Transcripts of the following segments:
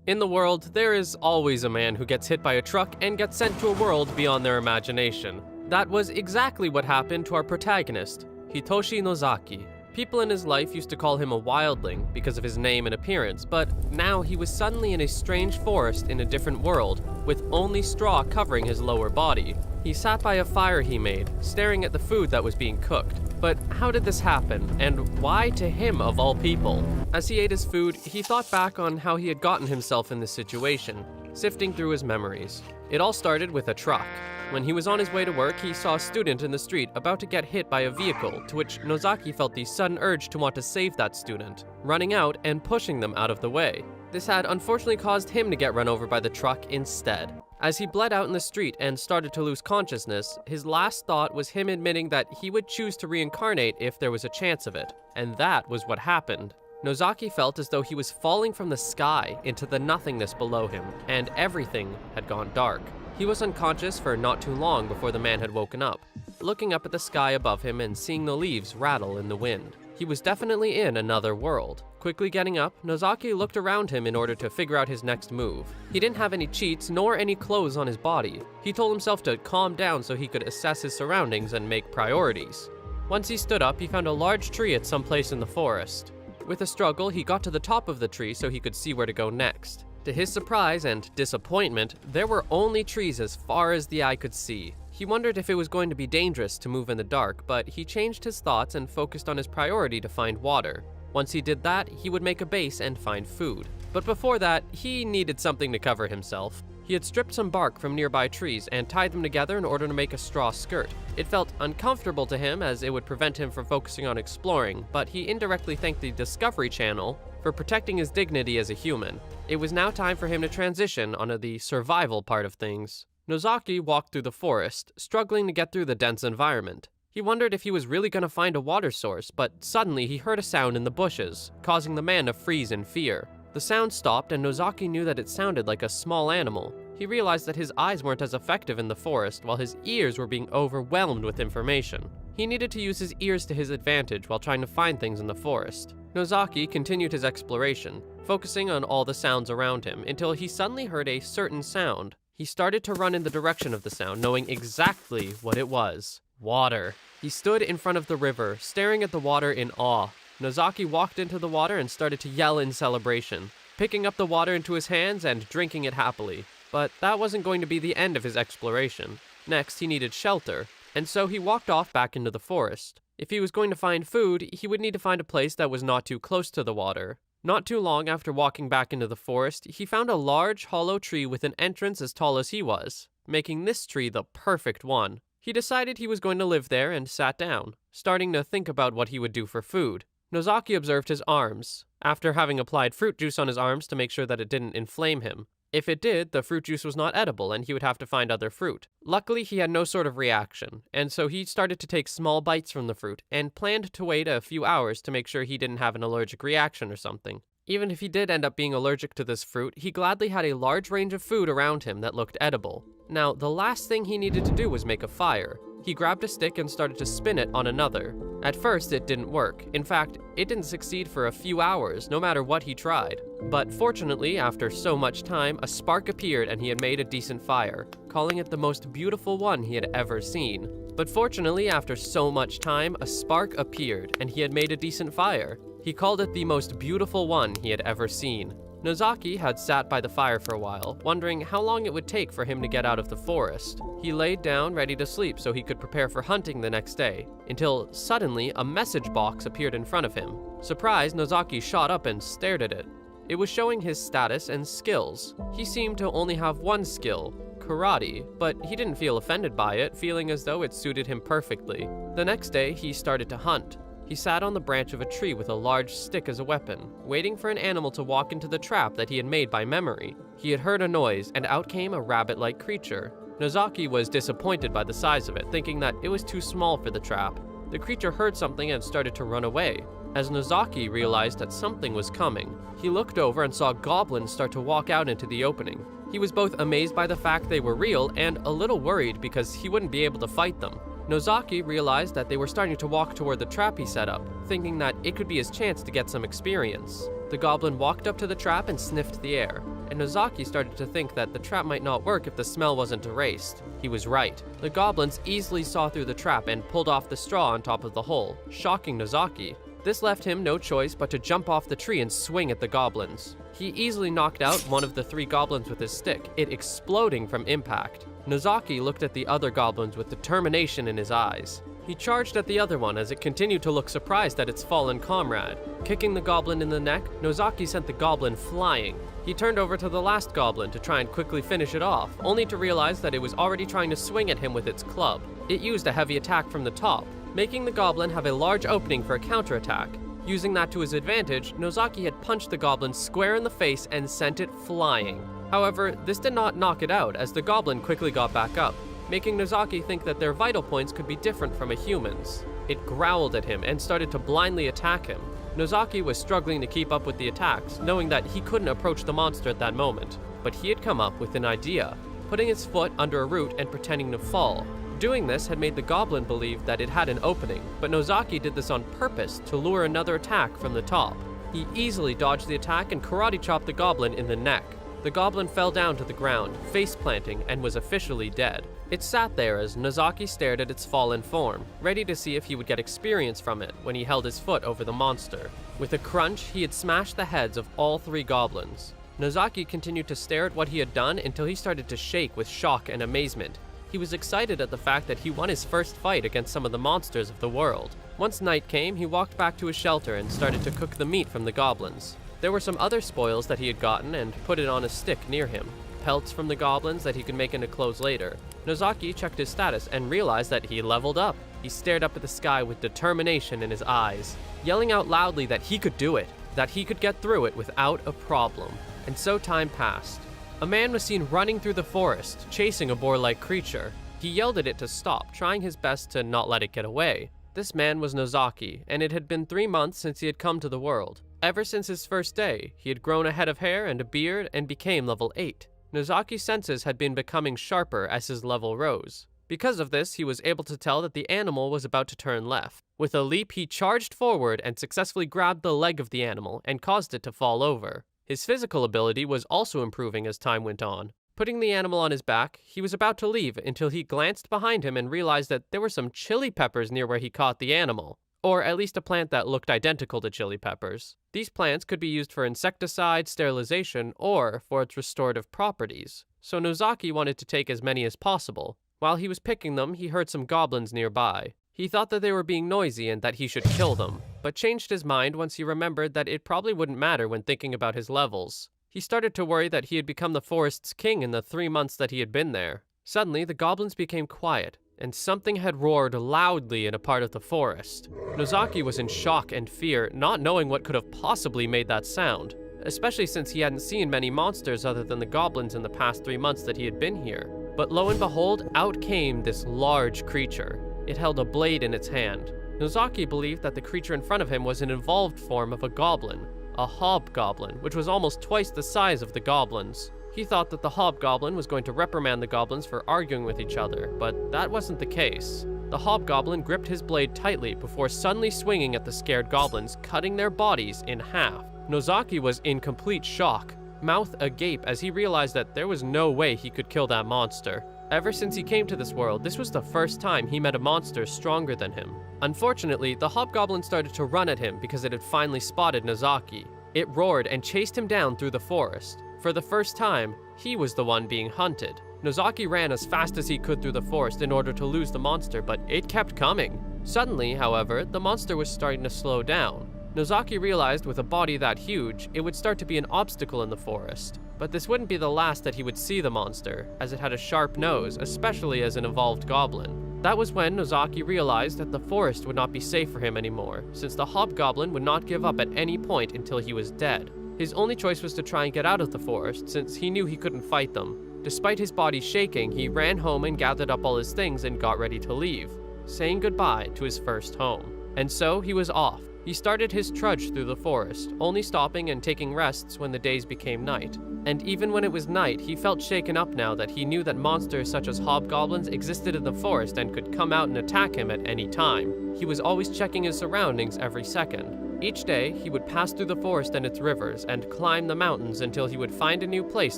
In the world, there is always a man who gets hit by a truck and gets sent to a world beyond their imagination. That was exactly what happened to our protagonist, Hitoshi Nozaki. People in his life used to call him a wildling because of his name and appearance, but now he was suddenly in a strange forest in a different world, with only straw covering his lower body. He sat by a fire he made, staring at the food that was being cooked. But how did this happen, and why to him of all people? As he ate his food, he thought back on how he had gotten himself in this situation, sifting through his memories. It all started with a truck. When he was on his way to work, he saw a student in the street about to get hit by a vehicle, to which Nozaki felt the sudden urge to want to save that student, running out and pushing them out of the way. This had unfortunately caused him to get run over by the truck instead. As he bled out in the street and started to lose consciousness, his last thought was him admitting that he would choose to reincarnate if there was a chance of it. And that was what happened. Nozaki felt as though he was falling from the sky into the nothingness below him, and everything had gone dark. He was unconscious for not too long before the man had woken up, looking up at the sky above him and seeing the leaves rattle in the wind. He was definitely in another world. Quickly getting up, Nozaki looked around him in order to figure out his next move. He didn't have any cheats nor any clothes on his body. He told himself to calm down so he could assess his surroundings and make priorities. Once he stood up, he found a large tree at some place in the forest. With a struggle, he got to the top of the tree so he could see where to go next. To his surprise and disappointment, there were only trees as far as the eye could see. He wondered if it was going to be dangerous to move in the dark, but he changed his thoughts and focused on his priority to find water. Once he did that, he would make a base and find food. But before that, he needed something to cover himself. He had stripped some bark from nearby trees and tied them together in order to make a straw skirt. It felt uncomfortable to him as it would prevent him from focusing on exploring, but he indirectly thanked the Discovery Channel for protecting his dignity as a human. It was now time for him to transition onto the survival part of things. Nozaki walked through the forest, struggling to get through the dense environment. He wondered if he was really going to find a water source, but suddenly he heard a sound in the bushes, causing the man to freeze in fear. The sound stopped, and Nozaki knew that it sounded like a small animal. He realized that his eyes weren't as effective in the forest, while his ears were being overwhelmed with information. He needed to use his ears to his advantage while trying to find things in the forest. Nozaki continued his exploration, focusing on all the sounds around him, until he suddenly heard a certain sound. He started to run in the direction of the sound, knowing exactly what it was. Water. He stood in front of the river, staring at the water in awe. Nozaki walked into the water and started to yell in celebration, picking up the water into his hands and drinking it happily. But that wasn't going to be the end of his exploration. Next, he needed shelter, and so he walked off back into the forest. If he was going to find food, he would need to find a place that was not too close to the water. Not too long after walking back into the forest, he found a large, hollow tree with an entrance as tall as he was, making this tree the perfect one. He decided he was going to live there and sat down, starting to think about what he would do for food. Nozaki observed his arms, after having applied fruit juice on his arms to make sure that it didn't inflame him. If it did, the fruit juice was not edible and he would have to find other fruit. Luckily, he had no sort of reaction, and so he started to take small bites from the fruit and planned to wait a few hours to make sure he didn't have an allergic reaction or something. Even if he did end up being allergic to this fruit, he gladly had a large range of food around him that looked edible. Now, the last thing he needed to do was make a fire. He grabbed a stick and started to spin it on another. At first, it didn't work. In fact, it didn't succeed for a few hours, no matter what he tried. But fortunately, after so much time, a spark appeared and he had made a decent fire, calling it the most beautiful one he had ever seen. But fortunately, after so much time, a spark appeared and he had made a decent fire. He called it the most beautiful one he had ever seen. Nozaki had sat by the fire for a while, wondering how long it would take for him to get out of the forest. He laid down ready to sleep so he could prepare for hunting the next day, until suddenly a message box appeared in front of him. Surprised, Nozaki shot up and stared at it. It was showing his status and skills. He seemed to only have one skill, karate, but he didn't feel offended by it, feeling as though it suited him perfectly. The next day, he started to hunt. He sat on the branch of a tree with a large stick as a weapon, waiting for an animal to walk into the trap that he had made by memory. He had heard a noise, and out came a rabbit-like creature. Nozaki was disappointed by the size of it, thinking that it was too small for the trap. The creature heard something and started to run away. As Nozaki realized that something was coming, he looked over and saw goblins start to walk out into the opening. He was both amazed by the fact they were real and a little worried because he wouldn't be able to fight them. Nozaki realized that they were starting to walk toward the trap he set up, thinking that it could be his chance to get some experience. The goblin walked up to the trap and sniffed the air, and Nozaki started to think that the trap might not work if the smell wasn't erased. He was right. The goblins easily saw through the trap and pulled off the straw on top of the hole, shocking Nozaki. This left him no choice but to jump off the tree and swing at the goblins. He easily knocked out one of the 3 goblins with his stick, it exploding from impact. Nozaki looked at the other goblins with determination in his eyes. He charged at the other one as it continued to look surprised at its fallen comrade. Kicking the goblin in the neck, Nozaki sent the goblin flying. He turned over to the last goblin to try and quickly finish it off, only to realize that it was already trying to swing at him with its club. It used a heavy attack from the top, making the goblin have a large opening for a counterattack. Using that to his advantage, Nozaki had punched the goblin square in the face and sent it flying. However, this did not knock it out as the goblin quickly got back up, making Nozaki think that their vital points could be different from a human's. It growled at him and started to blindly attack him. Nozaki was struggling to keep up with the attacks, knowing that he couldn't approach the monster at that moment. But he had come up with an idea, putting his foot under a root and pretending to fall. Doing this had made the goblin believe that it had an opening, but Nozaki did this on purpose to lure another attack from the top. He easily dodged the attack and karate chopped the goblin in the neck. The goblin fell down to the ground, face planting, and was officially dead. It sat there as Nozaki stared at its fallen form, ready to see if he would get experience from it when he held his foot over the monster. With a crunch, he had smashed the heads of all 3 goblins. Nozaki continued to stare at what he had done until he started to shake with shock and amazement. He was excited at the fact that he won his first fight against some of the monsters of the world. Once night came, he walked back to his shelter and started to cook the meat from the goblins. There were some other spoils that he had gotten and put it on a stick near him. Pelts from the goblins that he could make into clothes later. Nozaki checked his status and realized that he leveled up. He stared up at the sky with determination in his eyes, yelling out loudly that he could do it, that he could get through it without a problem. And so time passed. A man was seen running through the forest, chasing a boar-like creature. He yelled at it to stop, trying his best to not let it get away. This man was Nozaki, and it had been 3 months since he had come to the world. Ever since his first day, he had grown a head of hair and a beard and became level 8. Nozaki's senses had been becoming sharper as his level rose. Because of this, he was able to tell that the animal was about to turn left. With a leap, he charged forward and successfully grabbed the leg of the animal and caused it to fall over. His physical ability was also improving as time went on. Putting the animal on his back, he was about to leave until he glanced behind him and realized that there were some chili peppers near where he caught the animal. Or at least a plant that looked identical to chili peppers. These plants could be used for insecticide, sterilization, or for its restorative properties. So Nozaki wanted to take as many as possible. While he was picking them, he heard some goblins nearby. He thought that they were being noisy and that he should kill them, but changed his mind once he remembered that it probably wouldn't matter when thinking about his levels. He started to worry that he had become the forest's king in the 3 months that he had been there. Suddenly, the goblins became quiet, and something had roared loudly in a part of the forest. Nozaki was in shock and fear, not knowing what could have possibly made that sound, especially since he hadn't seen many monsters other than the goblins in the past 3 months that he had been here. But lo and behold, out came this large creature. It held a blade in its hand. Nozaki believed that the creature in front of him was an evolved form of a goblin, a hobgoblin, which was almost twice the size of the goblins. He thought that the hobgoblin was going to reprimand the goblins for arguing with each other, but that wasn't the case. The hobgoblin gripped his blade tightly before suddenly swinging at the scared goblins, cutting their bodies in half. Nozaki was in complete shock, mouth agape as he realized that there was no way he could kill that monster. Ever since he came to this world, this was the first time he met a monster stronger than him. Unfortunately, the hobgoblin started to run at him because it had finally spotted Nozaki. It roared and chased him down through the forest. For the first time, he was the one being hunted. Nozaki ran as fast as he could through the forest in order to lose the monster, but it kept coming. Suddenly, however, the monster was starting to slow down. Nozaki realized with a body that huge, it would start to be an obstacle in the forest. But this wouldn't be the last that he would see the monster, as it had a sharp nose, especially as an evolved goblin. That was when Nozaki realized that the forest would not be safe for him anymore, since the hobgoblin would not give up at any point until he was dead. His only choice was to try and get out of the forest, since he knew he couldn't fight them. Despite his body shaking, he ran home and gathered up all his things and got ready to leave, saying goodbye to his first home. And so he was off. He started his trudge through the forest, only stopping and taking rests when the days became night. And even when it was night, he felt shaken up now that he knew that monsters such as hobgoblins existed in the forest and could come out and attack him at any time. He was always checking his surroundings every second. Each day, he would pass through the forest and its rivers and climb the mountains until he would find a new place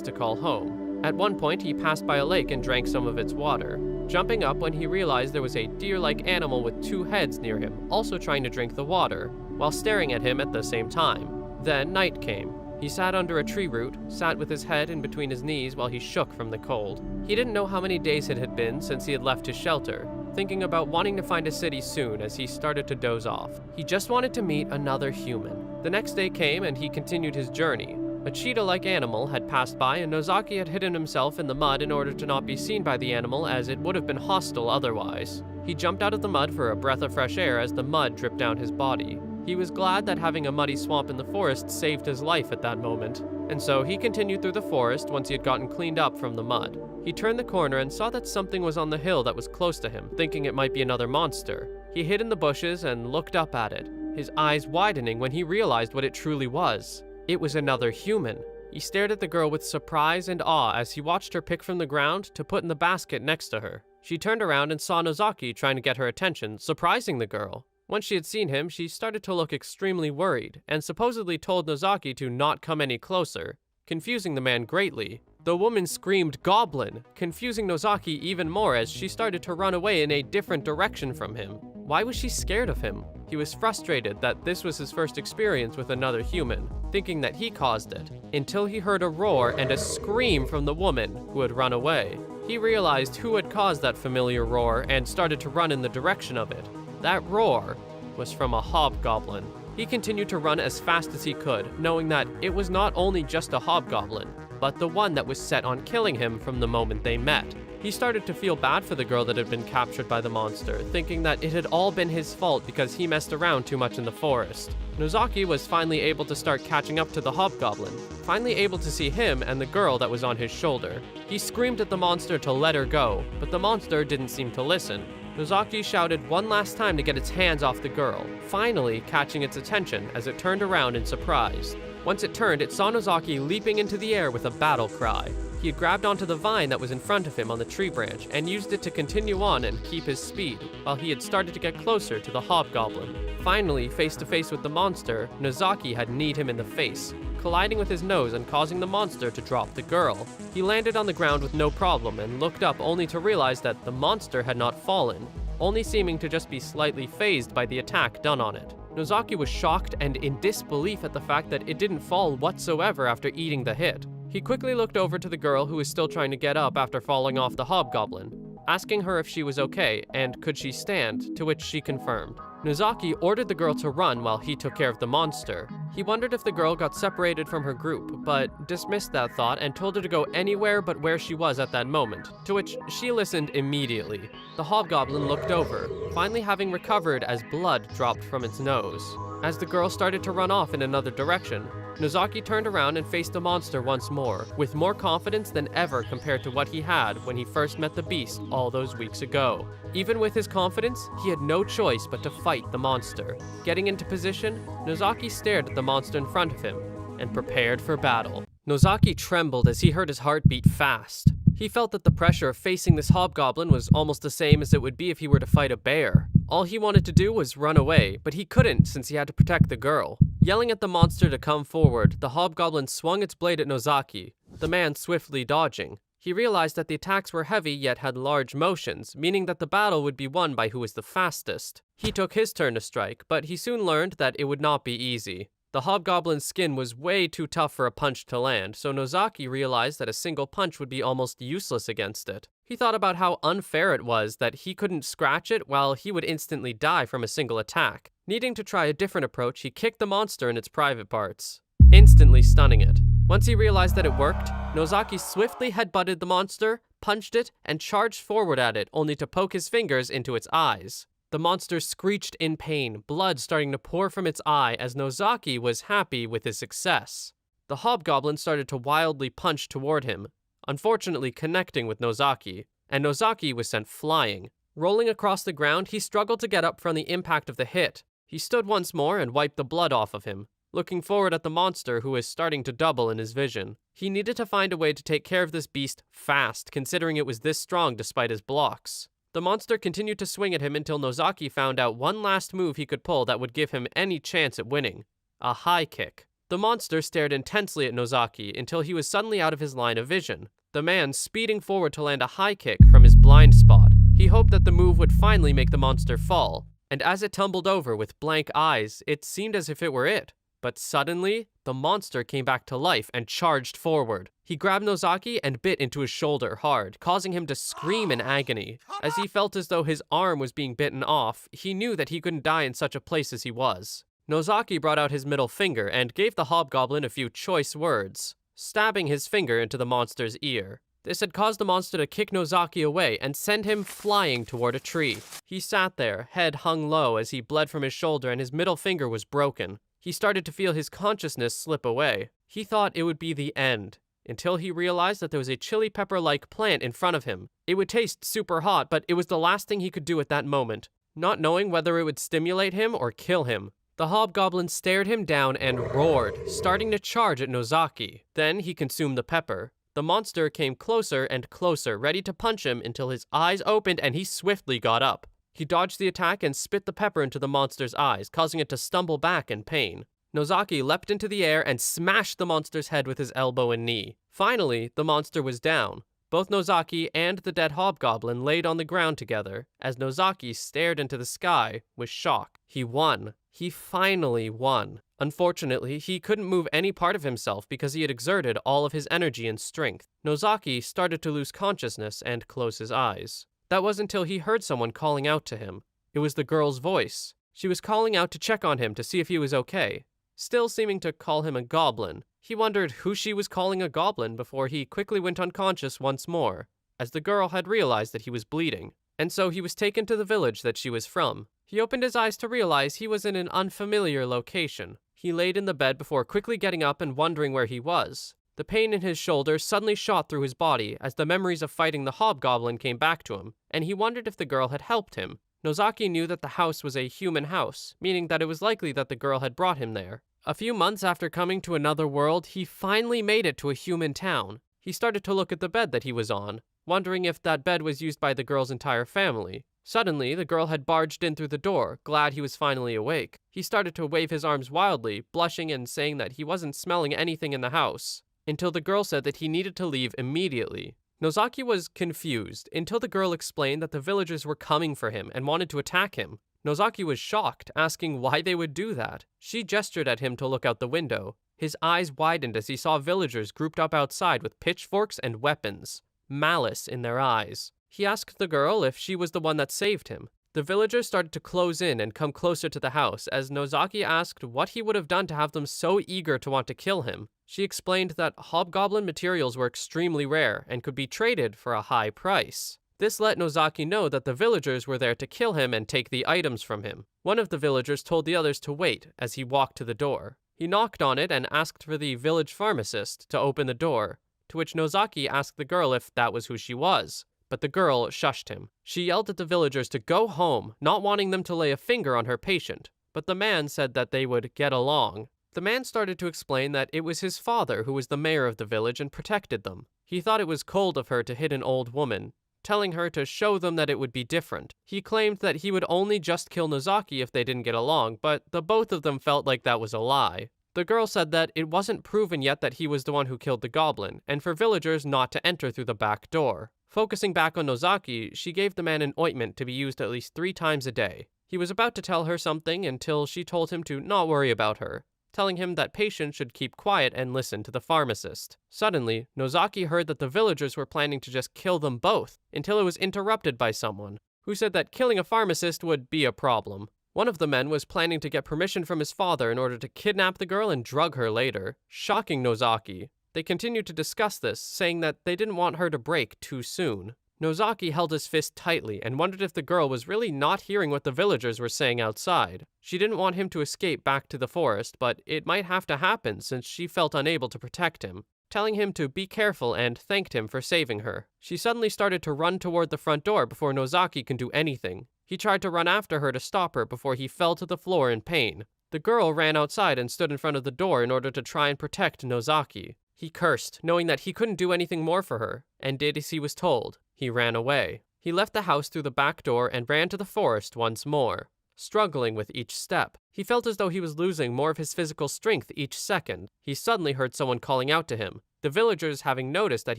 to call home. At one point, he passed by a lake and drank some of its water, jumping up when he realized there was a deer-like animal with 2 heads near him, also trying to drink the water, while staring at him at the same time. Then night came. He sat under a tree root, sat with his head in between his knees while he shook from the cold. He didn't know how many days it had been since he had left his shelter, thinking about wanting to find a city soon as he started to doze off. He just wanted to meet another human. The next day came and he continued his journey. A cheetah-like animal had passed by and Nozaki had hidden himself in the mud in order to not be seen by the animal, as it would have been hostile otherwise. He jumped out of the mud for a breath of fresh air as the mud dripped down his body. He was glad that having a muddy swamp in the forest saved his life at that moment, and so he continued through the forest once he had gotten cleaned up from the mud. He turned the corner and saw that something was on the hill that was close to him, thinking it might be another monster. He hid in the bushes and looked up at it, his eyes widening when he realized what it truly was. It was another human. He stared at the girl with surprise and awe as he watched her pick from the ground to put in the basket next to her. She turned around and saw Nozaki trying to get her attention, surprising the girl. Once she had seen him, she started to look extremely worried, and supposedly told Nozaki to not come any closer, confusing the man greatly. The woman screamed "Goblin," confusing Nozaki even more as she started to run away in a different direction from him. Why was she scared of him? He was frustrated that this was his first experience with another human, thinking that he caused it, until he heard a roar and a scream from the woman who had run away. He realized who had caused that familiar roar and started to run in the direction of it. That roar was from a hobgoblin. He continued to run as fast as he could, knowing that it was not only just a hobgoblin, but the one that was set on killing him from the moment they met. He started to feel bad for the girl that had been captured by the monster, thinking that it had all been his fault because he messed around too much in the forest. Nozaki was finally able to start catching up to the hobgoblin, finally able to see him and the girl that was on his shoulder. He screamed at the monster to let her go, but the monster didn't seem to listen. Nozaki shouted one last time to get its hands off the girl, finally catching its attention as it turned around in surprise. Once it turned, it saw Nozaki leaping into the air with a battle cry. He had grabbed onto the vine that was in front of him on the tree branch and used it to continue on and keep his speed, while he had started to get closer to the hobgoblin. Finally, face to face with the monster, Nozaki had kneed him in the face, colliding with his nose and causing the monster to drop the girl. He landed on the ground with no problem and looked up only to realize that the monster had not fallen, only seeming to just be slightly phased by the attack done on it. Nozaki was shocked and in disbelief at the fact that it didn't fall whatsoever after eating the hit. He quickly looked over to the girl who was still trying to get up after falling off the hobgoblin, asking her if she was okay and could she stand, to which she confirmed. Nozaki ordered the girl to run while he took care of the monster. He wondered if the girl got separated from her group, but dismissed that thought and told her to go anywhere but where she was at that moment, to which she listened immediately. The hobgoblin looked over, finally having recovered as blood dropped from its nose. As the girl started to run off in another direction, Nozaki turned around and faced the monster once more, with more confidence than ever compared to what he had when he first met the beast all those weeks ago. Even with his confidence, he had no choice but to fight the monster. Getting into position, Nozaki stared at the monster in front of him and prepared for battle. Nozaki trembled as he heard his heart beat fast. He felt that the pressure of facing this hobgoblin was almost the same as it would be if he were to fight a bear. All he wanted to do was run away, but he couldn't since he had to protect the girl. Yelling at the monster to come forward, the hobgoblin swung its blade at Nozaki, the man swiftly dodging. He realized that the attacks were heavy yet had large motions, meaning that the battle would be won by who was the fastest. He took his turn to strike, but he soon learned that it would not be easy. The hobgoblin's skin was way too tough for a punch to land, so Nozaki realized that a single punch would be almost useless against it. He thought about how unfair it was that he couldn't scratch it while he would instantly die from a single attack. Needing to try a different approach, he kicked the monster in its private parts, instantly stunning it. Once he realized that it worked, Nozaki swiftly headbutted the monster, punched it, and charged forward at it, only to poke his fingers into its eyes. The monster screeched in pain, blood starting to pour from its eye as Nozaki was happy with his success. The hobgoblin started to wildly punch toward him, unfortunately connecting with Nozaki, and Nozaki was sent flying. Rolling across the ground, he struggled to get up from the impact of the hit. He stood once more and wiped the blood off of him, looking forward at the monster who was starting to double in his vision. He needed to find a way to take care of this beast fast, considering it was this strong despite his blocks. The monster continued to swing at him until Nozaki found out one last move he could pull that would give him any chance at winning: a high kick. The monster stared intensely at Nozaki until he was suddenly out of his line of vision, the man speeding forward to land a high kick from his blind spot. He hoped that the move would finally make the monster fall, and as it tumbled over with blank eyes, it seemed as if it were it. But suddenly, the monster came back to life and charged forward. He grabbed Nozaki and bit into his shoulder hard, causing him to scream in agony. As he felt as though his arm was being bitten off, he knew that he couldn't die in such a place as he was. Nozaki brought out his middle finger and gave the hobgoblin a few choice words, stabbing his finger into the monster's ear. This had caused the monster to kick Nozaki away and send him flying toward a tree. He sat there, head hung low as he bled from his shoulder and his middle finger was broken. He started to feel his consciousness slip away. He thought it would be the end, until he realized that there was a chili pepper-like plant in front of him. It would taste super hot, but it was the last thing he could do at that moment, not knowing whether it would stimulate him or kill him. The hobgoblin stared him down and roared, starting to charge at Nozaki. Then he consumed the pepper. The monster came closer and closer, ready to punch him until his eyes opened and he swiftly got up. He dodged the attack and spit the pepper into the monster's eyes, causing it to stumble back in pain. Nozaki leapt into the air and smashed the monster's head with his elbow and knee. Finally, the monster was down. Both Nozaki and the dead hobgoblin laid on the ground together, as Nozaki stared into the sky with shock. He won. He finally won. Unfortunately, he couldn't move any part of himself because he had exerted all of his energy and strength. Nozaki started to lose consciousness and close his eyes. That was until he heard someone calling out to him. It was the girl's voice. She was calling out to check on him to see if he was okay, still seeming to call him a goblin. He wondered who she was calling a goblin before he quickly went unconscious once more, as the girl had realized that he was bleeding, and so he was taken to the village that she was from. He opened his eyes to realize he was in an unfamiliar location. He laid in the bed before quickly getting up and wondering where he was. The pain in his shoulder suddenly shot through his body as the memories of fighting the hobgoblin came back to him, and he wondered if the girl had helped him. Nozaki knew that the house was a human house, meaning that it was likely that the girl had brought him there. A few months after coming to another world, he finally made it to a human town. He started to look at the bed that he was on, wondering if that bed was used by the girl's entire family. Suddenly, the girl had barged in through the door, glad he was finally awake. He started to wave his arms wildly, blushing and saying that he wasn't smelling anything in the house, until the girl said that he needed to leave immediately. Nozaki was confused until the girl explained that the villagers were coming for him and wanted to attack him. Nozaki was shocked, asking why they would do that. She gestured at him to look out the window. His eyes widened as he saw villagers grouped up outside with pitchforks and weapons, malice in their eyes. He asked the girl if she was the one that saved him. The villagers started to close in and come closer to the house as Nozaki asked what he would have done to have them so eager to want to kill him. She explained that hobgoblin materials were extremely rare and could be traded for a high price. This let Nozaki know that the villagers were there to kill him and take the items from him. One of the villagers told the others to wait as he walked to the door. He knocked on it and asked for the village pharmacist to open the door, to which Nozaki asked the girl if that was who she was. But the girl shushed him. She yelled at the villagers to go home, not wanting them to lay a finger on her patient. But the man said that they would get along. The man started to explain that it was his father who was the mayor of the village and protected them. He thought it was cold of her to hit an old woman, telling her to show them that it would be different. He claimed that he would only just kill Nozaki if they didn't get along, but the both of them felt like that was a lie. The girl said that it wasn't proven yet that he was the one who killed the goblin, and for villagers not to enter through the back door. Focusing back on Nozaki, she gave the man an ointment to be used at least 3 times a day. He was about to tell her something until she told him to not worry about her, telling him that patients should keep quiet and listen to the pharmacist. Suddenly, Nozaki heard that the villagers were planning to just kill them both, until it was interrupted by someone, who said that killing a pharmacist would be a problem. One of the men was planning to get permission from his father in order to kidnap the girl and drug her later, shocking Nozaki. They continued to discuss this, saying that they didn't want her to break too soon. Nozaki held his fist tightly and wondered if the girl was really not hearing what the villagers were saying outside. She didn't want him to escape back to the forest, but it might have to happen since she felt unable to protect him, telling him to be careful and thanked him for saving her. She suddenly started to run toward the front door before Nozaki could do anything. He tried to run after her to stop her before he fell to the floor in pain. The girl ran outside and stood in front of the door in order to try and protect Nozaki. He cursed, knowing that he couldn't do anything more for her, and did as he was told. He ran away. He left the house through the back door and ran to the forest once more, struggling with each step. He felt as though he was losing more of his physical strength each second. He suddenly heard someone calling out to him, the villagers having noticed that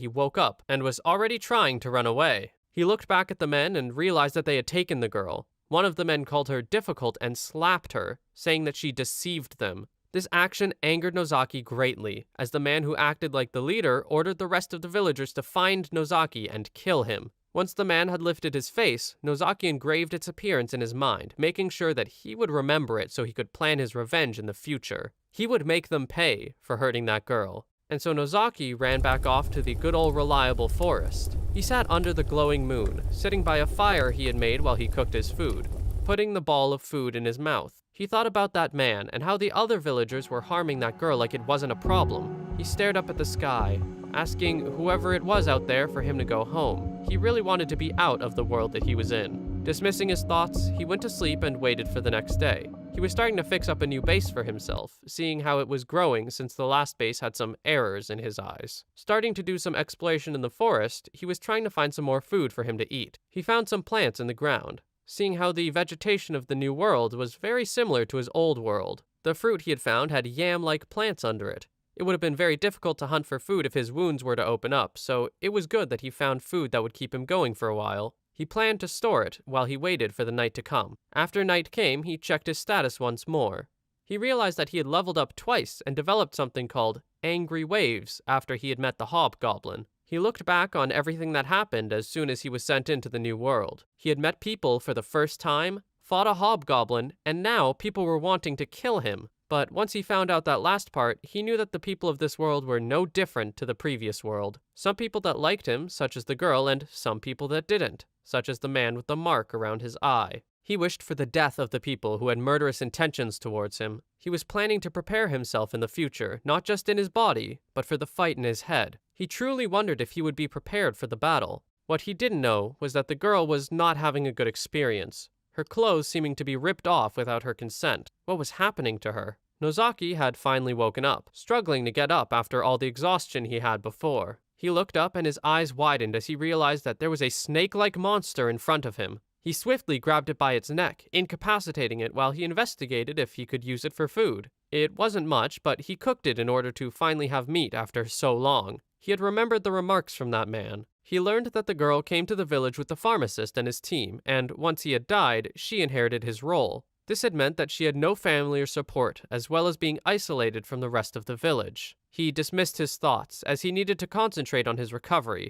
he woke up and was already trying to run away. He looked back at the men and realized that they had taken the girl. One of the men called her difficult and slapped her, saying that she deceived them. This action angered Nozaki greatly, as the man who acted like the leader ordered the rest of the villagers to find Nozaki and kill him. Once the man had lifted his face, Nozaki engraved its appearance in his mind, making sure that he would remember it so he could plan his revenge in the future. He would make them pay for hurting that girl. And so Nozaki ran back off to the good old reliable forest. He sat under the glowing moon, sitting by a fire he had made while he cooked his food, putting the ball of food in his mouth. He thought about that man and how the other villagers were harming that girl like it wasn't a problem. He stared up at the sky, asking whoever it was out there for him to go home. He really wanted to be out of the world that he was in. Dismissing his thoughts, he went to sleep and waited for the next day. He was starting to fix up a new base for himself, seeing how it was growing since the last base had some errors in his eyes. Starting to do some exploration in the forest, he was trying to find some more food for him to eat. He found some plants in the ground, seeing how the vegetation of the new world was very similar to his old world. The fruit he had found had yam-like plants under it. It would have been very difficult to hunt for food if his wounds were to open up, so it was good that he found food that would keep him going for a while. He planned to store it while he waited for the night to come. After night came, he checked his status once more. He realized that he had leveled up twice and developed something called Angry Waves after he had met the Hobgoblin. He looked back on everything that happened as soon as he was sent into the new world. He had met people for the first time, fought a Hobgoblin, and now people were wanting to kill him. But once he found out that last part, he knew that the people of this world were no different to the previous world. Some people that liked him, such as the girl, and some people that didn't, such as the man with the mark around his eye. He wished for the death of the people who had murderous intentions towards him. He was planning to prepare himself in the future, not just in his body, but for the fight in his head. He truly wondered if he would be prepared for the battle. What he didn't know was that the girl was not having a good experience, her clothes seeming to be ripped off without her consent. What was happening to her? Nozaki had finally woken up, struggling to get up after all the exhaustion he had before. He looked up and his eyes widened as he realized that there was a snake-like monster in front of him. He swiftly grabbed it by its neck, incapacitating it while he investigated if he could use it for food. It wasn't much, but he cooked it in order to finally have meat after so long. He had remembered the remarks from that man. He learned that the girl came to the village with the pharmacist and his team, and once he had died, she inherited his role. This had meant that she had no family or support, as well as being isolated from the rest of the village. He dismissed his thoughts, as he needed to concentrate on his recovery.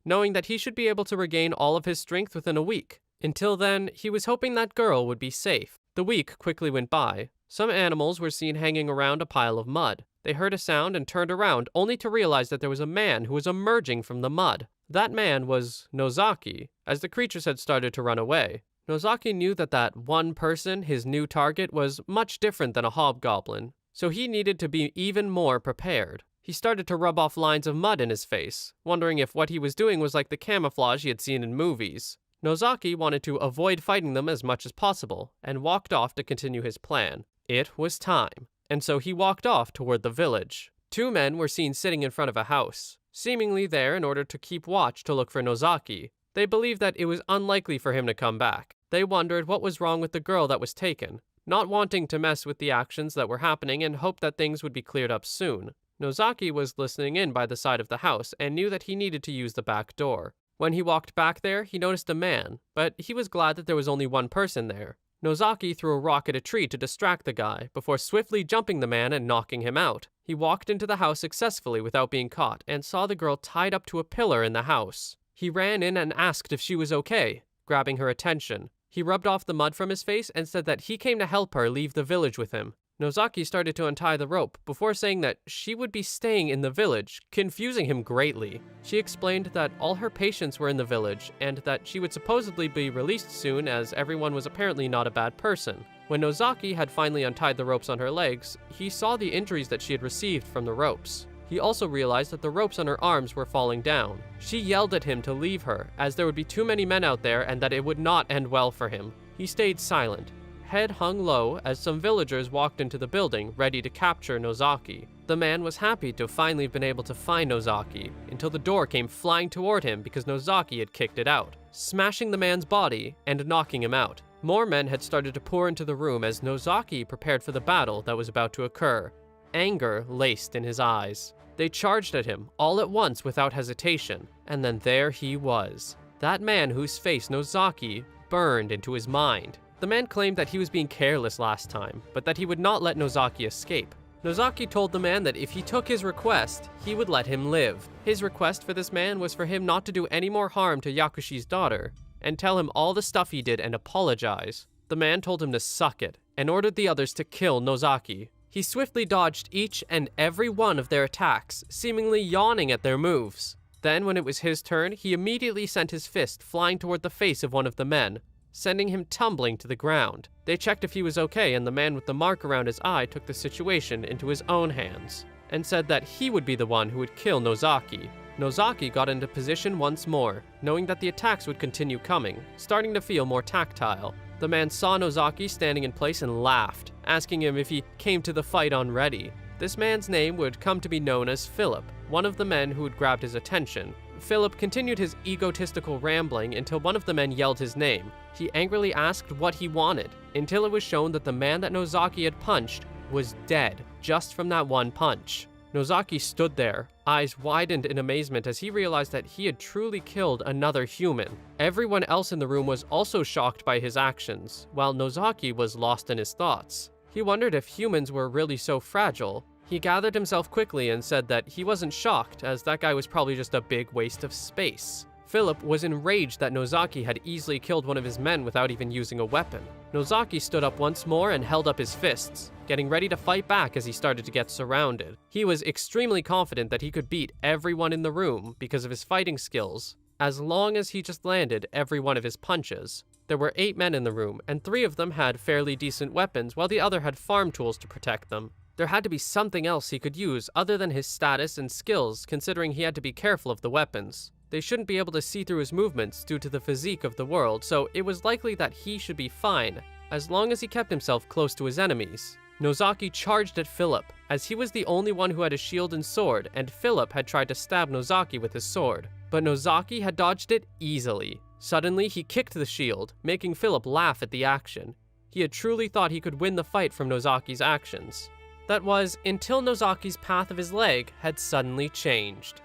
Knowing that he should be able to regain all of his strength within a week. Until then, he was hoping that girl would be safe. The week quickly went by. Some animals were seen hanging around a pile of mud. They heard a sound and turned around, only to realize that there was a man who was emerging from the mud. That man was Nozaki, as the creatures had started to run away. Nozaki knew that that one person, his new target, was much different than a hobgoblin, so he needed to be even more prepared. He started to rub off lines of mud in his face, wondering if what he was doing was like the camouflage he had seen in movies. Nozaki wanted to avoid fighting them as much as possible, and walked off to continue his plan. It was time, and so he walked off toward the village. Two men were seen sitting in front of a house, seemingly there in order to keep watch to look for Nozaki. They believed that it was unlikely for him to come back. They wondered what was wrong with the girl that was taken, not wanting to mess with the actions that were happening and hoped that things would be cleared up soon. Nozaki was listening in by the side of the house and knew that he needed to use the back door. When he walked back there, he noticed a man, but he was glad that there was only one person there. Nozaki threw a rock at a tree to distract the guy, before swiftly jumping the man and knocking him out. He walked into the house successfully without being caught and saw the girl tied up to a pillar in the house. He ran in and asked if she was okay, grabbing her attention. He rubbed off the mud from his face and said that he came to help her leave the village with him. Nozaki started to untie the rope before saying that she would be staying in the village, confusing him greatly. She explained that all her patients were in the village and that she would supposedly be released soon as everyone was apparently not a bad person. When Nozaki had finally untied the ropes on her legs, he saw the injuries that she had received from the ropes. He also realized that the ropes on her arms were falling down. She yelled at him to leave her, as there would be too many men out there and that it would not end well for him. He stayed silent, head hung low as some villagers walked into the building, ready to capture Nozaki. The man was happy to finally have been able to find Nozaki, until the door came flying toward him because Nozaki had kicked it out, smashing the man's body and knocking him out. More men had started to pour into the room as Nozaki prepared for the battle that was about to occur. Anger laced in his eyes. They charged at him all at once without hesitation, and then there he was. That man whose face Nozaki burned into his mind. The man claimed that he was being careless last time, but that he would not let Nozaki escape. Nozaki told the man that if he took his request, he would let him live. His request for this man was for him not to do any more harm to Yakushi's daughter, and tell him all the stuff he did and apologize. The man told him to suck it, and ordered the others to kill Nozaki. He swiftly dodged each and every one of their attacks, seemingly yawning at their moves. Then, when it was his turn, he immediately sent his fist flying toward the face of one of the men, sending him tumbling to the ground. They checked if he was okay, and the man with the mark around his eye took the situation into his own hands, and said that he would be the one who would kill Nozaki. Nozaki got into position once more, knowing that the attacks would continue coming, starting to feel more tactile. The man saw Nozaki standing in place and laughed, asking him if he came to the fight on ready. This man's name would come to be known as Philip, one of the men who had grabbed his attention. Philip continued his egotistical rambling until one of the men yelled his name. He angrily asked what he wanted, until it was shown that the man that Nozaki had punched was dead, just from that one punch. Nozaki stood there, eyes widened in amazement as he realized that he had truly killed another human. Everyone else in the room was also shocked by his actions, while Nozaki was lost in his thoughts. He wondered if humans were really so fragile. He gathered himself quickly and said that he wasn't shocked, as that guy was probably just a big waste of space. Philip was enraged that Nozaki had easily killed one of his men without even using a weapon. Nozaki stood up once more and held up his fists, getting ready to fight back as he started to get surrounded. He was extremely confident that he could beat everyone in the room because of his fighting skills, as long as he just landed every one of his punches. There were 8 men in the room, and 3 of them had fairly decent weapons, while the other had farm tools to protect them. There had to be something else he could use other than his status and skills, considering he had to be careful of the weapons. They shouldn't be able to see through his movements due to the physique of the world, so it was likely that he should be fine, as long as he kept himself close to his enemies. Nozaki charged at Philip, as he was the only one who had a shield and sword, and Philip had tried to stab Nozaki with his sword. But Nozaki had dodged it easily. Suddenly, he kicked the shield, making Philip laugh at the action. He had truly thought he could win the fight from Nozaki's actions. That was, until Nozaki's path of his leg had suddenly changed.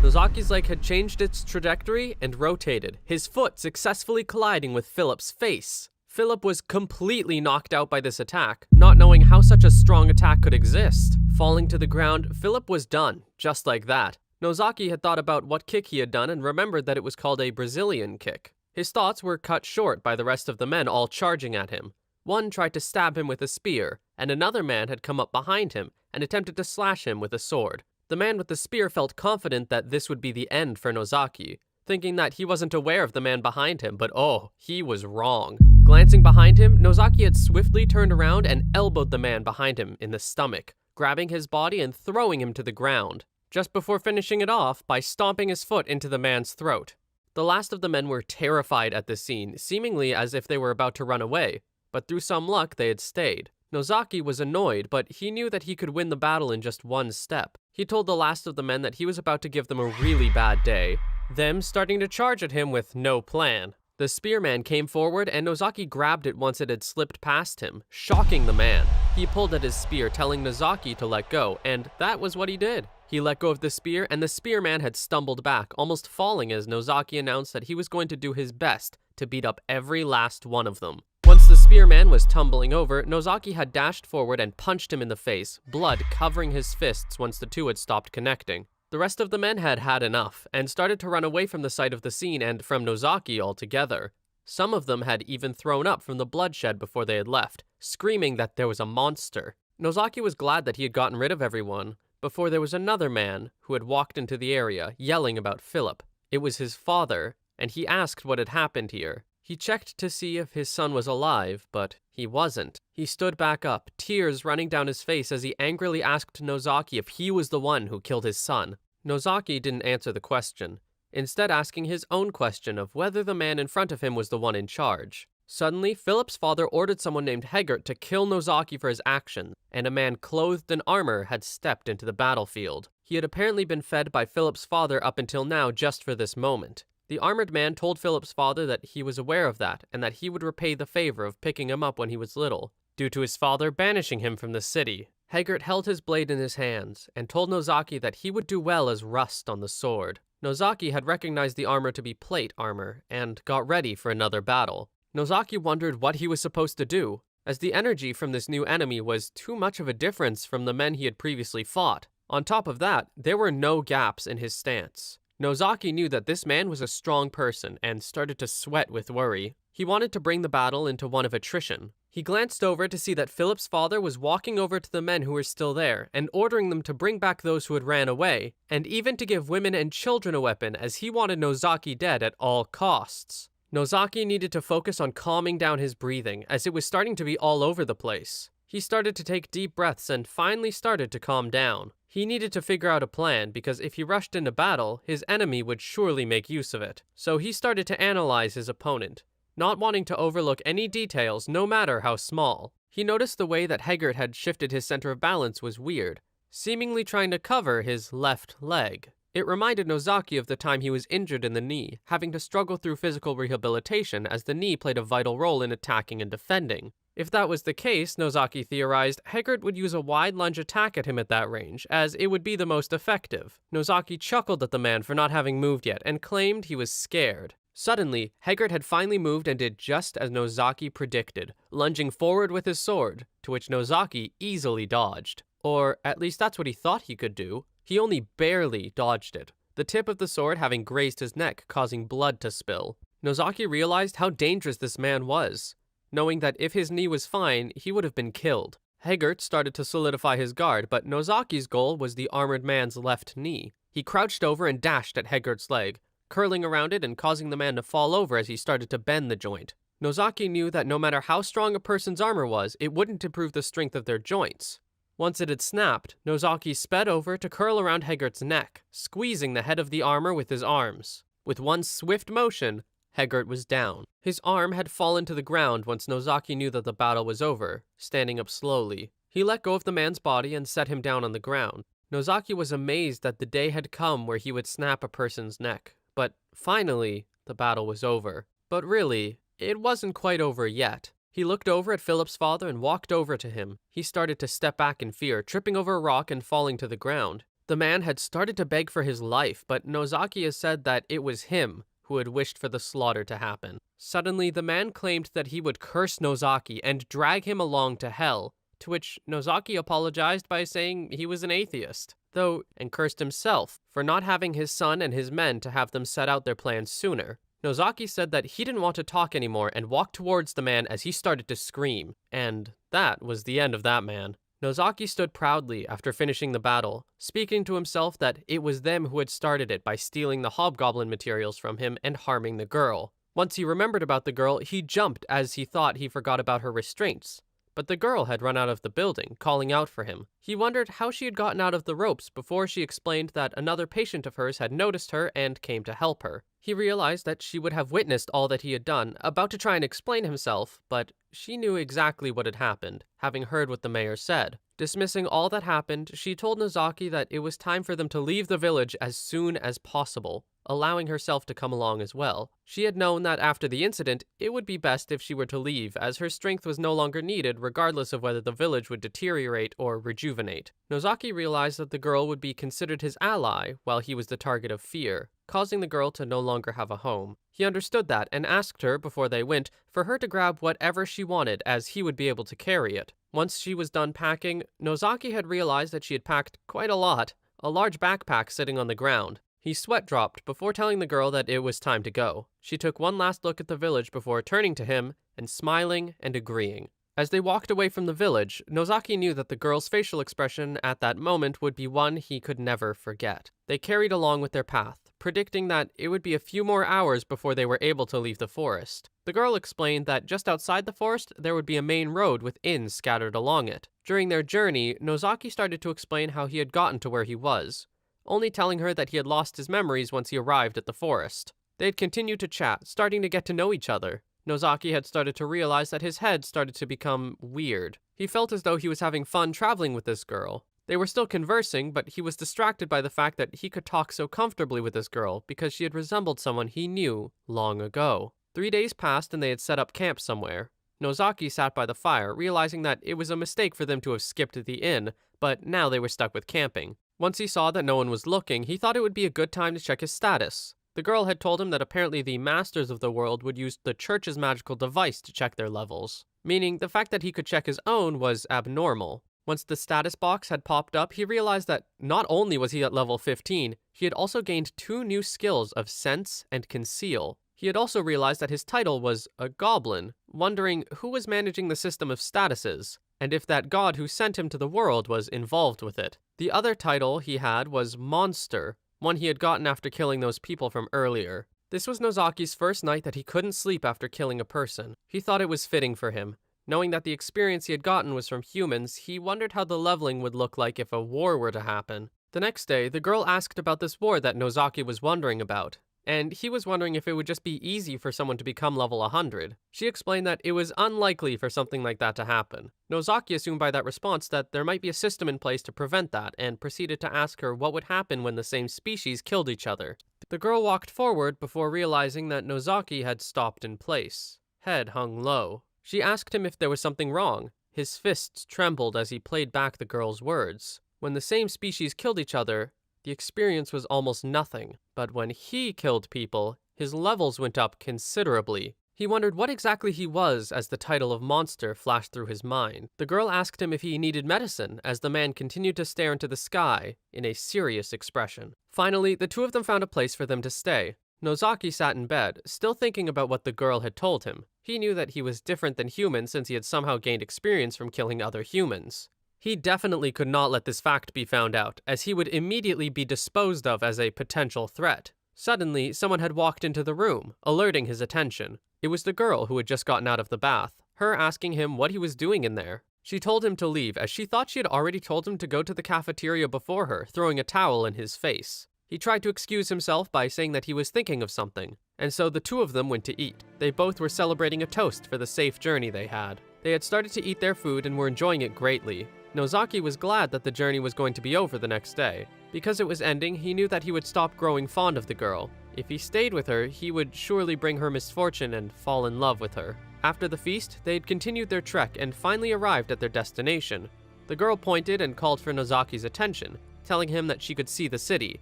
Nozaki's leg had changed its trajectory and rotated, his foot successfully colliding with Philip's face. Philip was completely knocked out by this attack, not knowing how such a strong attack could exist. Falling to the ground, Philip was done, just like that. Nozaki had thought about what kick he had done and remembered that it was called a Brazilian kick. His thoughts were cut short by the rest of the men all charging at him. One tried to stab him with a spear, and another man had come up behind him and attempted to slash him with a sword. The man with the spear felt confident that this would be the end for Nozaki, thinking that he wasn't aware of the man behind him, but oh, he was wrong. Glancing behind him, Nozaki had swiftly turned around and elbowed the man behind him in the stomach, grabbing his body and throwing him to the ground, just before finishing it off by stomping his foot into the man's throat. The last of the men were terrified at this scene, seemingly as if they were about to run away, but through some luck they had stayed. Nozaki was annoyed, but he knew that he could win the battle in just one step. He told the last of the men that he was about to give them a really bad day, them starting to charge at him with no plan. The spearman came forward and Nozaki grabbed it once it had slipped past him, shocking the man. He pulled at his spear, telling Nozaki to let go, and that was what he did. He let go of the spear, and the spearman had stumbled back, almost falling as Nozaki announced that he was going to do his best to beat up every last one of them. Once the spearman was tumbling over, Nozaki had dashed forward and punched him in the face, blood covering his fists once the two had stopped connecting. The rest of the men had had enough, and started to run away from the site of the scene and from Nozaki altogether. Some of them had even thrown up from the bloodshed before they had left, screaming that there was a monster. Nozaki was glad that he had gotten rid of everyone, before there was another man who had walked into the area, yelling about Philip. It was his father, and he asked what had happened here. He checked to see if his son was alive, but he wasn't. He stood back up, tears running down his face as he angrily asked Nozaki if he was the one who killed his son. Nozaki didn't answer the question, instead asking his own question of whether the man in front of him was the one in charge. Suddenly, Philip's father ordered someone named Haggard to kill Nozaki for his actions, and a man clothed in armor had stepped into the battlefield. He had apparently been fed by Philip's father up until now just for this moment. The armored man told Philip's father that he was aware of that, and that he would repay the favor of picking him up when he was little, due to his father banishing him from the city. Haggard held his blade in his hands, and told Nozaki that he would do well as rust on the sword. Nozaki had recognized the armor to be plate armor, and got ready for another battle. Nozaki wondered what he was supposed to do, as the energy from this new enemy was too much of a difference from the men he had previously fought. On top of that, there were no gaps in his stance. Nozaki knew that this man was a strong person and started to sweat with worry. He wanted to bring the battle into one of attrition. He glanced over to see that Philip's father was walking over to the men who were still there and ordering them to bring back those who had ran away, and even to give women and children a weapon, as he wanted Nozaki dead at all costs. Nozaki needed to focus on calming down his breathing, as it was starting to be all over the place. He started to take deep breaths and finally started to calm down. He needed to figure out a plan, because if he rushed into battle, his enemy would surely make use of it. So he started to analyze his opponent, not wanting to overlook any details, no matter how small. He noticed the way that Haggard had shifted his center of balance was weird, seemingly trying to cover his left leg. It reminded Nozaki of the time he was injured in the knee, having to struggle through physical rehabilitation as the knee played a vital role in attacking and defending. If that was the case, Nozaki theorized, Haggard would use a wide lunge attack at him at that range, as it would be the most effective. Nozaki chuckled at the man for not having moved yet and claimed he was scared. Suddenly, Haggard had finally moved and did just as Nozaki predicted, lunging forward with his sword, to which Nozaki easily dodged. Or at least that's what he thought he could do. He only barely dodged it, the tip of the sword having grazed his neck, causing blood to spill. Nozaki realized how dangerous this man was, knowing that if his knee was fine, he would have been killed. Haggard started to solidify his guard, but Nozaki's goal was the armored man's left knee. He crouched over and dashed at Haggard's leg, curling around it and causing the man to fall over as he started to bend the joint. Nozaki knew that no matter how strong a person's armor was, it wouldn't improve the strength of their joints. Once it had snapped, Nozaki sped over to curl around Haggard's neck, squeezing the head of the armor with his arms. With one swift motion, Haggard was down. His arm had fallen to the ground once Nozaki knew that the battle was over, standing up slowly. He let go of the man's body and set him down on the ground. Nozaki was amazed that the day had come where he would snap a person's neck. But finally, the battle was over. But really, it wasn't quite over yet. He looked over at Philip's father and walked over to him. He started to step back in fear, tripping over a rock and falling to the ground. The man had started to beg for his life, but Nozaki has said that it was him who had wished for the slaughter to happen. Suddenly, the man claimed that he would curse Nozaki and drag him along to hell, to which Nozaki apologized by saying he was an atheist, and cursed himself for not having his son and his men to have them set out their plans sooner. Nozaki said that he didn't want to talk anymore and walked towards the man as he started to scream. And that was the end of that man. Nozaki stood proudly after finishing the battle, speaking to himself that it was them who had started it by stealing the hobgoblin materials from him and harming the girl. Once he remembered about the girl, he jumped as he thought he forgot about her restraints. But the girl had run out of the building, calling out for him. He wondered how she had gotten out of the ropes before she explained that another patient of hers had noticed her and came to help her. He realized that she would have witnessed all that he had done, about to try and explain himself, but she knew exactly what had happened, having heard what the mayor said. Dismissing all that happened, she told Nozaki that it was time for them to leave the village as soon as possible, allowing herself to come along as well. She had known that after the incident, it would be best if she were to leave, as her strength was no longer needed regardless of whether the village would deteriorate or rejuvenate. Nozaki realized that the girl would be considered his ally while he was the target of fear, causing the girl to no longer have a home. He understood that and asked her, before they went, for her to grab whatever she wanted as he would be able to carry it. Once she was done packing, Nozaki had realized that she had packed quite a lot, a large backpack sitting on the ground. He sweat dropped before telling the girl that it was time to go. She took one last look at the village before turning to him and smiling and agreeing. As they walked away from the village, Nozaki knew that the girl's facial expression at that moment would be one he could never forget. They carried along with their path, predicting that it would be a few more hours before they were able to leave the forest. The girl explained that just outside the forest, there would be a main road with inns scattered along it. During their journey, Nozaki started to explain how he had gotten to where he was, only telling her that he had lost his memories once he arrived at the forest. They had continued to chat, starting to get to know each other. Nozaki had started to realize that his head started to become weird. He felt as though he was having fun traveling with this girl. They were still conversing, but he was distracted by the fact that he could talk so comfortably with this girl because she had resembled someone he knew long ago. 3 days passed and they had set up camp somewhere. Nozaki sat by the fire, realizing that it was a mistake for them to have skipped the inn, but now they were stuck with camping. Once he saw that no one was looking, he thought it would be a good time to check his status. The girl had told him that apparently the masters of the world would use the church's magical device to check their levels, meaning the fact that he could check his own was abnormal. Once the status box had popped up, he realized that not only was he at level 15, he had also gained 2 new skills of Sense and Conceal. He had also realized that his title was a goblin, wondering who was managing the system of statuses, and if that god who sent him to the world was involved with it. The other title he had was Monster, one he had gotten after killing those people from earlier. This was Nozaki's first night that he couldn't sleep after killing a person. He thought it was fitting for him. Knowing that the experience he had gotten was from humans, he wondered how the leveling would look like if a war were to happen. The next day, the girl asked about this war that Nozaki was wondering about, and he was wondering if it would just be easy for someone to become level 100. She explained that it was unlikely for something like that to happen. Nozaki assumed by that response that there might be a system in place to prevent that, and proceeded to ask her what would happen when the same species killed each other. The girl walked forward before realizing that Nozaki had stopped in place, head hung low. She asked him if there was something wrong. His fists trembled as he played back the girl's words. When the same species killed each other, the experience was almost nothing, but when he killed people, his levels went up considerably. He wondered what exactly he was as the title of monster flashed through his mind. The girl asked him if he needed medicine as the man continued to stare into the sky in a serious expression. Finally, the two of them found a place for them to stay. Nozaki sat in bed, still thinking about what the girl had told him. He knew that he was different than human since he had somehow gained experience from killing other humans. He definitely could not let this fact be found out, as he would immediately be disposed of as a potential threat. Suddenly, someone had walked into the room, alerting his attention. It was the girl who had just gotten out of the bath, her asking him what he was doing in there. She told him to leave, as she thought she had already told him to go to the cafeteria before her, throwing a towel in his face. He tried to excuse himself by saying that he was thinking of something, and so the two of them went to eat. They both were celebrating a toast for the safe journey they had. They had started to eat their food and were enjoying it greatly. Nozaki was glad that the journey was going to be over the next day. Because it was ending, he knew that he would stop growing fond of the girl. If he stayed with her, he would surely bring her misfortune and fall in love with her. After the feast, they had continued their trek and finally arrived at their destination. The girl pointed and called for Nozaki's attention, telling him that she could see the city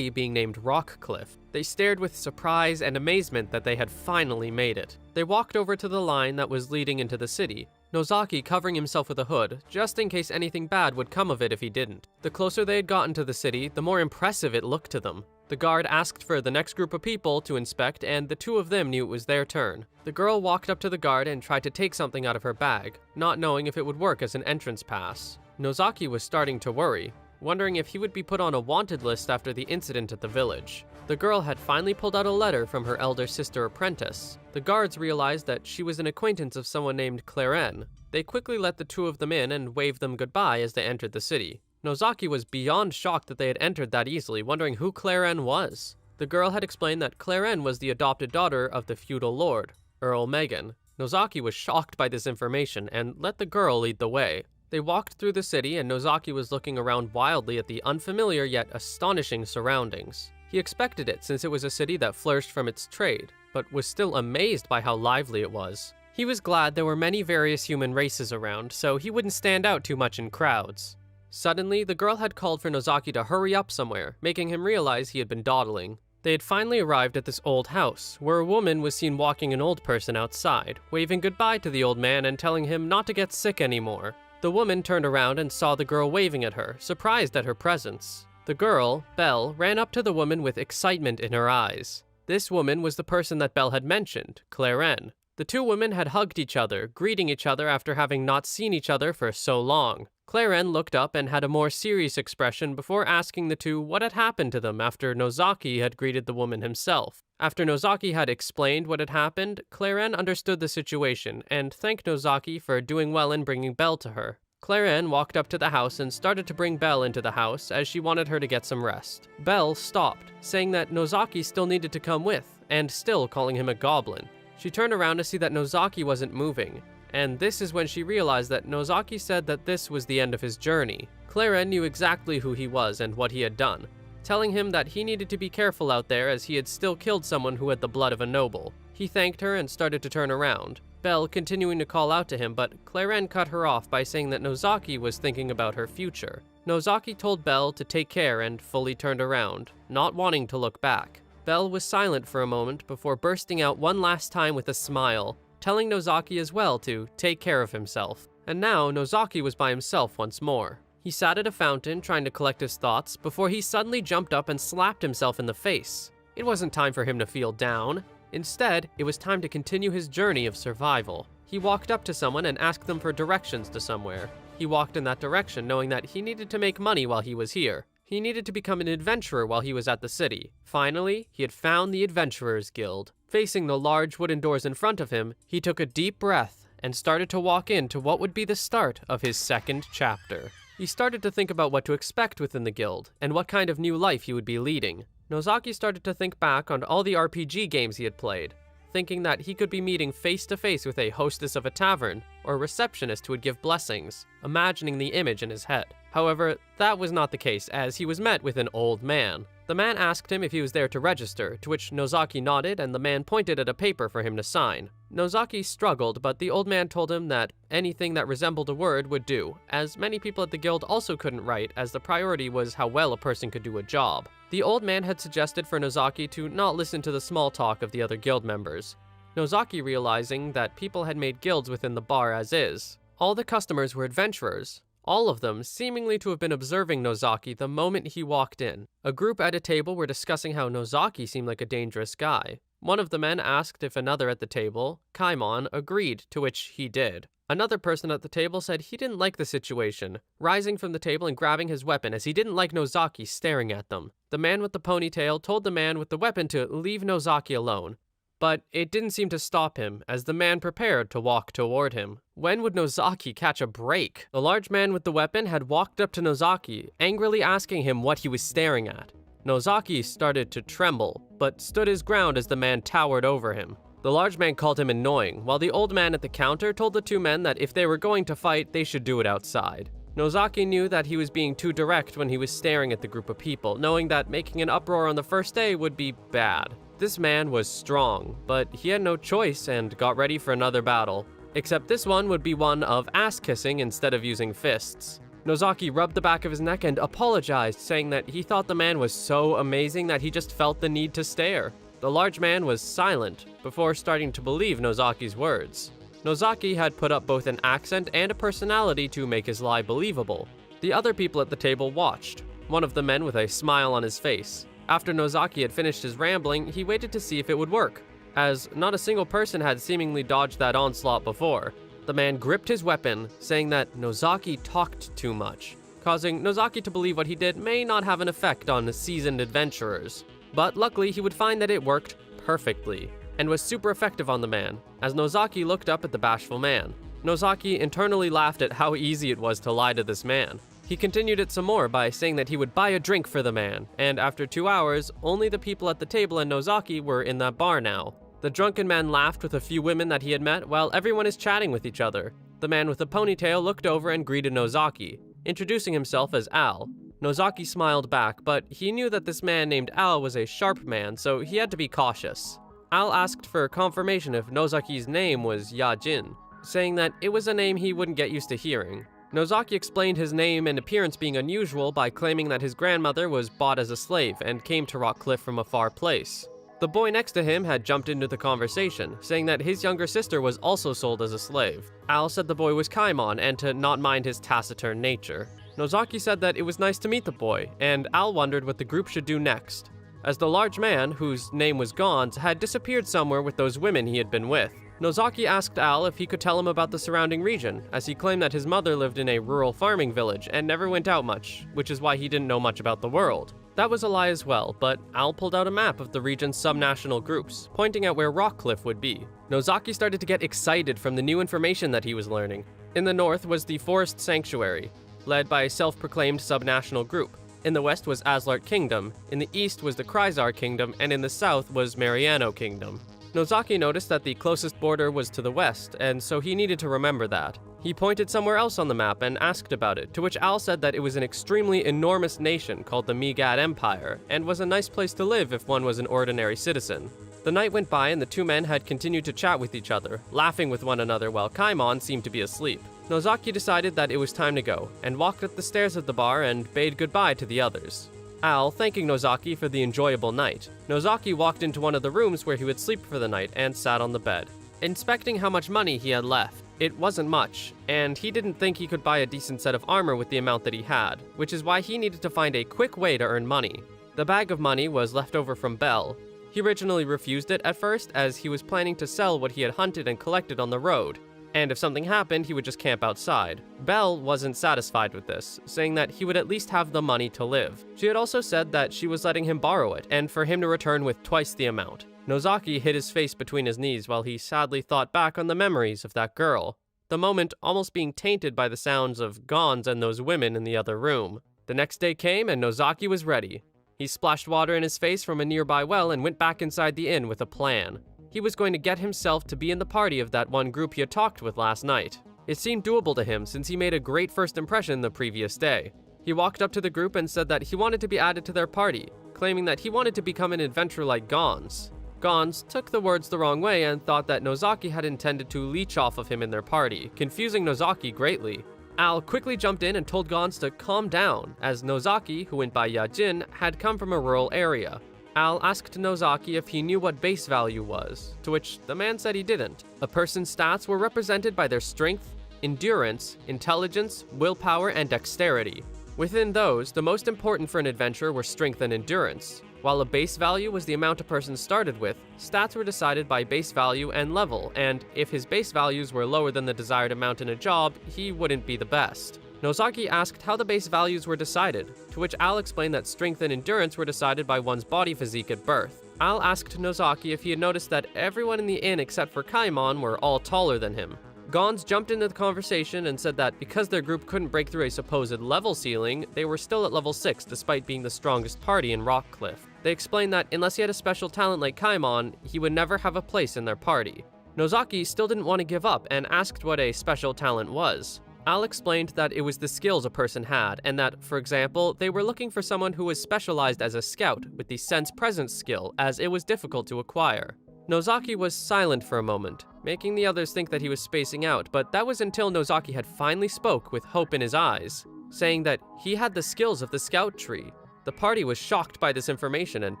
being named Rockcliff. They stared with surprise and amazement that they had finally made it. They walked over to the line that was leading into the city, Nozaki covering himself with a hood, just in case anything bad would come of it if he didn't. The closer they had gotten to the city, the more impressive it looked to them. The guard asked for the next group of people to inspect, and the two of them knew it was their turn. The girl walked up to the guard and tried to take something out of her bag, not knowing if it would work as an entrance pass. Nozaki was starting to worry, wondering if he would be put on a wanted list after the incident at the village. The girl had finally pulled out a letter from her elder sister apprentice. The guards realized that she was an acquaintance of someone named Claren. They quickly let the two of them in and waved them goodbye as they entered the city. Nozaki was beyond shocked that they had entered that easily, wondering who Claren was. The girl had explained that Claren was the adopted daughter of the feudal lord, Earl Megan. Nozaki was shocked by this information and let the girl lead the way. They walked through the city and Nozaki was looking around wildly at the unfamiliar yet astonishing surroundings. He expected it since it was a city that flourished from its trade, but was still amazed by how lively it was. He was glad there were many various human races around, so he wouldn't stand out too much in crowds. Suddenly, the girl had called for Nozaki to hurry up somewhere, making him realize he had been dawdling. They had finally arrived at this old house, where a woman was seen walking an old person outside, waving goodbye to the old man and telling him not to get sick anymore. The woman turned around and saw the girl waving at her, surprised at her presence. The girl, Belle, ran up to the woman with excitement in her eyes. This woman was the person that Belle had mentioned, Claren. The two women had hugged each other, greeting each other after having not seen each other for so long. Claren looked up and had a more serious expression before asking the two what had happened to them after Nozaki had greeted the woman himself. After Nozaki had explained what had happened, Claren understood the situation and thanked Nozaki for doing well in bringing Belle to her. Claren walked up to the house and started to bring Belle into the house as she wanted her to get some rest. Belle stopped, saying that Nozaki still needed to come with, and still calling him a goblin. She turned around to see that Nozaki wasn't moving, and this is when she realized that Nozaki said that this was the end of his journey. Clara knew exactly who he was and what he had done, telling him that he needed to be careful out there as he had still killed someone who had the blood of a noble. He thanked her and started to turn around, Belle continuing to call out to him, but Claren cut her off by saying that Nozaki was thinking about her future. Nozaki told Belle to take care and fully turned around, not wanting to look back. Belle was silent for a moment before bursting out one last time with a smile, telling Nozaki as well to take care of himself. And now Nozaki was by himself once more. He sat at a fountain trying to collect his thoughts before he suddenly jumped up and slapped himself in the face. It wasn't time for him to feel down. Instead, it was time to continue his journey of survival. He walked up to someone and asked them for directions to somewhere. He walked in that direction knowing that he needed to make money while he was here. He needed to become an adventurer while he was at the city. Finally, he had found the Adventurers Guild. Facing the large wooden doors in front of him, he took a deep breath and started to walk into what would be the start of his second chapter. He started to think about what to expect within the guild and what kind of new life he would be leading. Nozaki started to think back on all the RPG games he had played, thinking that he could be meeting face to face with a hostess of a tavern or a receptionist who would give blessings, imagining the image in his head. However, that was not the case, as he was met with an old man. The man asked him if he was there to register, to which Nozaki nodded and the man pointed at a paper for him to sign. Nozaki struggled, but the old man told him that anything that resembled a word would do, as many people at the guild also couldn't write, as the priority was how well a person could do a job. The old man had suggested for Nozaki to not listen to the small talk of the other guild members. Nozaki realizing that people had made guilds within the bar as is. All the customers were adventurers, all of them seemingly to have been observing Nozaki the moment he walked in. A group at a table were discussing how Nozaki seemed like a dangerous guy. One of the men asked if another at the table, Kaimon, agreed, to which he did. Another person at the table said he didn't like the situation, rising from the table and grabbing his weapon as he didn't like Nozaki staring at them. The man with the ponytail told the man with the weapon to leave Nozaki alone, but it didn't seem to stop him as the man prepared to walk toward him. When would Nozaki catch a break? The large man with the weapon had walked up to Nozaki, angrily asking him what he was staring at. Nozaki started to tremble, but stood his ground as the man towered over him. The large man called him annoying, while the old man at the counter told the two men that if they were going to fight, they should do it outside. Nozaki knew that he was being too direct when he was staring at the group of people, knowing that making an uproar on the first day would be bad. This man was strong, but he had no choice and got ready for another battle. Except this one would be one of ass-kissing instead of using fists. Nozaki rubbed the back of his neck and apologized, saying that he thought the man was so amazing that he just felt the need to stare. The large man was silent before starting to believe Nozaki's words. Nozaki had put up both an accent and a personality to make his lie believable. The other people at the table watched, one of the men with a smile on his face. After Nozaki had finished his rambling, he waited to see if it would work, as not a single person had seemingly dodged that onslaught before. The man gripped his weapon, saying that Nozaki talked too much, causing Nozaki to believe what he did may not have an effect on seasoned adventurers. But luckily, he would find that it worked perfectly, and was super effective on the man, as Nozaki looked up at the bashful man. Nozaki internally laughed at how easy it was to lie to this man. He continued it some more by saying that he would buy a drink for the man, and after 2 hours, only the people at the table and Nozaki were in that bar now. The drunken man laughed with a few women that he had met while everyone is chatting with each other. The man with the ponytail looked over and greeted Nozaki, introducing himself as Al. Nozaki smiled back, but he knew that this man named Al was a sharp man, so he had to be cautious. Al asked for confirmation if Nozaki's name was Yajin, saying that it was a name he wouldn't get used to hearing. Nozaki explained his name and appearance being unusual by claiming that his grandmother was bought as a slave and came to Rockcliffe from a far place. The boy next to him had jumped into the conversation, saying that his younger sister was also sold as a slave. Al said the boy was Kaimon and to not mind his taciturn nature. Nozaki said that it was nice to meet the boy, and Al wondered what the group should do next, as the large man, whose name was Gons, had disappeared somewhere with those women he had been with. Nozaki asked Al if he could tell him about the surrounding region, as he claimed that his mother lived in a rural farming village and never went out much, which is why he didn't know much about the world. That was a lie as well, but Al pulled out a map of the region's subnational groups, pointing out where Rockcliffe would be. Nozaki started to get excited from the new information that he was learning. In the north was the Forest Sanctuary, led by a self-proclaimed subnational group. In the west was Aslart Kingdom, in the east was the Kryzar Kingdom, and in the south was Mariano Kingdom. Nozaki noticed that the closest border was to the west, and so he needed to remember that. He pointed somewhere else on the map and asked about it, to which Al said that it was an extremely enormous nation called the Megad Empire, and was a nice place to live if one was an ordinary citizen. The night went by and the two men had continued to chat with each other, laughing with one another while Kaimon seemed to be asleep. Nozaki decided that it was time to go, and walked up the stairs of the bar and bade goodbye to the others. Al thanking Nozaki for the enjoyable night. Nozaki walked into one of the rooms where he would sleep for the night and sat on the bed, inspecting how much money he had left. It wasn't much, and he didn't think he could buy a decent set of armor with the amount that he had, which is why he needed to find a quick way to earn money. The bag of money was left over from Bell. He originally refused it at first, as he was planning to sell what he had hunted and collected on the road, and if something happened, he would just camp outside. Belle wasn't satisfied with this, saying that he would at least have the money to live. She had also said that she was letting him borrow it, and for him to return with twice the amount. Nozaki hid his face between his knees while he sadly thought back on the memories of that girl, the moment almost being tainted by the sounds of Gons and those women in the other room. The next day came, and Nozaki was ready. He splashed water in his face from a nearby well and went back inside the inn with a plan. He was going to get himself to be in the party of that one group he had talked with last night. It seemed doable to him since he made a great first impression the previous day. He walked up to the group and said that he wanted to be added to their party, claiming that he wanted to become an adventurer like Gons. Gons took the words the wrong way and thought that Nozaki had intended to leech off of him in their party, confusing Nozaki greatly. Al quickly jumped in and told Gons to calm down, as Nozaki, who went by Yajin, had come from a rural area. Al asked Nozaki if he knew what base value was, to which the man said he didn't. A person's stats were represented by their strength, endurance, intelligence, willpower, and dexterity. Within those, the most important for an adventurer were strength and endurance. While a base value was the amount a person started with, stats were decided by base value and level, and if his base values were lower than the desired amount in a job, he wouldn't be the best. Nozaki asked how the base values were decided, to which Al explained that strength and endurance were decided by one's body physique at birth. Al asked Nozaki if he had noticed that everyone in the inn except for Kaimon were all taller than him. Gons jumped into the conversation and said that because their group couldn't break through a supposed level ceiling, they were still at level 6 despite being the strongest party in Rockcliff. They explained that unless he had a special talent like Kaimon, he would never have a place in their party. Nozaki still didn't want to give up and asked what a special talent was. Al explained that it was the skills a person had, and that, for example, they were looking for someone who was specialized as a scout with the sense presence skill, as it was difficult to acquire. Nozaki was silent for a moment, making the others think that he was spacing out, but that was until Nozaki had finally spoke with hope in his eyes, saying that he had the skills of the scout tree. The party was shocked by this information and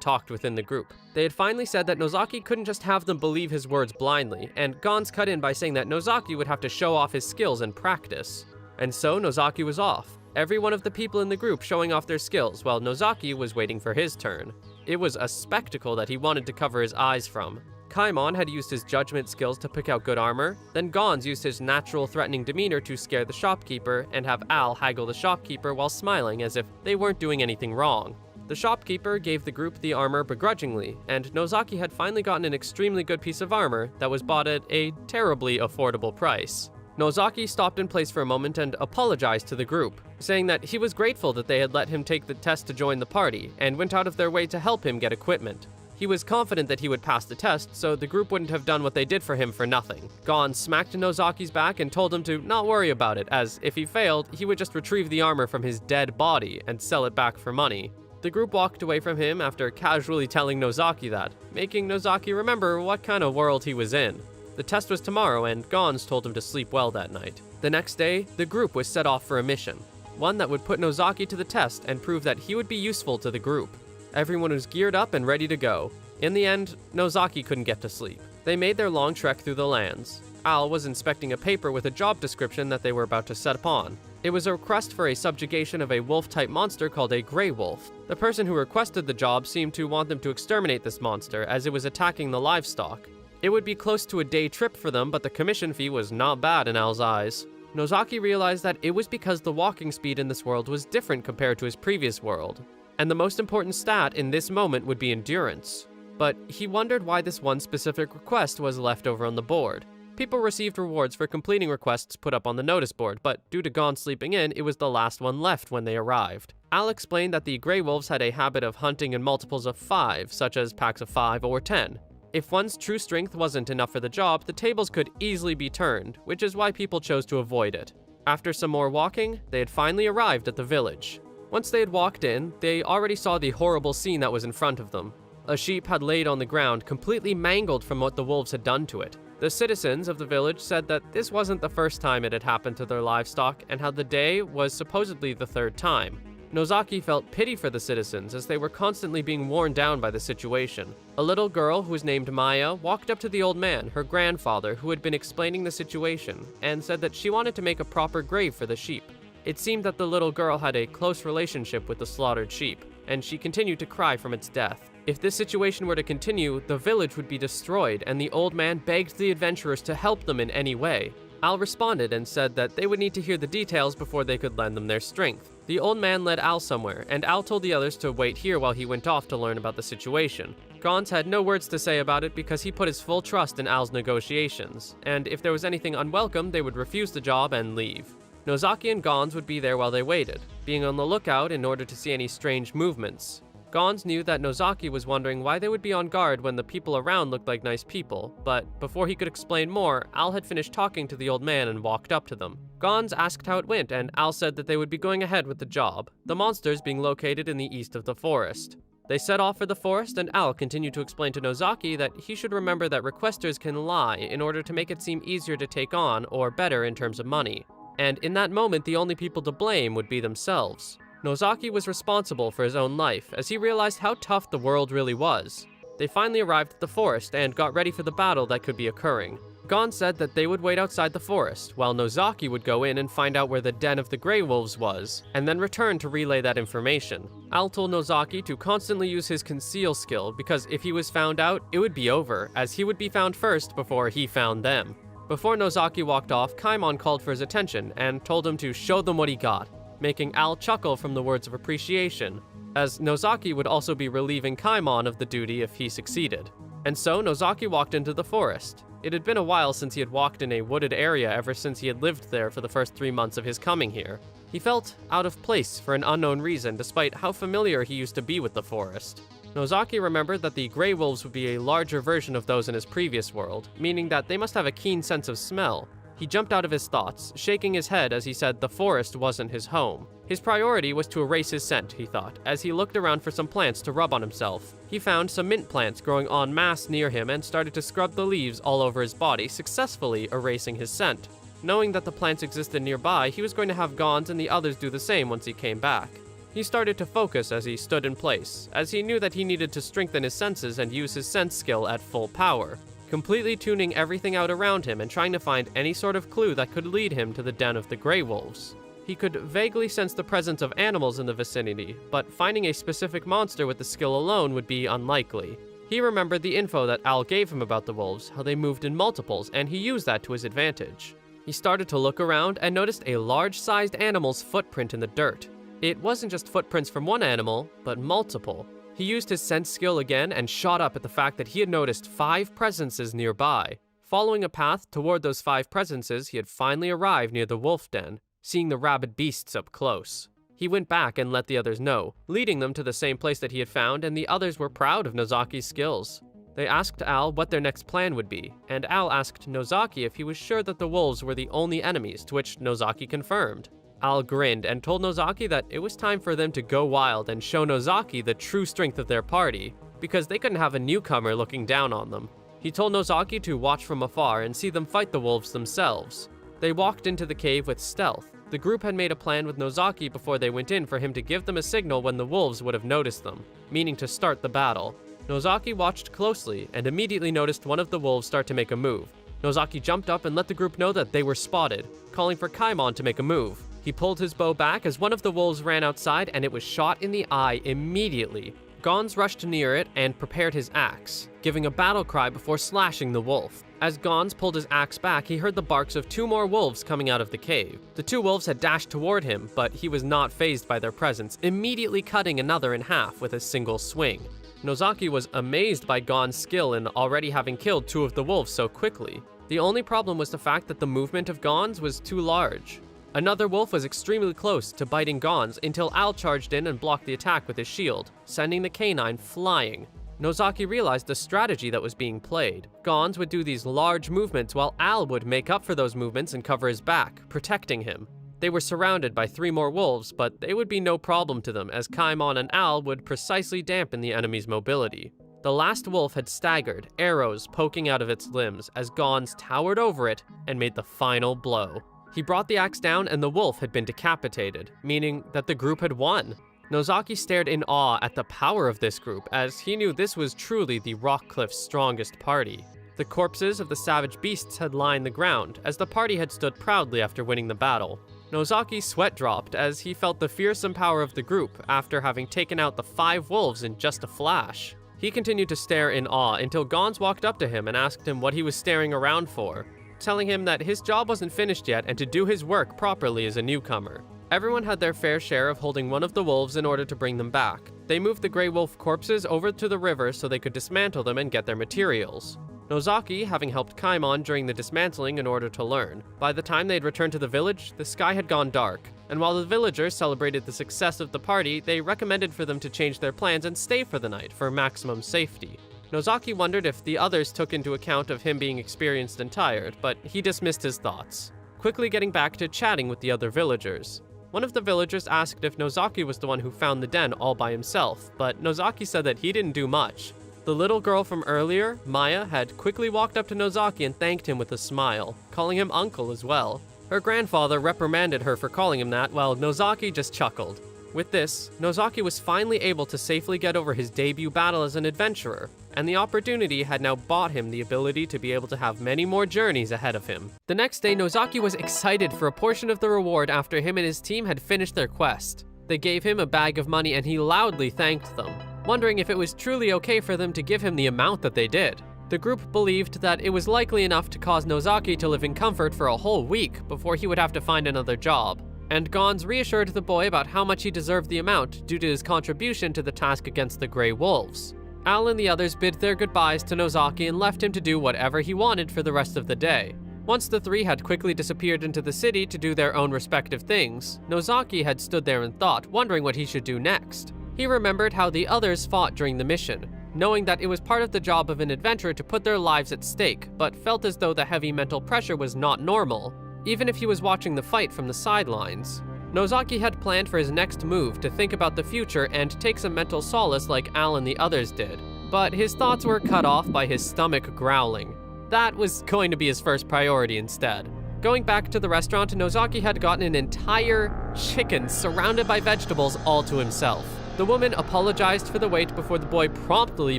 talked within the group. They had finally said that Nozaki couldn't just have them believe his words blindly, and Gons cut in by saying that Nozaki would have to show off his skills and practice. And so Nozaki was off, every one of the people in the group showing off their skills while Nozaki was waiting for his turn. It was a spectacle that he wanted to cover his eyes from. Kaimon had used his judgment skills to pick out good armor, then Gons used his natural threatening demeanor to scare the shopkeeper and have Al haggle the shopkeeper while smiling as if they weren't doing anything wrong. The shopkeeper gave the group the armor begrudgingly, and Nozaki had finally gotten an extremely good piece of armor that was bought at a terribly affordable price. Nozaki stopped in place for a moment and apologized to the group, saying that he was grateful that they had let him take the test to join the party, and went out of their way to help him get equipment. He was confident that he would pass the test, so the group wouldn't have done what they did for him for nothing. Gon smacked Nozaki's back and told him to not worry about it, as if he failed, he would just retrieve the armor from his dead body and sell it back for money. The group walked away from him after casually telling Nozaki that, making Nozaki remember what kind of world he was in. The test was tomorrow, and Gons told him to sleep well that night. The next day, the group was set off for a mission, one that would put Nozaki to the test and prove that he would be useful to the group. Everyone was geared up and ready to go. In the end, Nozaki couldn't get to sleep. They made their long trek through the lands. Al was inspecting a paper with a job description that they were about to set upon. It was a request for a subjugation of a wolf-type monster called a gray wolf. The person who requested the job seemed to want them to exterminate this monster as it was attacking the livestock. It would be close to a day trip for them, but the commission fee was not bad in Al's eyes. Nozaki realized that it was because the walking speed in this world was different compared to his previous world, and the most important stat in this moment would be endurance. But he wondered why this one specific request was left over on the board. People received rewards for completing requests put up on the notice board, but due to Gon sleeping in, it was the last one left when they arrived. Al explained that the Grey Wolves had a habit of hunting in multiples of 5, such as packs of 5 or 10. If one's true strength wasn't enough for the job, the tables could easily be turned, which is why people chose to avoid it. After some more walking, they had finally arrived at the village. Once they had walked in, they already saw the horrible scene that was in front of them. A sheep had laid on the ground, completely mangled from what the wolves had done to it. The citizens of the village said that this wasn't the first time it had happened to their livestock, and how the day was supposedly the third time. Nozaki felt pity for the citizens as they were constantly being worn down by the situation. A little girl who was named Maya walked up to the old man, her grandfather, who had been explaining the situation, and said that she wanted to make a proper grave for the sheep. It seemed that the little girl had a close relationship with the slaughtered sheep, and she continued to cry from its death. If this situation were to continue, the village would be destroyed, and the old man begged the adventurers to help them in any way. Al responded and said that they would need to hear the details before they could lend them their strength. The old man led Al somewhere, and Al told the others to wait here while he went off to learn about the situation. Gons had no words to say about it because he put his full trust in Al's negotiations, and if there was anything unwelcome, they would refuse the job and leave. Nozaki and Gons would be there while they waited, being on the lookout in order to see any strange movements. Gons knew that Nozaki was wondering why they would be on guard when the people around looked like nice people, but before he could explain more, Al had finished talking to the old man and walked up to them. Gons asked how it went, and Al said that they would be going ahead with the job, the monsters being located in the east of the forest. They set off for the forest, and Al continued to explain to Nozaki that he should remember that requesters can lie in order to make it seem easier to take on, or better in terms of money. And in that moment, the only people to blame would be themselves. Nozaki was responsible for his own life, as he realized how tough the world really was. They finally arrived at the forest and got ready for the battle that could be occurring. Gon said that they would wait outside the forest, while Nozaki would go in and find out where the den of the Grey Wolves was, and then return to relay that information. Al told Nozaki to constantly use his conceal skill, because if he was found out, it would be over, as he would be found first before he found them. Before Nozaki walked off, Kaimon called for his attention and told him to show them what he got, making Al chuckle from the words of appreciation, as Nozaki would also be relieving Kaimon of the duty if he succeeded. And so Nozaki walked into the forest. It had been a while since he had walked in a wooded area ever since he had lived there for the first 3 months of his coming here. He felt out of place for an unknown reason, despite how familiar he used to be with the forest. Nozaki remembered that the Grey Wolves would be a larger version of those in his previous world, meaning that they must have a keen sense of smell. He jumped out of his thoughts, shaking his head as he said the forest wasn't his home. His priority was to erase his scent, he thought, as he looked around for some plants to rub on himself. He found some mint plants growing en masse near him and started to scrub the leaves all over his body, successfully erasing his scent. Knowing that the plants existed nearby, he was going to have Gons and the others do the same once he came back. He started to focus as he stood in place, as he knew that he needed to strengthen his senses and use his sense skill at full power, completely tuning everything out around him and trying to find any sort of clue that could lead him to the den of the Grey Wolves. He could vaguely sense the presence of animals in the vicinity, but finding a specific monster with the skill alone would be unlikely. He remembered the info that Al gave him about the wolves, how they moved in multiples, and he used that to his advantage. He started to look around and noticed a large-sized animal's footprint in the dirt. It wasn't just footprints from one animal, but multiple. He used his sense skill again and shot up at the fact that he had noticed 5 presences nearby. Following a path toward those 5 presences, he had finally arrived near the wolf den, seeing the rabid beasts up close. He went back and let the others know, leading them to the same place that he had found, and the others were proud of Nozaki's skills. They asked Al what their next plan would be, and Al asked Nozaki if he was sure that the wolves were the only enemies, to which Nozaki confirmed. Al grinned and told Nozaki that it was time for them to go wild and show Nozaki the true strength of their party, because they couldn't have a newcomer looking down on them. He told Nozaki to watch from afar and see them fight the wolves themselves. They walked into the cave with stealth. The group had made a plan with Nozaki before they went in for him to give them a signal when the wolves would have noticed them, meaning to start the battle. Nozaki watched closely and immediately noticed one of the wolves start to make a move. Nozaki jumped up and let the group know that they were spotted, calling for Kaimon to make a move. He pulled his bow back as one of the wolves ran outside and it was shot in the eye immediately. Gons rushed near it and prepared his axe, giving a battle cry before slashing the wolf. As Gons pulled his axe back, he heard the barks of 2 more wolves coming out of the cave. The 2 wolves had dashed toward him, but he was not fazed by their presence, immediately cutting another in half with a single swing. Nozaki was amazed by Gon's skill in already having killed 2 of the wolves so quickly. The only problem was the fact that the movement of Gons was too large. Another wolf was extremely close to biting Gons until Al charged in and blocked the attack with his shield, sending the canine flying. Nozaki realized the strategy that was being played. Gonz would do these large movements while Al would make up for those movements and cover his back, protecting him. They were surrounded by 3 more wolves, but they would be no problem to them as Kaimon and Al would precisely dampen the enemy's mobility. The last wolf had staggered, arrows poking out of its limbs as Gonz towered over it and made the final blow. He brought the axe down and the wolf had been decapitated, meaning that the group had won. Nozaki stared in awe at the power of this group as he knew this was truly the Rockcliff's strongest party. The corpses of the savage beasts had lined the ground as the party had stood proudly after winning the battle. Nozaki's sweat dropped as he felt the fearsome power of the group after having taken out the 5 wolves in just a flash. He continued to stare in awe until Gonz walked up to him and asked him what he was staring around for, telling him that his job wasn't finished yet and to do his work properly as a newcomer. Everyone had their fair share of holding one of the wolves in order to bring them back. They moved the gray wolf corpses over to the river so they could dismantle them and get their materials. Nozaki having helped Kaimon during the dismantling in order to learn. By the time they had returned to the village, the sky had gone dark, and while the villagers celebrated the success of the party, they recommended for them to change their plans and stay for the night for maximum safety. Nozaki wondered if the others took into account of him being experienced and tired, but he dismissed his thoughts, quickly getting back to chatting with the other villagers. One of the villagers asked if Nozaki was the one who found the den all by himself, but Nozaki said that he didn't do much. The little girl from earlier, Maya, had quickly walked up to Nozaki and thanked him with a smile, calling him uncle as well. Her grandfather reprimanded her for calling him that, while Nozaki just chuckled. With this, Nozaki was finally able to safely get over his debut battle as an adventurer, and the opportunity had now bought him the ability to be able to have many more journeys ahead of him. The next day, Nozaki was excited for a portion of the reward after him and his team had finished their quest. They gave him a bag of money and he loudly thanked them, wondering if it was truly okay for them to give him the amount that they did. The group believed that it was likely enough to cause Nozaki to live in comfort for a whole week before he would have to find another job, and Gonz reassured the boy about how much he deserved the amount due to his contribution to the task against the Grey Wolves. Al and the others bid their goodbyes to Nozaki and left him to do whatever he wanted for the rest of the day. Once the 3 had quickly disappeared into the city to do their own respective things, Nozaki had stood there in thought, wondering what he should do next. He remembered how the others fought during the mission, knowing that it was part of the job of an adventurer to put their lives at stake, but felt as though the heavy mental pressure was not normal, even if he was watching the fight from the sidelines. Nozaki had planned for his next move to think about the future and take some mental solace like Al and the others did, but his thoughts were cut off by his stomach growling. That was going to be his first priority instead. Going back to the restaurant, Nozaki had gotten an entire chicken surrounded by vegetables all to himself. The woman apologized for the wait before the boy promptly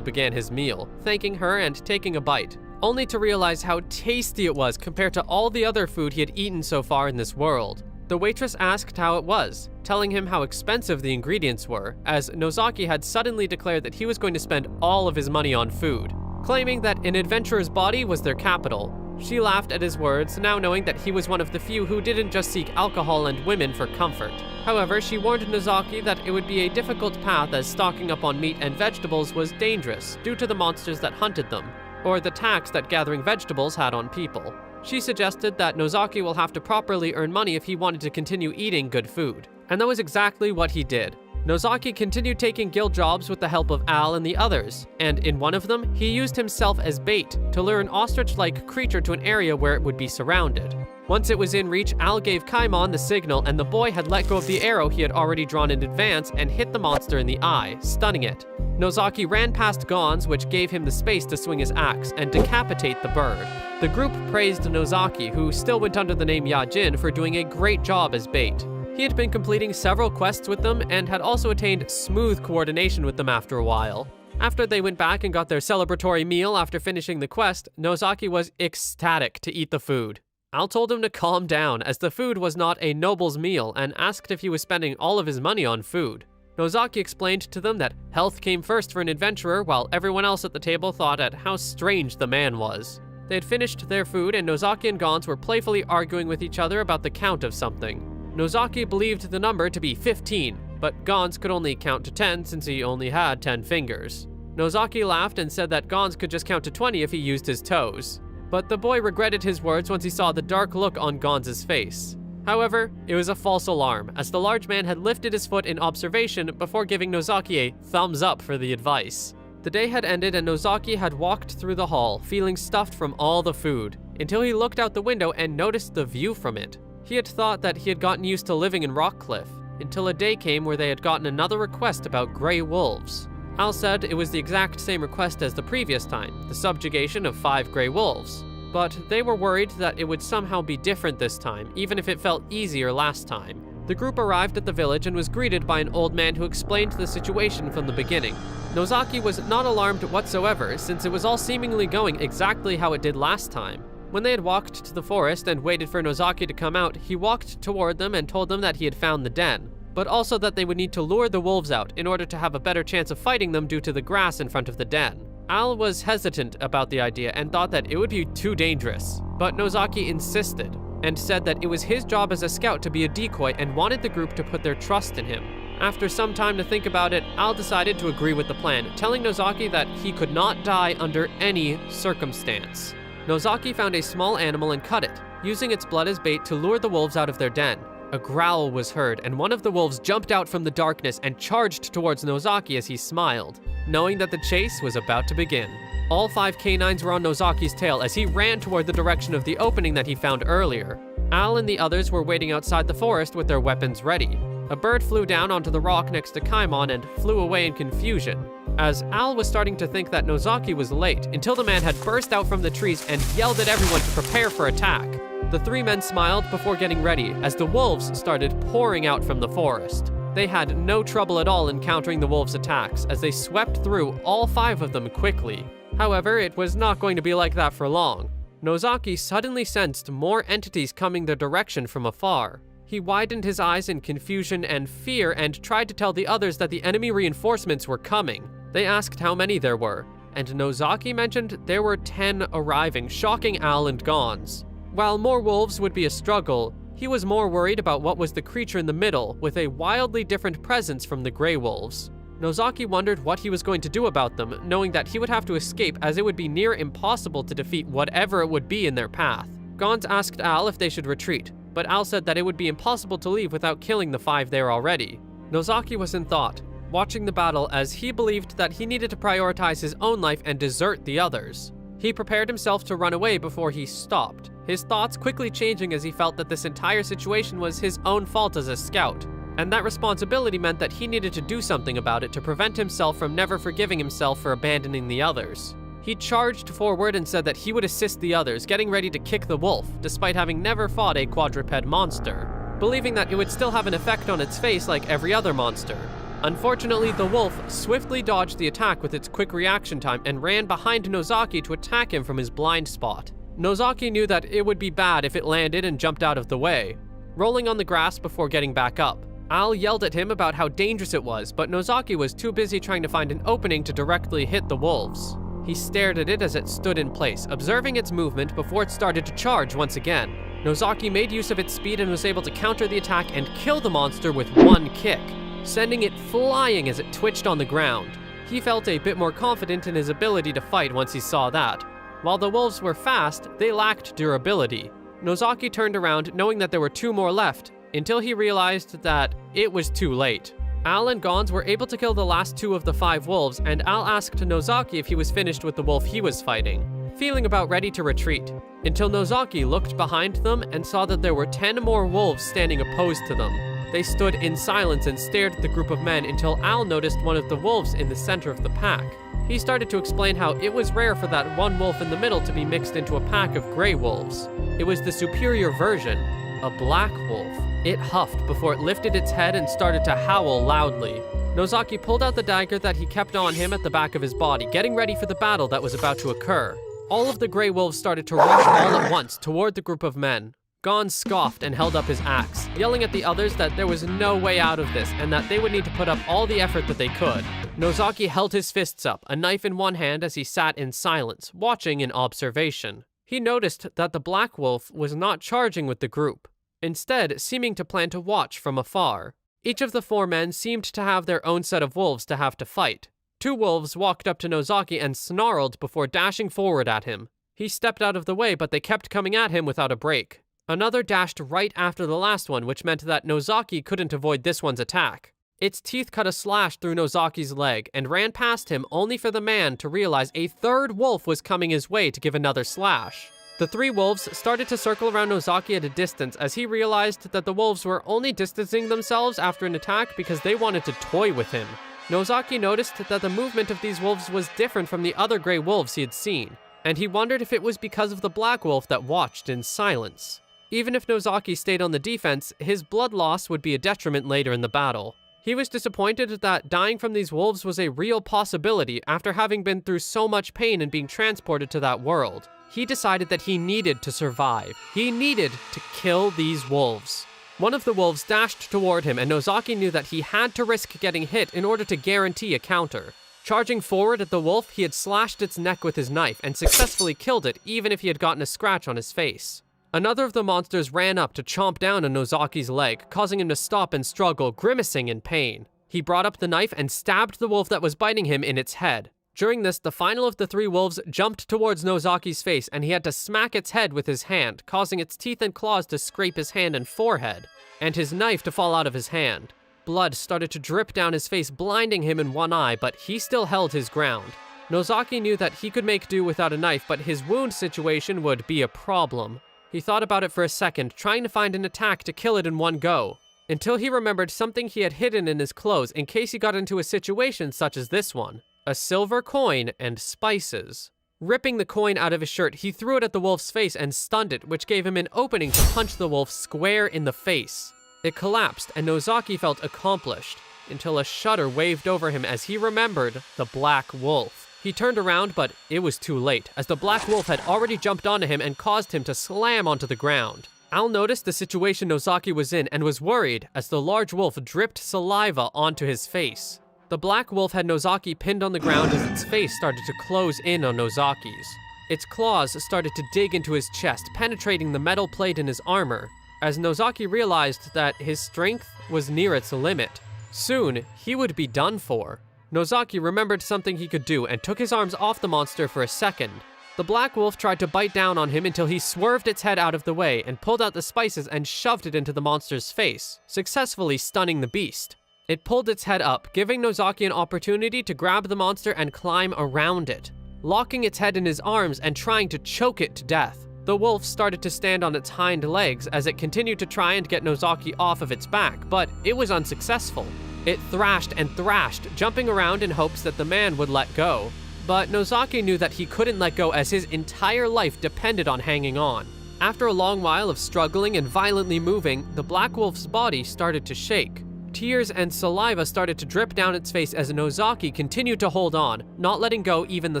began his meal, thanking her and taking a bite, only to realize how tasty it was compared to all the other food he had eaten so far in this world. The waitress asked how it was, telling him how expensive the ingredients were, as Nozaki had suddenly declared that he was going to spend all of his money on food, claiming that an adventurer's body was their capital. She laughed at his words, now knowing that he was one of the few who didn't just seek alcohol and women for comfort. However, she warned Nozaki that it would be a difficult path as stocking up on meat and vegetables was dangerous due to the monsters that hunted them, or the tax that gathering vegetables had on people. She suggested that Nozaki will have to properly earn money if he wanted to continue eating good food, and that was exactly what he did. Nozaki continued taking guild jobs with the help of Al and the others, and in one of them, he used himself as bait to lure an ostrich-like creature to an area where it would be surrounded. Once it was in reach, Al gave Kaimon the signal and the boy had let go of the arrow he had already drawn in advance and hit the monster in the eye, stunning it. Nozaki ran past Gonz, which gave him the space to swing his axe and decapitate the bird. The group praised Nozaki, who still went under the name Yajin, for doing a great job as bait. He had been completing several quests with them and had also attained smooth coordination with them after a while. After they went back and got their celebratory meal after finishing the quest, Nozaki was ecstatic to eat the food. Al told him to calm down as the food was not a noble's meal and asked if he was spending all of his money on food. Nozaki explained to them that health came first for an adventurer while everyone else at the table thought at how strange the man was. They had finished their food and Nozaki and Gonz were playfully arguing with each other about the count of something. Nozaki believed the number to be 15, but Gonz could only count to 10 since he only had 10 fingers. Nozaki laughed and said that Gonz could just count to 20 if he used his toes. But the boy regretted his words once he saw the dark look on Gonz's face. However, it was a false alarm, as the large man had lifted his foot in observation before giving Nozaki a thumbs up for the advice. The day had ended and Nozaki had walked through the hall, feeling stuffed from all the food, until he looked out the window and noticed the view from it. He had thought that he had gotten used to living in Rockcliffe, until a day came where they had gotten another request about gray wolves. Al said it was the exact same request as the previous time, the subjugation of 5 gray wolves. But they were worried that it would somehow be different this time, even if it felt easier last time. The group arrived at the village and was greeted by an old man who explained the situation from the beginning. Nozaki was not alarmed whatsoever, since it was all seemingly going exactly how it did last time. When they had walked to the forest and waited for Nozaki to come out, he walked toward them and told them that he had found the den, but also that they would need to lure the wolves out in order to have a better chance of fighting them due to the grass in front of the den. Al was hesitant about the idea and thought that it would be too dangerous, but Nozaki insisted and said that it was his job as a scout to be a decoy and wanted the group to put their trust in him. After some time to think about it, Al decided to agree with the plan, telling Nozaki that he could not die under any circumstance. Nozaki found a small animal and cut it, using its blood as bait to lure the wolves out of their den. A growl was heard, and one of the wolves jumped out from the darkness and charged towards Nozaki as he smiled, knowing that the chase was about to begin. All 5 canines were on Nozaki's tail as he ran toward the direction of the opening that he found earlier. Al and the others were waiting outside the forest with their weapons ready. A bird flew down onto the rock next to Kaimon and flew away in confusion, as Al was starting to think that Nozaki was late until the man had burst out from the trees and yelled at everyone to prepare for attack. The 3 men smiled before getting ready as the wolves started pouring out from the forest. They had no trouble at all encountering the wolves' attacks as they swept through all 5 of them quickly. However, it was not going to be like that for long. Nozaki suddenly sensed more entities coming their direction from afar. He widened his eyes in confusion and fear and tried to tell the others that the enemy reinforcements were coming. They asked how many there were, and Nozaki mentioned there were 10 arriving, shocking Al and Gons. While more wolves would be a struggle, he was more worried about what was the creature in the middle, with a wildly different presence from the gray wolves. Nozaki wondered what he was going to do about them, knowing that he would have to escape as it would be near impossible to defeat whatever it would be in their path. Gons asked Al if they should retreat, but Al said that it would be impossible to leave without killing the 5 there already. Nozaki was in thought, watching the battle as he believed that he needed to prioritize his own life and desert the others. He prepared himself to run away before he stopped, his thoughts quickly changing as he felt that this entire situation was his own fault as a scout, and that responsibility meant that he needed to do something about it to prevent himself from never forgiving himself for abandoning the others. He charged forward and said that he would assist the others, getting ready to kick the wolf, despite having never fought a quadruped monster, believing that it would still have an effect on its face like every other monster. Unfortunately, the wolf swiftly dodged the attack with its quick reaction time and ran behind Nozaki to attack him from his blind spot. Nozaki knew that it would be bad if it landed and jumped out of the way, rolling on the grass before getting back up. Al yelled at him about how dangerous it was, but Nozaki was too busy trying to find an opening to directly hit the wolves. He stared at it as it stood in place, observing its movement before it started to charge once again. Nozaki made use of its speed and was able to counter the attack and kill the monster with one kick, sending it flying as it twitched on the ground. He felt a bit more confident in his ability to fight once he saw that. While the wolves were fast, they lacked durability. Nozaki turned around knowing that there were 2 more left, until he realized that it was too late. Al and Gons were able to kill the last 2 of the 5 wolves, and Al asked Nozaki if he was finished with the wolf he was fighting, feeling about ready to retreat, until Nozaki looked behind them and saw that there were 10 more wolves standing opposed to them. They stood in silence and stared at the group of men until Al noticed one of the wolves in the center of the pack. He started to explain how it was rare for that one wolf in the middle to be mixed into a pack of gray wolves. It was the superior version, a black wolf. It huffed before it lifted its head and started to howl loudly. Nozaki pulled out the dagger that he kept on him at the back of his body, getting ready for the battle that was about to occur. All of the gray wolves started to rush all at once toward the group of men. Gon scoffed and held up his axe, yelling at the others that there was no way out of this and that they would need to put up all the effort that they could. Nozaki held his fists up, a knife in one hand as he sat in silence, watching in observation. He noticed that the black wolf was not charging with the group, instead seeming to plan to watch from afar. Each of the 4 men seemed to have their own set of wolves to have to fight. 2 wolves walked up to Nozaki and snarled before dashing forward at him. He stepped out of the way, but they kept coming at him without a break. Another dashed right after the last one, which meant that Nozaki couldn't avoid this one's attack. Its teeth cut a slash through Nozaki's leg and ran past him, only for the man to realize a third wolf was coming his way to give another slash. The 3 wolves started to circle around Nozaki at a distance as he realized that the wolves were only distancing themselves after an attack because they wanted to toy with him. Nozaki noticed that the movement of these wolves was different from the other gray wolves he had seen, and he wondered if it was because of the black wolf that watched in silence. Even if Nozaki stayed on the defense, his blood loss would be a detriment later in the battle. He was disappointed that dying from these wolves was a real possibility after having been through so much pain and being transported to that world. He decided that he needed to survive. He needed to kill these wolves. One of the wolves dashed toward him, and Nozaki knew that he had to risk getting hit in order to guarantee a counter. Charging forward at the wolf, he had slashed its neck with his knife and successfully killed it, even if he had gotten a scratch on his face. Another of the monsters ran up to chomp down on Nozaki's leg, causing him to stop and struggle, grimacing in pain. He brought up the knife and stabbed the wolf that was biting him in its head. During this, the final of the 3 wolves jumped towards Nozaki's face, and he had to smack its head with his hand, causing its teeth and claws to scrape his hand and forehead, and his knife to fall out of his hand. Blood started to drip down his face, blinding him in one eye, but he still held his ground. Nozaki knew that he could make do without a knife, but his wound situation would be a problem. He thought about it for a second, trying to find an attack to kill it in one go, until he remembered something he had hidden in his clothes in case he got into a situation such as this one: a silver coin and spices. Ripping the coin out of his shirt, he threw it at the wolf's face and stunned it, which gave him an opening to punch the wolf square in the face. It collapsed, and Nozaki felt accomplished, until a shudder waved over him as he remembered the black wolf. He turned around, but it was too late, as the black wolf had already jumped onto him and caused him to slam onto the ground. Al noticed the situation Nozaki was in and was worried as the large wolf dripped saliva onto his face. The black wolf had Nozaki pinned on the ground as its face started to close in on Nozaki's. Its claws started to dig into his chest, penetrating the metal plate in his armor, as Nozaki realized that his strength was near its limit. Soon, he would be done for. Nozaki remembered something he could do and took his arms off the monster for a second. The black wolf tried to bite down on him until he swerved its head out of the way and pulled out the spices and shoved it into the monster's face, successfully stunning the beast. It pulled its head up, giving Nozaki an opportunity to grab the monster and climb around it, locking its head in his arms and trying to choke it to death. The wolf started to stand on its hind legs as it continued to try and get Nozaki off of its back, but it was unsuccessful. It thrashed and thrashed, jumping around in hopes that the man would let go. But Nozaki knew that he couldn't let go as his entire life depended on hanging on. After a long while of struggling and violently moving, the black wolf's body started to shake. Tears and saliva started to drip down its face as Nozaki continued to hold on, not letting go even the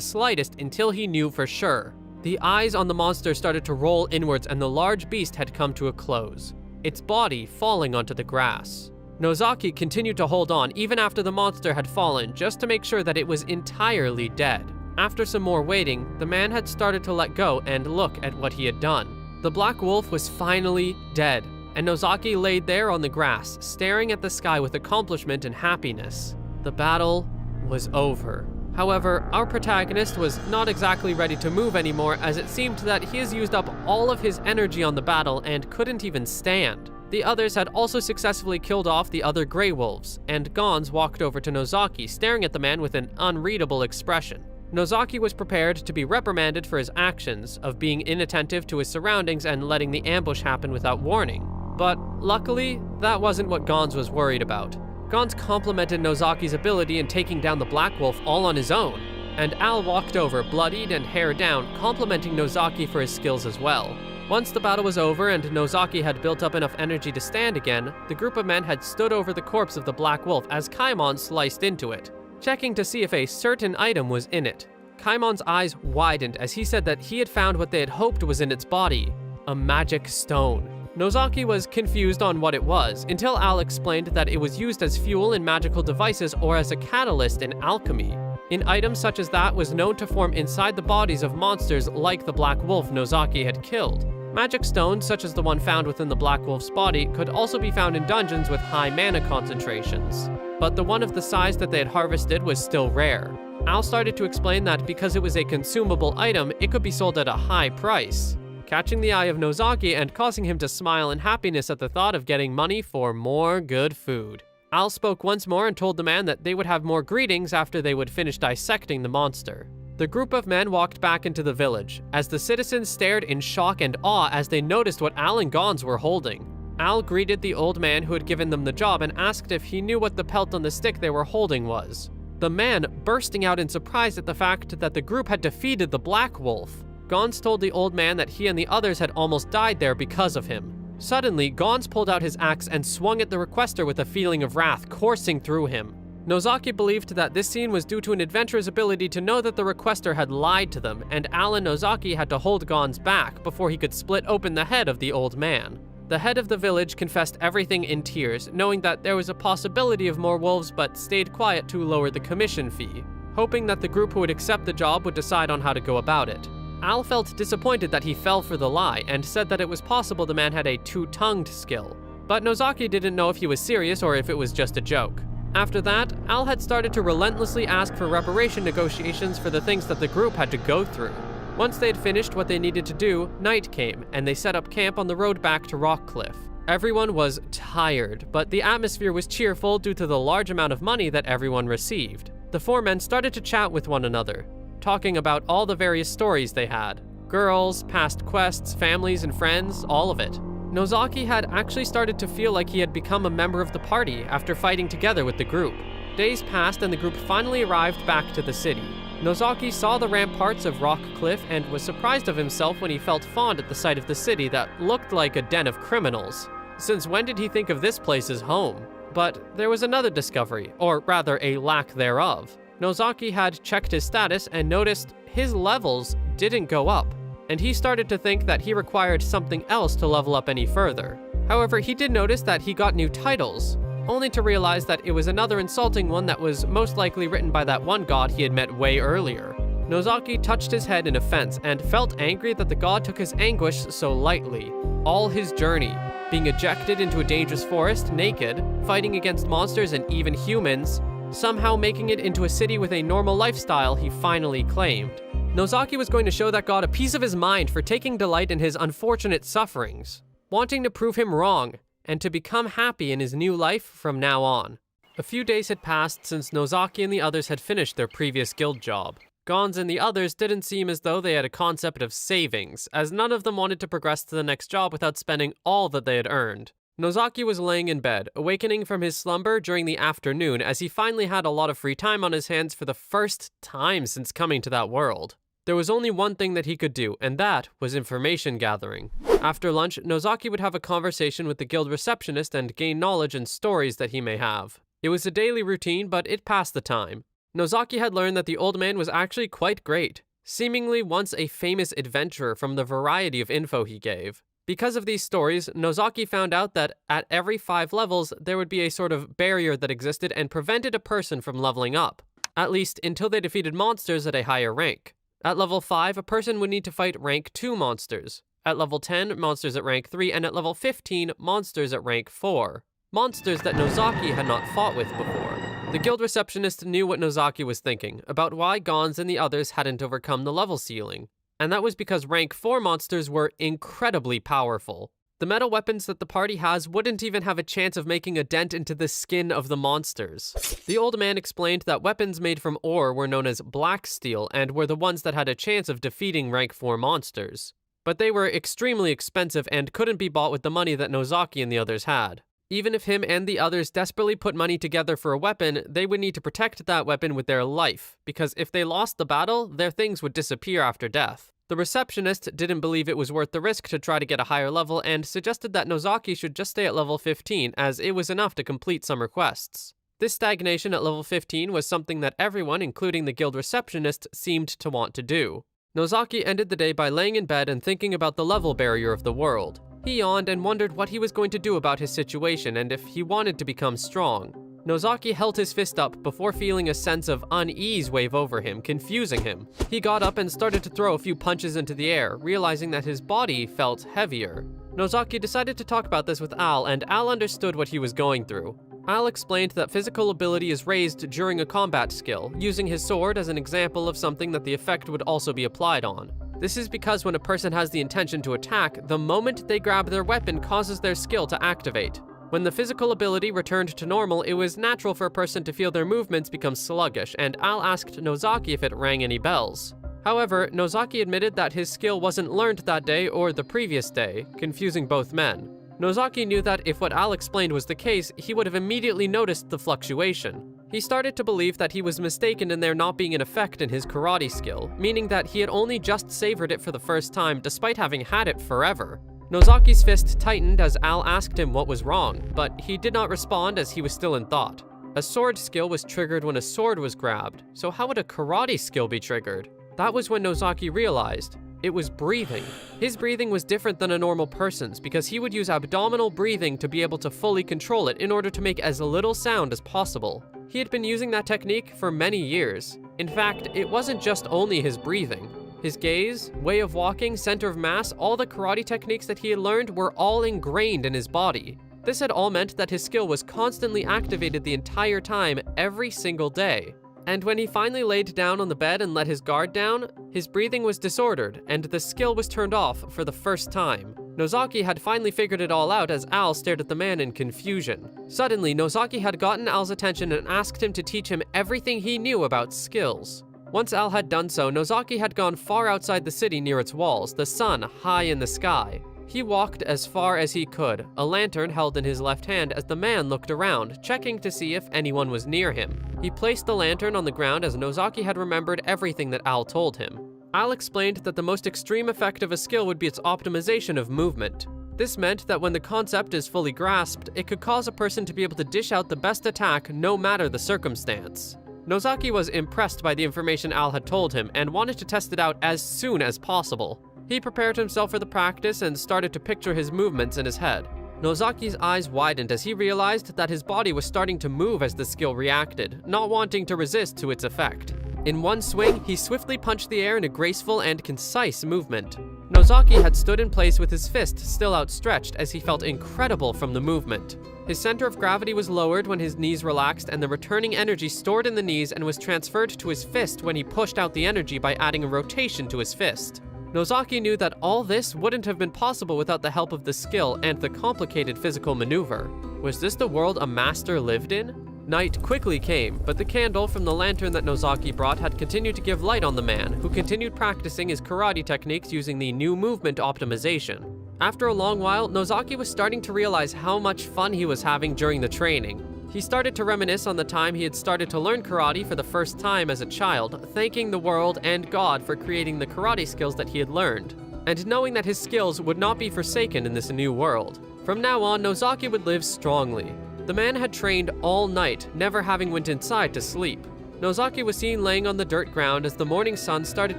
slightest until he knew for sure. The eyes on the monster started to roll inwards and the large beast had come to a close, its body falling onto the grass. Nozaki continued to hold on even after the monster had fallen, just to make sure that it was entirely dead. After some more waiting, the man had started to let go and look at what he had done. The black wolf was finally dead, and Nozaki laid there on the grass, staring at the sky with accomplishment and happiness. The battle was over. However, our protagonist was not exactly ready to move anymore, as it seemed that he has used up all of his energy on the battle and couldn't even stand. The others had also successfully killed off the other gray wolves, and Gons walked over to Nozaki, staring at the man with an unreadable expression. Nozaki was prepared to be reprimanded for his actions of being inattentive to his surroundings and letting the ambush happen without warning. But luckily, that wasn't what Gons was worried about. Gons complimented Nozaki's ability in taking down the black wolf all on his own, and Al walked over, bloodied and hair down, complimenting Nozaki for his skills as well. Once the battle was over and Nozaki had built up enough energy to stand again, the group of men had stood over the corpse of the black wolf as Kaimon sliced into it, checking to see if a certain item was in it. Kaimon's eyes widened as he said that he had found what they had hoped was in its body: a magic stone. Nozaki was confused on what it was, until Al explained that it was used as fuel in magical devices or as a catalyst in alchemy. An item such as that was known to form inside the bodies of monsters like the black wolf Nozaki had killed. Magic stones, such as the one found within the black wolf's body, could also be found in dungeons with high mana concentrations. But the one of the size that they had harvested was still rare. Al started to explain that because it was a consumable item, it could be sold at a high price, catching the eye of Nozaki and causing him to smile in happiness at the thought of getting money for more good food. Al spoke once more and told the man that they would have more greetings after they would finish dissecting the monster. The group of men walked back into the village, as the citizens stared in shock and awe as they noticed what Al and Gons were holding. Al greeted the old man who had given them the job and asked if he knew what the pelt on the stick they were holding was. The man bursting out in surprise at the fact that the group had defeated the Black Wolf. Gons told the old man that he and the others had almost died there because of him. Suddenly, Gons pulled out his axe and swung at the requester with a feeling of wrath coursing through him. Nozaki believed that this scene was due to an adventurer's ability to know that the requester had lied to them, and Al and Nozaki had to hold Gons back before he could split open the head of the old man. The head of the village confessed everything in tears, knowing that there was a possibility of more wolves but stayed quiet to lower the commission fee, hoping that the group who would accept the job would decide on how to go about it. Al felt disappointed that he fell for the lie and said that it was possible the man had a two-tongued skill, but Nozaki didn't know if he was serious or if it was just a joke. After that, Al had started to relentlessly ask for reparation negotiations for the things that the group had to go through. Once they had finished what they needed to do, night came, and they set up camp on the road back to Rockcliffe. Everyone was tired, but the atmosphere was cheerful due to the large amount of money that everyone received. The four men started to chat with one another, talking about all the various stories they had. Girls, past quests, families and friends, all of it. Nozaki had actually started to feel like he had become a member of the party after fighting together with the group. Days passed and the group finally arrived back to the city. Nozaki saw the ramparts of Rockcliffe and was surprised of himself when he felt fond at the sight of the city that looked like a den of criminals. Since when did he think of this place as home? But there was another discovery, or rather a lack thereof. Nozaki had checked his status and noticed his levels didn't go up, and he started to think that he required something else to level up any further. However, he did notice that he got new titles, only to realize that it was another insulting one that was most likely written by that one god he had met way earlier. Nozaki touched his head in offense and felt angry that the god took his anguish so lightly. All his journey, being ejected into a dangerous forest naked, fighting against monsters and even humans, somehow making it into a city with a normal lifestyle he finally claimed. Nozaki was going to show that god a piece of his mind for taking delight in his unfortunate sufferings, wanting to prove him wrong, and to become happy in his new life from now on. A few days had passed since Nozaki and the others had finished their previous guild job. Gons and the others didn't seem as though they had a concept of savings, as none of them wanted to progress to the next job without spending all that they had earned. Nozaki was laying in bed, awakening from his slumber during the afternoon as he finally had a lot of free time on his hands for the first time since coming to that world. There was only one thing that he could do, and that was information gathering. After lunch, Nozaki would have a conversation with the guild receptionist and gain knowledge and stories that he may have. It was a daily routine, but it passed the time. Nozaki had learned that the old man was actually quite great, seemingly once a famous adventurer from the variety of info he gave. Because of these stories, Nozaki found out that at every 5 levels, there would be a sort of barrier that existed and prevented a person from leveling up, at least until they defeated monsters at a higher rank. At level 5, a person would need to fight rank 2 monsters. At level 10, monsters at rank 3, and at level 15, monsters at rank 4. Monsters that Nozaki had not fought with before. The guild receptionist knew what Nozaki was thinking, about why Gons and the others hadn't overcome the level ceiling. And that was because rank 4 monsters were incredibly powerful. The metal weapons that the party has wouldn't even have a chance of making a dent into the skin of the monsters. The old man explained that weapons made from ore were known as black steel and were the ones that had a chance of defeating rank 4 monsters. But they were extremely expensive and couldn't be bought with the money that Nozaki and the others had. Even if him and the others desperately put money together for a weapon, they would need to protect that weapon with their life, because if they lost the battle, their things would disappear after death. The receptionist didn't believe it was worth the risk to try to get a higher level and suggested that Nozaki should just stay at level 15 as it was enough to complete some requests. This stagnation at level 15 was something that everyone, including the guild receptionist, seemed to want to do. Nozaki ended the day by laying in bed and thinking about the level barrier of the world. He yawned and wondered what he was going to do about his situation and if he wanted to become strong. Nozaki held his fist up before feeling a sense of unease wave over him, confusing him. He got up and started to throw a few punches into the air, realizing that his body felt heavier. Nozaki decided to talk about this with Al, and Al understood what he was going through. Al explained that physical ability is raised during a combat skill, using his sword as an example of something that the effect would also be applied on. This is because when a person has the intention to attack, the moment they grab their weapon causes their skill to activate. When the physical ability returned to normal, it was natural for a person to feel their movements become sluggish, and Al asked Nozaki if it rang any bells. However, Nozaki admitted that his skill wasn't learned that day or the previous day, confusing both men. Nozaki knew that if what Al explained was the case, he would have immediately noticed the fluctuation. He started to believe that he was mistaken in there not being an effect in his karate skill, meaning that he had only just savored it for the first time despite having had it forever. Nozaki's fist tightened as Al asked him what was wrong, but he did not respond as he was still in thought. A sword skill was triggered when a sword was grabbed, so how would a karate skill be triggered? That was when Nozaki realized. It was breathing. His breathing was different than a normal person's because he would use abdominal breathing to be able to fully control it in order to make as little sound as possible. He had been using that technique for many years. In fact, it wasn't just only his breathing. His gaze, way of walking, center of mass, all the karate techniques that he had learned were all ingrained in his body. This had all meant that his skill was constantly activated the entire time, every single day. And when he finally laid down on the bed and let his guard down, his breathing was disordered, and the skill was turned off for the first time. Nozaki had finally figured it all out as Al stared at the man in confusion. Suddenly, Nozaki had gotten Al's attention and asked him to teach him everything he knew about skills. Once Al had done so, Nozaki had gone far outside the city near its walls, the sun high in the sky. He walked as far as he could, a lantern held in his left hand as the man looked around, checking to see if anyone was near him. He placed the lantern on the ground as Nozaki had remembered everything that Al told him. Al explained that the most extreme effect of a skill would be its optimization of movement. This meant that when the concept is fully grasped, it could cause a person to be able to dish out the best attack no matter the circumstance. Nozaki was impressed by the information Al had told him and wanted to test it out as soon as possible. He prepared himself for the practice and started to picture his movements in his head. Nozaki's eyes widened as he realized that his body was starting to move as the skill reacted, not wanting to resist to its effect. In one swing, he swiftly punched the air in a graceful and concise movement. Nozaki had stood in place with his fist still outstretched as he felt incredible from the movement. His center of gravity was lowered when his knees relaxed, and the returning energy stored in the knees and was transferred to his fist when he pushed out the energy by adding a rotation to his fist. Nozaki knew that all this wouldn't have been possible without the help of the skill and the complicated physical maneuver. Was this the world a master lived in? Night quickly came, but the candle from the lantern that Nozaki brought had continued to give light on the man, who continued practicing his karate techniques using the new movement optimization. After a long while, Nozaki was starting to realize how much fun he was having during the training. He started to reminisce on the time he had started to learn karate for the first time as a child, thanking the world and God for creating the karate skills that he had learned, and knowing that his skills would not be forsaken in this new world. From now on, Nozaki would live strongly. The man had trained all night, never having went inside to sleep. Nozaki was seen laying on the dirt ground as the morning sun started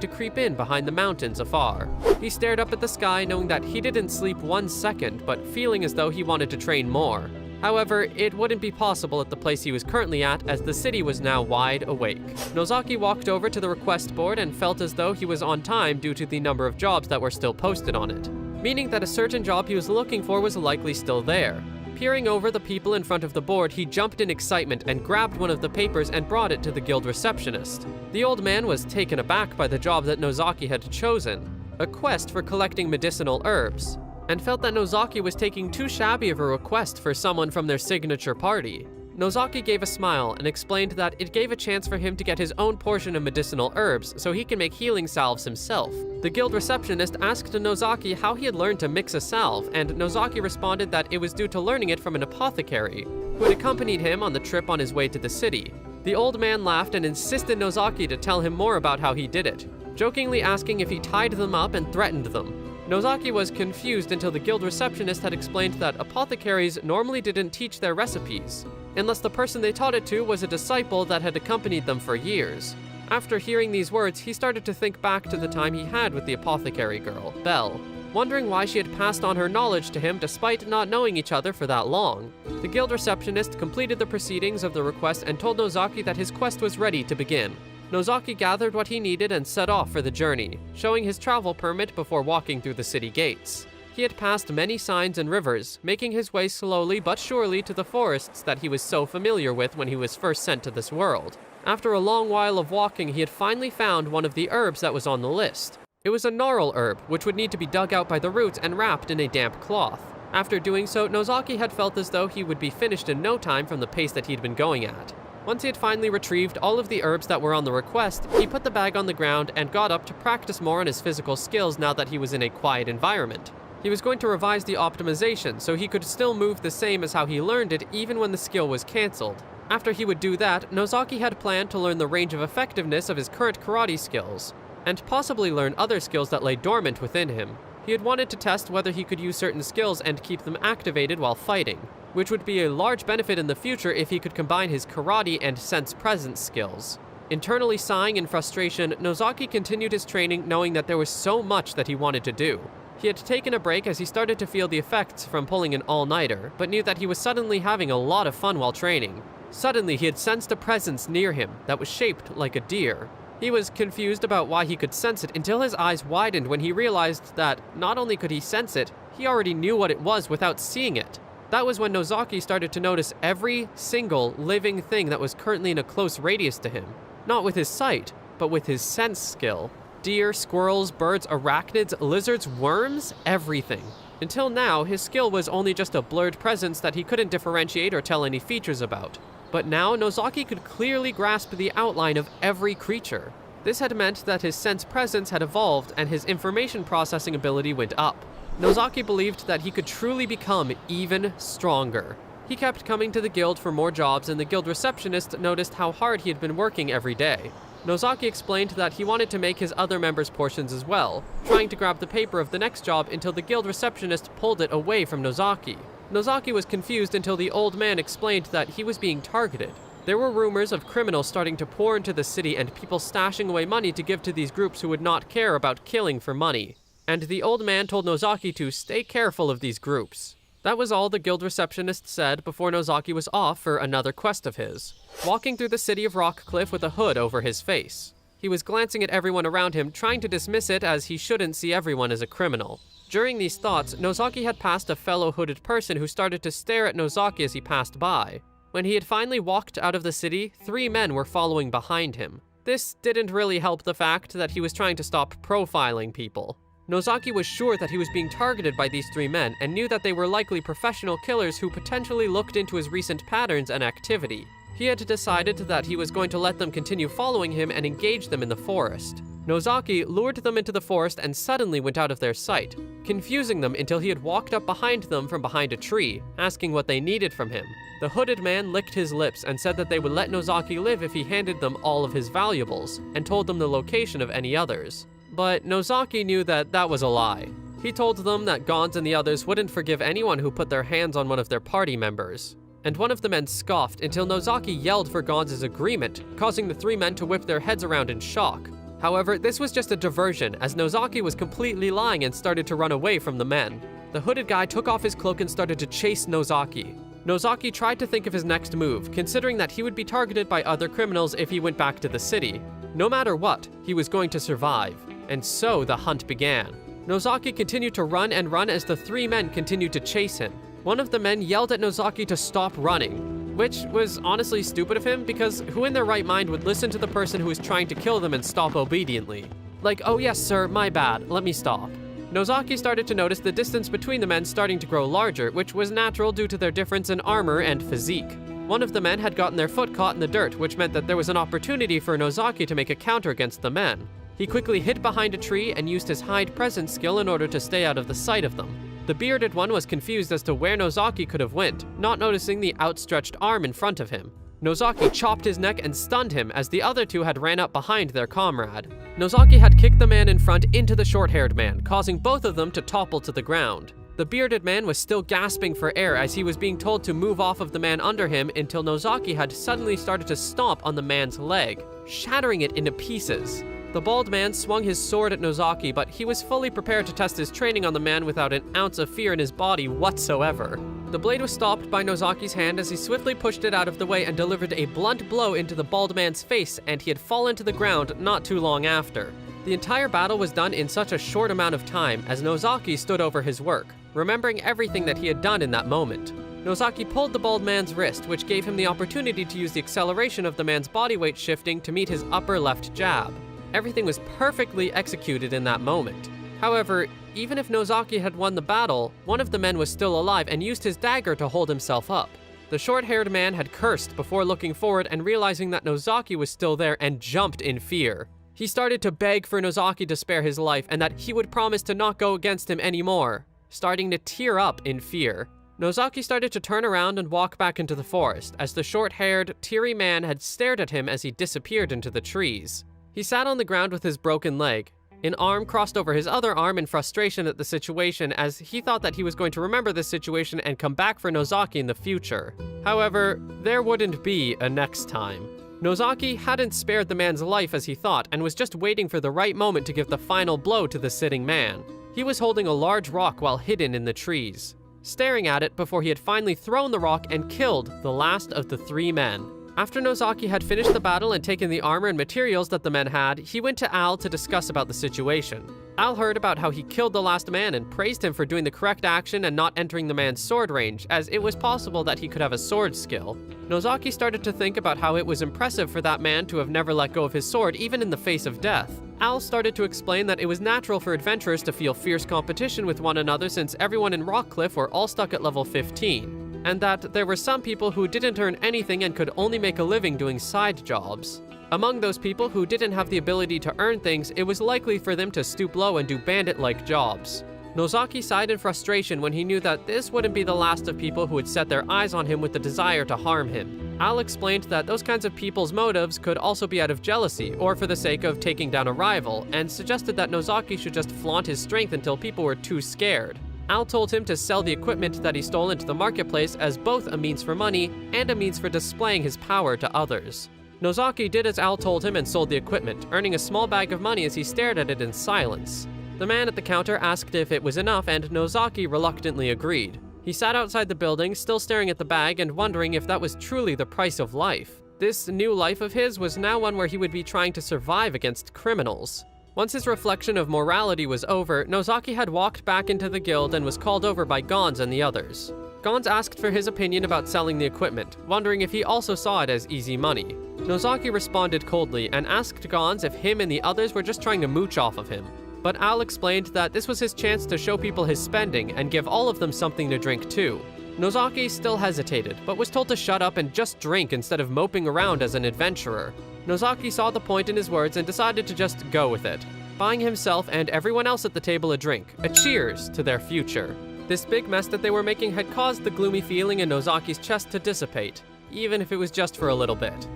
to creep in behind the mountains afar. He stared up at the sky, knowing that he didn't sleep 1 second, but feeling as though he wanted to train more. However, it wouldn't be possible at the place he was currently at, as the city was now wide awake. Nozaki walked over to the request board and felt as though he was on time due to the number of jobs that were still posted on it, meaning that a certain job he was looking for was likely still there. Peering over the people in front of the board, he jumped in excitement and grabbed one of the papers and brought it to the guild receptionist. The old man was taken aback by the job that Nozaki had chosen, a quest for collecting medicinal herbs, and felt that Nozaki was taking too shabby of a request for someone from their signature party. Nozaki gave a smile and explained that it gave a chance for him to get his own portion of medicinal herbs so he can make healing salves himself. The guild receptionist asked Nozaki how he had learned to mix a salve, and Nozaki responded that it was due to learning it from an apothecary who had accompanied him on the trip on his way to the city. The old man laughed and insisted Nozaki to tell him more about how he did it, jokingly asking if he tied them up and threatened them. Nozaki was confused until the guild receptionist had explained that apothecaries normally didn't teach their recipes, unless the person they taught it to was a disciple that had accompanied them for years. After hearing these words, he started to think back to the time he had with the apothecary girl, Belle, wondering why she had passed on her knowledge to him despite not knowing each other for that long. The guild receptionist completed the proceedings of the request and told Nozaki that his quest was ready to begin. Nozaki gathered what he needed and set off for the journey, showing his travel permit before walking through the city gates. He had passed many signs and rivers, making his way slowly but surely to the forests that he was so familiar with when he was first sent to this world. After a long while of walking, he had finally found one of the herbs that was on the list. It was a gnarl herb, which would need to be dug out by the roots and wrapped in a damp cloth. After doing so, Nozaki had felt as though he would be finished in no time from the pace that he'd been going at. Once he had finally retrieved all of the herbs that were on the request, he put the bag on the ground and got up to practice more on his physical skills now that he was in a quiet environment. He was going to revise the optimization so he could still move the same as how he learned it even when the skill was cancelled. After he would do that, Nozaki had planned to learn the range of effectiveness of his current karate skills, and possibly learn other skills that lay dormant within him. He had wanted to test whether he could use certain skills and keep them activated while fighting, which would be a large benefit in the future if he could combine his karate and sense presence skills. Internally sighing in frustration, Nozaki continued his training knowing that there was so much that he wanted to do. He had taken a break as he started to feel the effects from pulling an all-nighter, but knew that he was suddenly having a lot of fun while training. Suddenly, he had sensed a presence near him that was shaped like a deer. He was confused about why he could sense it until his eyes widened when he realized that not only could he sense it, he already knew what it was without seeing it. That was when Nozaki started to notice every single living thing that was currently in a close radius to him. Not with his sight, but with his sense skill. Deer, squirrels, birds, arachnids, lizards, worms, everything. Until now, his skill was only just a blurred presence that he couldn't differentiate or tell any features about. But now, Nozaki could clearly grasp the outline of every creature. This had meant that his sense presence had evolved and his information processing ability went up. Nozaki believed that he could truly become even stronger. He kept coming to the guild for more jobs, and the guild receptionist noticed how hard he had been working every day. Nozaki explained that he wanted to make his other members' portions as well, trying to grab the paper of the next job until the guild receptionist pulled it away from Nozaki. Nozaki was confused until the old man explained that he was being targeted. There were rumors of criminals starting to pour into the city and people stashing away money to give to these groups who would not care about killing for money. And the old man told Nozaki to stay careful of these groups. That was all the guild receptionist said before Nozaki was off for another quest of his, walking through the city of Rockcliff with a hood over his face. He was glancing at everyone around him, trying to dismiss it as he shouldn't see everyone as a criminal. During these thoughts, Nozaki had passed a fellow hooded person who started to stare at Nozaki as he passed by. When he had finally walked out of the city, 3 men were following behind him. This didn't really help the fact that he was trying to stop profiling people. Nozaki was sure that he was being targeted by these 3 men and knew that they were likely professional killers who potentially looked into his recent patterns and activity. He had decided that he was going to let them continue following him and engage them in the forest. Nozaki lured them into the forest and suddenly went out of their sight, confusing them until he had walked up behind them from behind a tree, asking what they needed from him. The hooded man licked his lips and said that they would let Nozaki live if he handed them all of his valuables, and told them the location of any others. But Nozaki knew that that was a lie. He told them that Gons and the others wouldn't forgive anyone who put their hands on one of their party members. And one of the men scoffed until Nozaki yelled for Gons' agreement, causing the 3 men to whip their heads around in shock. However, this was just a diversion, as Nozaki was completely lying and started to run away from the men. The hooded guy took off his cloak and started to chase Nozaki. Nozaki tried to think of his next move, considering that he would be targeted by other criminals if he went back to the city. No matter what, he was going to survive. And so the hunt began. Nozaki continued to run and run as the 3 men continued to chase him. One of the men yelled at Nozaki to stop running, which was honestly stupid of him because who in their right mind would listen to the person who was trying to kill them and stop obediently? Like, oh yes sir, my bad, let me stop. Nozaki started to notice the distance between the men starting to grow larger, which was natural due to their difference in armor and physique. One of the men had gotten their foot caught in the dirt, which meant that there was an opportunity for Nozaki to make a counter against the men. He quickly hid behind a tree and used his hide presence skill in order to stay out of the sight of them. The bearded one was confused as to where Nozaki could have went, not noticing the outstretched arm in front of him. Nozaki chopped his neck and stunned him as the other 2 had ran up behind their comrade. Nozaki had kicked the man in front into the short-haired man, causing both of them to topple to the ground. The bearded man was still gasping for air as he was being told to move off of the man under him until Nozaki had suddenly started to stomp on the man's leg, shattering it into pieces. The bald man swung his sword at Nozaki, but he was fully prepared to test his training on the man without an ounce of fear in his body whatsoever. The blade was stopped by Nozaki's hand as he swiftly pushed it out of the way and delivered a blunt blow into the bald man's face, and he had fallen to the ground not too long after. The entire battle was done in such a short amount of time as Nozaki stood over his work, remembering everything that he had done in that moment. Nozaki pulled the bald man's wrist, which gave him the opportunity to use the acceleration of the man's body weight shifting to meet his upper left jab. Everything was perfectly executed in that moment. However, even if Nozaki had won the battle, one of the men was still alive and used his dagger to hold himself up. The short-haired man had cursed before looking forward and realizing that Nozaki was still there and jumped in fear. He started to beg for Nozaki to spare his life and that he would promise to not go against him anymore, starting to tear up in fear. Nozaki started to turn around and walk back into the forest as the short-haired, teary man had stared at him as he disappeared into the trees. He sat on the ground with his broken leg. An arm crossed over his other arm in frustration at the situation as he thought that he was going to remember this situation and come back for Nozaki in the future. However, there wouldn't be a next time. Nozaki hadn't spared the man's life as he thought and was just waiting for the right moment to give the final blow to the sitting man. He was holding a large rock while hidden in the trees, staring at it before he had finally thrown the rock and killed the last of the 3 men. After Nozaki had finished the battle and taken the armor and materials that the men had, he went to Al to discuss about the situation. Al heard about how he killed the last man and praised him for doing the correct action and not entering the man's sword range, as it was possible that he could have a sword skill. Nozaki started to think about how it was impressive for that man to have never let go of his sword even in the face of death. Al started to explain that it was natural for adventurers to feel fierce competition with one another since everyone in Rockcliff were all stuck at level 15, and that there were some people who didn't earn anything and could only make a living doing side jobs. Among those people who didn't have the ability to earn things, it was likely for them to stoop low and do bandit-like jobs. Nozaki sighed in frustration when he knew that this wouldn't be the last of people who would set their eyes on him with the desire to harm him. Al explained that those kinds of people's motives could also be out of jealousy or for the sake of taking down a rival, and suggested that Nozaki should just flaunt his strength until people were too scared. Al told him to sell the equipment that he stole into the marketplace as both a means for money and a means for displaying his power to others. Nozaki did as Al told him and sold the equipment, earning a small bag of money as he stared at it in silence. The man at the counter asked if it was enough, and Nozaki reluctantly agreed. He sat outside the building, still staring at the bag and wondering if that was truly the price of life. This new life of his was now one where he would be trying to survive against criminals. Once his reflection of morality was over, Nozaki had walked back into the guild and was called over by Gons and the others. Gons asked for his opinion about selling the equipment, wondering if he also saw it as easy money. Nozaki responded coldly and asked Gons if him and the others were just trying to mooch off of him. But Al explained that this was his chance to show people his spending and give all of them something to drink too. Nozaki still hesitated, but was told to shut up and just drink instead of moping around as an adventurer. Nozaki saw the point in his words and decided to just go with it, buying himself and everyone else at the table a drink, a cheers to their future. This big mess that they were making had caused the gloomy feeling in Nozaki's chest to dissipate, even if it was just for a little bit.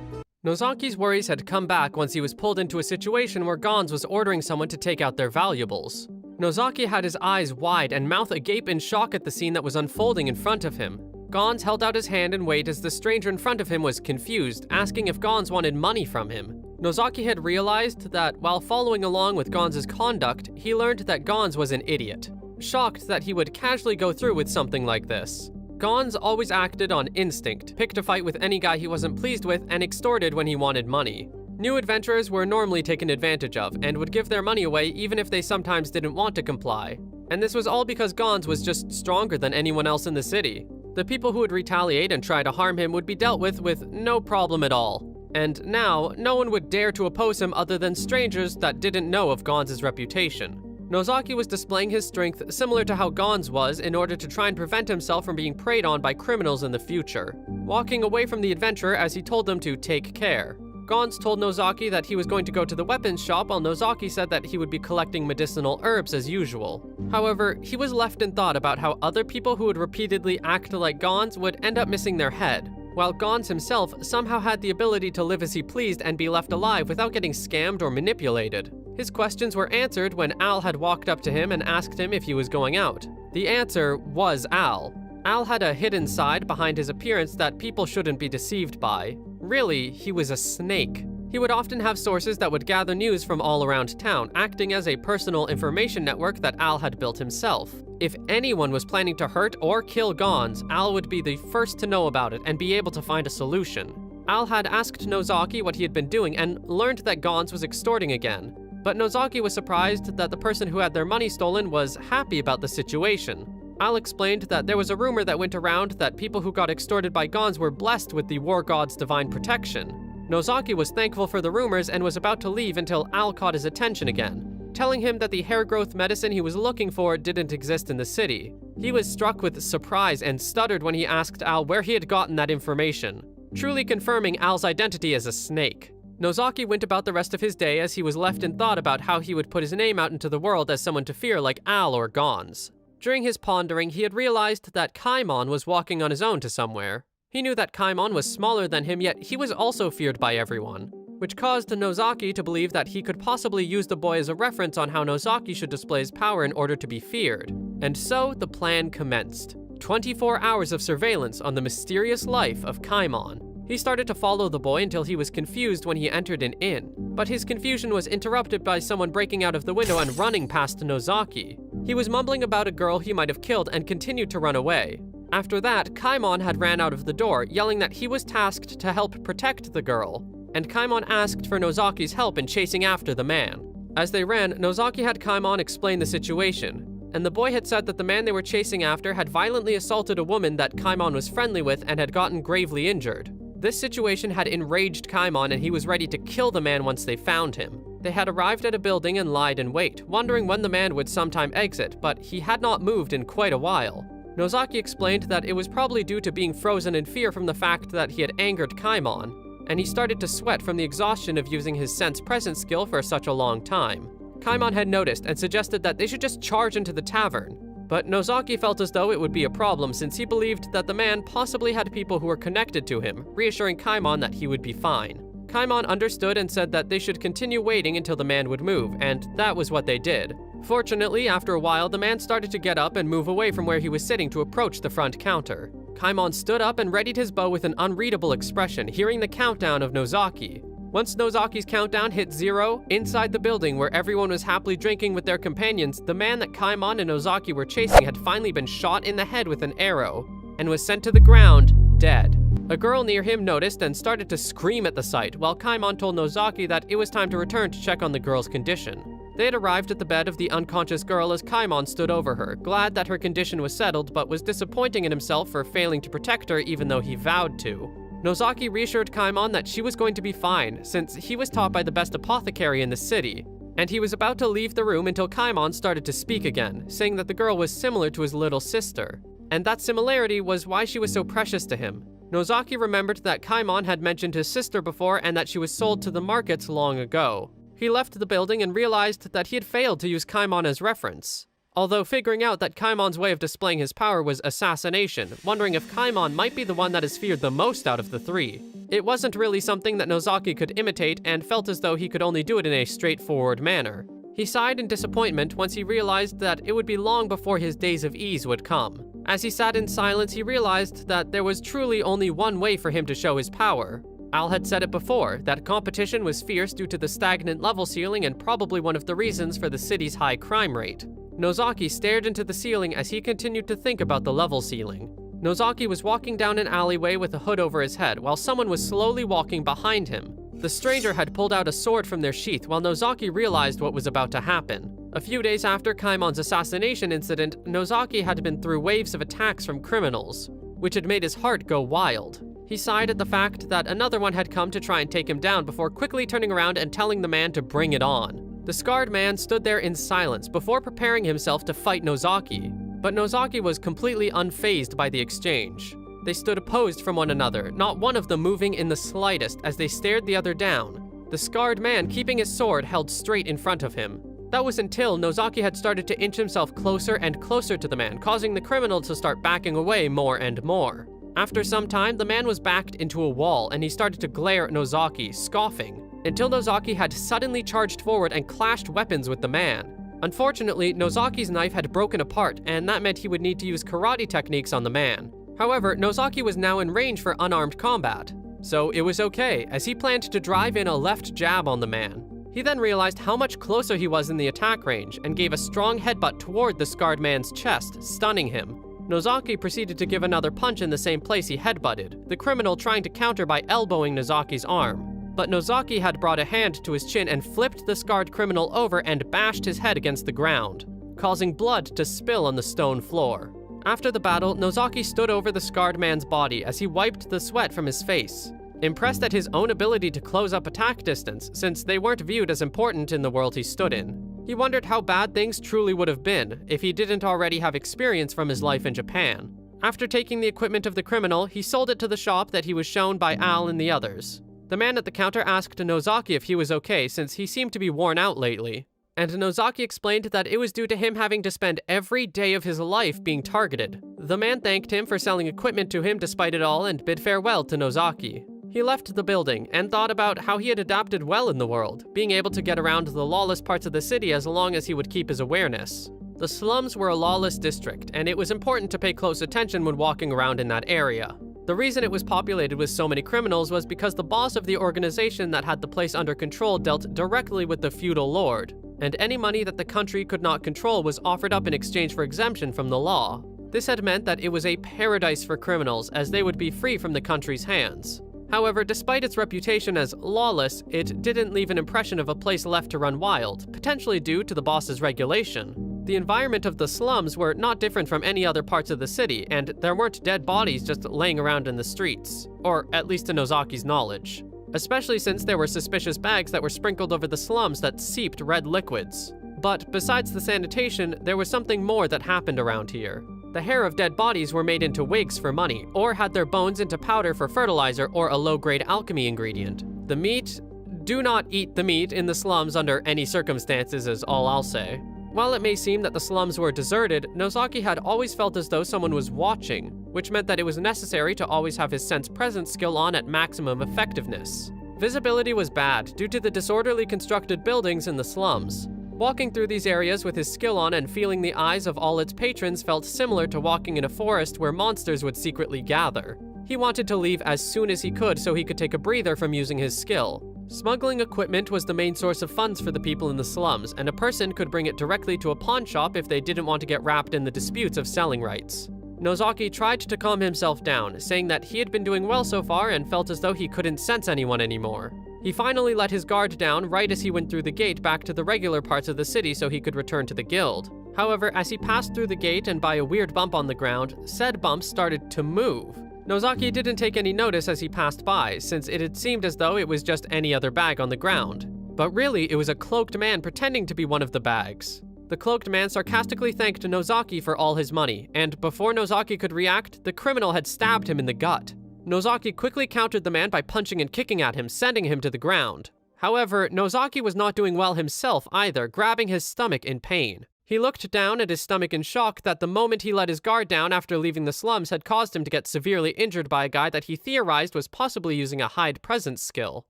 Nozaki's worries had come back once he was pulled into a situation where Gons was ordering someone to take out their valuables. Nozaki had his eyes wide and mouth agape in shock at the scene that was unfolding in front of him. Gons held out his hand in wait as the stranger in front of him was confused, asking if Gons wanted money from him. Nozaki had realized that while following along with Gons' conduct, he learned that Gons was an idiot, shocked that he would casually go through with something like this. Gons always acted on instinct, picked a fight with any guy he wasn't pleased with, and extorted when he wanted money. New adventurers were normally taken advantage of, and would give their money away even if they sometimes didn't want to comply. And this was all because Gons was just stronger than anyone else in the city. The people who would retaliate and try to harm him would be dealt with no problem at all. And now, no one would dare to oppose him other than strangers that didn't know of Gons' reputation. Nozaki was displaying his strength similar to how Gons was in order to try and prevent himself from being preyed on by criminals in the future, walking away from the adventurer as he told them to take care. Gons told Nozaki that he was going to go to the weapons shop, while Nozaki said that he would be collecting medicinal herbs as usual. However, he was left in thought about how other people who would repeatedly act like Gons would end up missing their head, while Gons himself somehow had the ability to live as he pleased and be left alive without getting scammed or manipulated. His questions were answered when Al had walked up to him and asked him if he was going out. The answer was Al. Al had a hidden side behind his appearance that people shouldn't be deceived by. Really, he was a snake. He would often have sources that would gather news from all around town, acting as a personal information network that Al had built himself. If anyone was planning to hurt or kill Gons, Al would be the first to know about it and be able to find a solution. Al had asked Nozaki what he had been doing and learned that Gons was extorting again. But Nozaki was surprised that the person who had their money stolen was happy about the situation. Al explained that there was a rumor that went around that people who got extorted by Gons were blessed with the war god's divine protection. Nozaki was thankful for the rumors and was about to leave until Al caught his attention again, telling him that the hair growth medicine he was looking for didn't exist in the city. He was struck with surprise and stuttered when he asked Al where he had gotten that information, truly confirming Al's identity as a snake. Nozaki went about the rest of his day as he was left in thought about how he would put his name out into the world as someone to fear like Al or Gons. During his pondering, he had realized that Kaimon was walking on his own to somewhere. He knew that Kaimon was smaller than him, yet he was also feared by everyone, which caused Nozaki to believe that he could possibly use the boy as a reference on how Nozaki should display his power in order to be feared. And so the plan commenced. 24 hours of surveillance on the mysterious life of Kaimon. He started to follow the boy until he was confused when he entered an inn, but his confusion was interrupted by someone breaking out of the window and running past Nozaki. He was mumbling about a girl he might have killed and continued to run away. After that, Kaimon had ran out of the door, yelling that he was tasked to help protect the girl, and Kaimon asked for Nozaki's help in chasing after the man. As they ran, Nozaki had Kaimon explain the situation, and the boy had said that the man they were chasing after had violently assaulted a woman that Kaimon was friendly with and had gotten gravely injured. This situation had enraged Kaimon, and he was ready to kill the man once they found him. They had arrived at a building and lied in wait, wondering when the man would sometime exit, but he had not moved in quite a while. Nozaki explained that it was probably due to being frozen in fear from the fact that he had angered Kaimon, and he started to sweat from the exhaustion of using his sense presence skill for such a long time. Kaimon had noticed and suggested that they should just charge into the tavern, but Nozaki felt as though it would be a problem since he believed that the man possibly had people who were connected to him, reassuring Kaimon that he would be fine. Kaimon understood and said that they should continue waiting until the man would move, and that was what they did. Fortunately, after a while, the man started to get up and move away from where he was sitting to approach the front counter. Kaimon stood up and readied his bow with an unreadable expression, hearing the countdown of Nozaki. Once Nozaki's countdown hit 0, inside the building where everyone was happily drinking with their companions, the man that Kaimon and Nozaki were chasing had finally been shot in the head with an arrow, and was sent to the ground, dead. A girl near him noticed and started to scream at the sight, while Kaimon told Nozaki that it was time to return to check on the girl's condition. They had arrived at the bed of the unconscious girl as Kaimon stood over her, glad that her condition was settled, but was disappointing in himself for failing to protect her even though he vowed to. Nozaki reassured Kaimon that she was going to be fine, since he was taught by the best apothecary in the city, and he was about to leave the room until Kaimon started to speak again, saying that the girl was similar to his little sister, and that similarity was why she was so precious to him. Nozaki remembered that Kaimon had mentioned his sister before and that she was sold to the markets long ago. He left the building and realized that he had failed to use Kaimon as reference, although figuring out that Kaimon's way of displaying his power was assassination, wondering if Kaimon might be the one that is feared the most out of the three. It wasn't really something that Nozaki could imitate and felt as though he could only do it in a straightforward manner. He sighed in disappointment once he realized that it would be long before his days of ease would come. As he sat in silence, he realized that there was truly only one way for him to show his power. Al had said it before, that competition was fierce due to the stagnant level ceiling and probably one of the reasons for the city's high crime rate. Nozaki stared into the ceiling as he continued to think about the level ceiling. Nozaki was walking down an alleyway with a hood over his head while someone was slowly walking behind him. The stranger had pulled out a sword from their sheath while Nozaki realized what was about to happen. A few days after Kaimon's assassination incident, Nozaki had been through waves of attacks from criminals, which had made his heart go wild. He sighed at the fact that another one had come to try and take him down before quickly turning around and telling the man to bring it on. The scarred man stood there in silence before preparing himself to fight Nozaki, but Nozaki was completely unfazed by the exchange. They stood opposed from one another, not one of them moving in the slightest as they stared the other down, the scarred man keeping his sword held straight in front of him. That was until Nozaki had started to inch himself closer and closer to the man, causing the criminal to start backing away more and more. After some time, the man was backed into a wall and he started to glare at Nozaki, scoffing, until Nozaki had suddenly charged forward and clashed weapons with the man. Unfortunately, Nozaki's knife had broken apart, and that meant he would need to use karate techniques on the man. However, Nozaki was now in range for unarmed combat, so it was okay, as he planned to drive in a left jab on the man. He then realized how much closer he was in the attack range, and gave a strong headbutt toward the scarred man's chest, stunning him. Nozaki proceeded to give another punch in the same place he headbutted, the criminal trying to counter by elbowing Nozaki's arm. But Nozaki had brought a hand to his chin and flipped the scarred criminal over and bashed his head against the ground, causing blood to spill on the stone floor. After the battle, Nozaki stood over the scarred man's body as he wiped the sweat from his face, impressed at his own ability to close up attack distance since they weren't viewed as important in the world he stood in. He wondered how bad things truly would have been if he didn't already have experience from his life in Japan. After taking the equipment of the criminal, he sold it to the shop that he was shown by Al and the others. The man at the counter asked Nozaki if he was okay since he seemed to be worn out lately. And Nozaki explained that it was due to him having to spend every day of his life being targeted. The man thanked him for selling equipment to him despite it all and bid farewell to Nozaki. He left the building and thought about how he had adapted well in the world, being able to get around the lawless parts of the city as long as he would keep his awareness. The slums were a lawless district, and it was important to pay close attention when walking around in that area. The reason it was populated with so many criminals was because the boss of the organization that had the place under control dealt directly with the feudal lord, and any money that the country could not control was offered up in exchange for exemption from the law. This had meant that it was a paradise for criminals, as they would be free from the country's hands. However, despite its reputation as lawless, it didn't leave an impression of a place left to run wild, potentially due to the boss's regulation. The environment of the slums were not different from any other parts of the city, and there weren't dead bodies just laying around in the streets, or at least to Nozaki's knowledge. Especially since there were suspicious bags that were sprinkled over the slums that seeped red liquids. But besides the sanitation, there was something more that happened around here. The hair of dead bodies were made into wigs for money, or had their bones into powder for fertilizer or a low-grade alchemy ingredient. The meat? Do not eat the meat in the slums under any circumstances is all I'll say. While it may seem that the slums were deserted, Nozaki had always felt as though someone was watching, which meant that it was necessary to always have his sense presence skill on at maximum effectiveness. Visibility was bad due to the disorderly constructed buildings in the slums. Walking through these areas with his skill on and feeling the eyes of all its patrons felt similar to walking in a forest where monsters would secretly gather. He wanted to leave as soon as he could so he could take a breather from using his skill. Smuggling equipment was the main source of funds for the people in the slums, and a person could bring it directly to a pawn shop if they didn't want to get wrapped in the disputes of selling rights. Nozaki tried to calm himself down, saying that he had been doing well so far and felt as though he couldn't sense anyone anymore. He finally let his guard down right as he went through the gate back to the regular parts of the city so he could return to the guild. However, as he passed through the gate and by a weird bump on the ground, said bump started to move. Nozaki didn't take any notice as he passed by, since it had seemed as though it was just any other bag on the ground. But really, it was a cloaked man pretending to be one of the bags. The cloaked man sarcastically thanked Nozaki for all his money, and before Nozaki could react, the criminal had stabbed him in the gut. Nozaki quickly countered the man by punching and kicking at him, sending him to the ground. However, Nozaki was not doing well himself either, grabbing his stomach in pain. He looked down at his stomach in shock that the moment he let his guard down after leaving the slums had caused him to get severely injured by a guy that he theorized was possibly using a hide presence skill.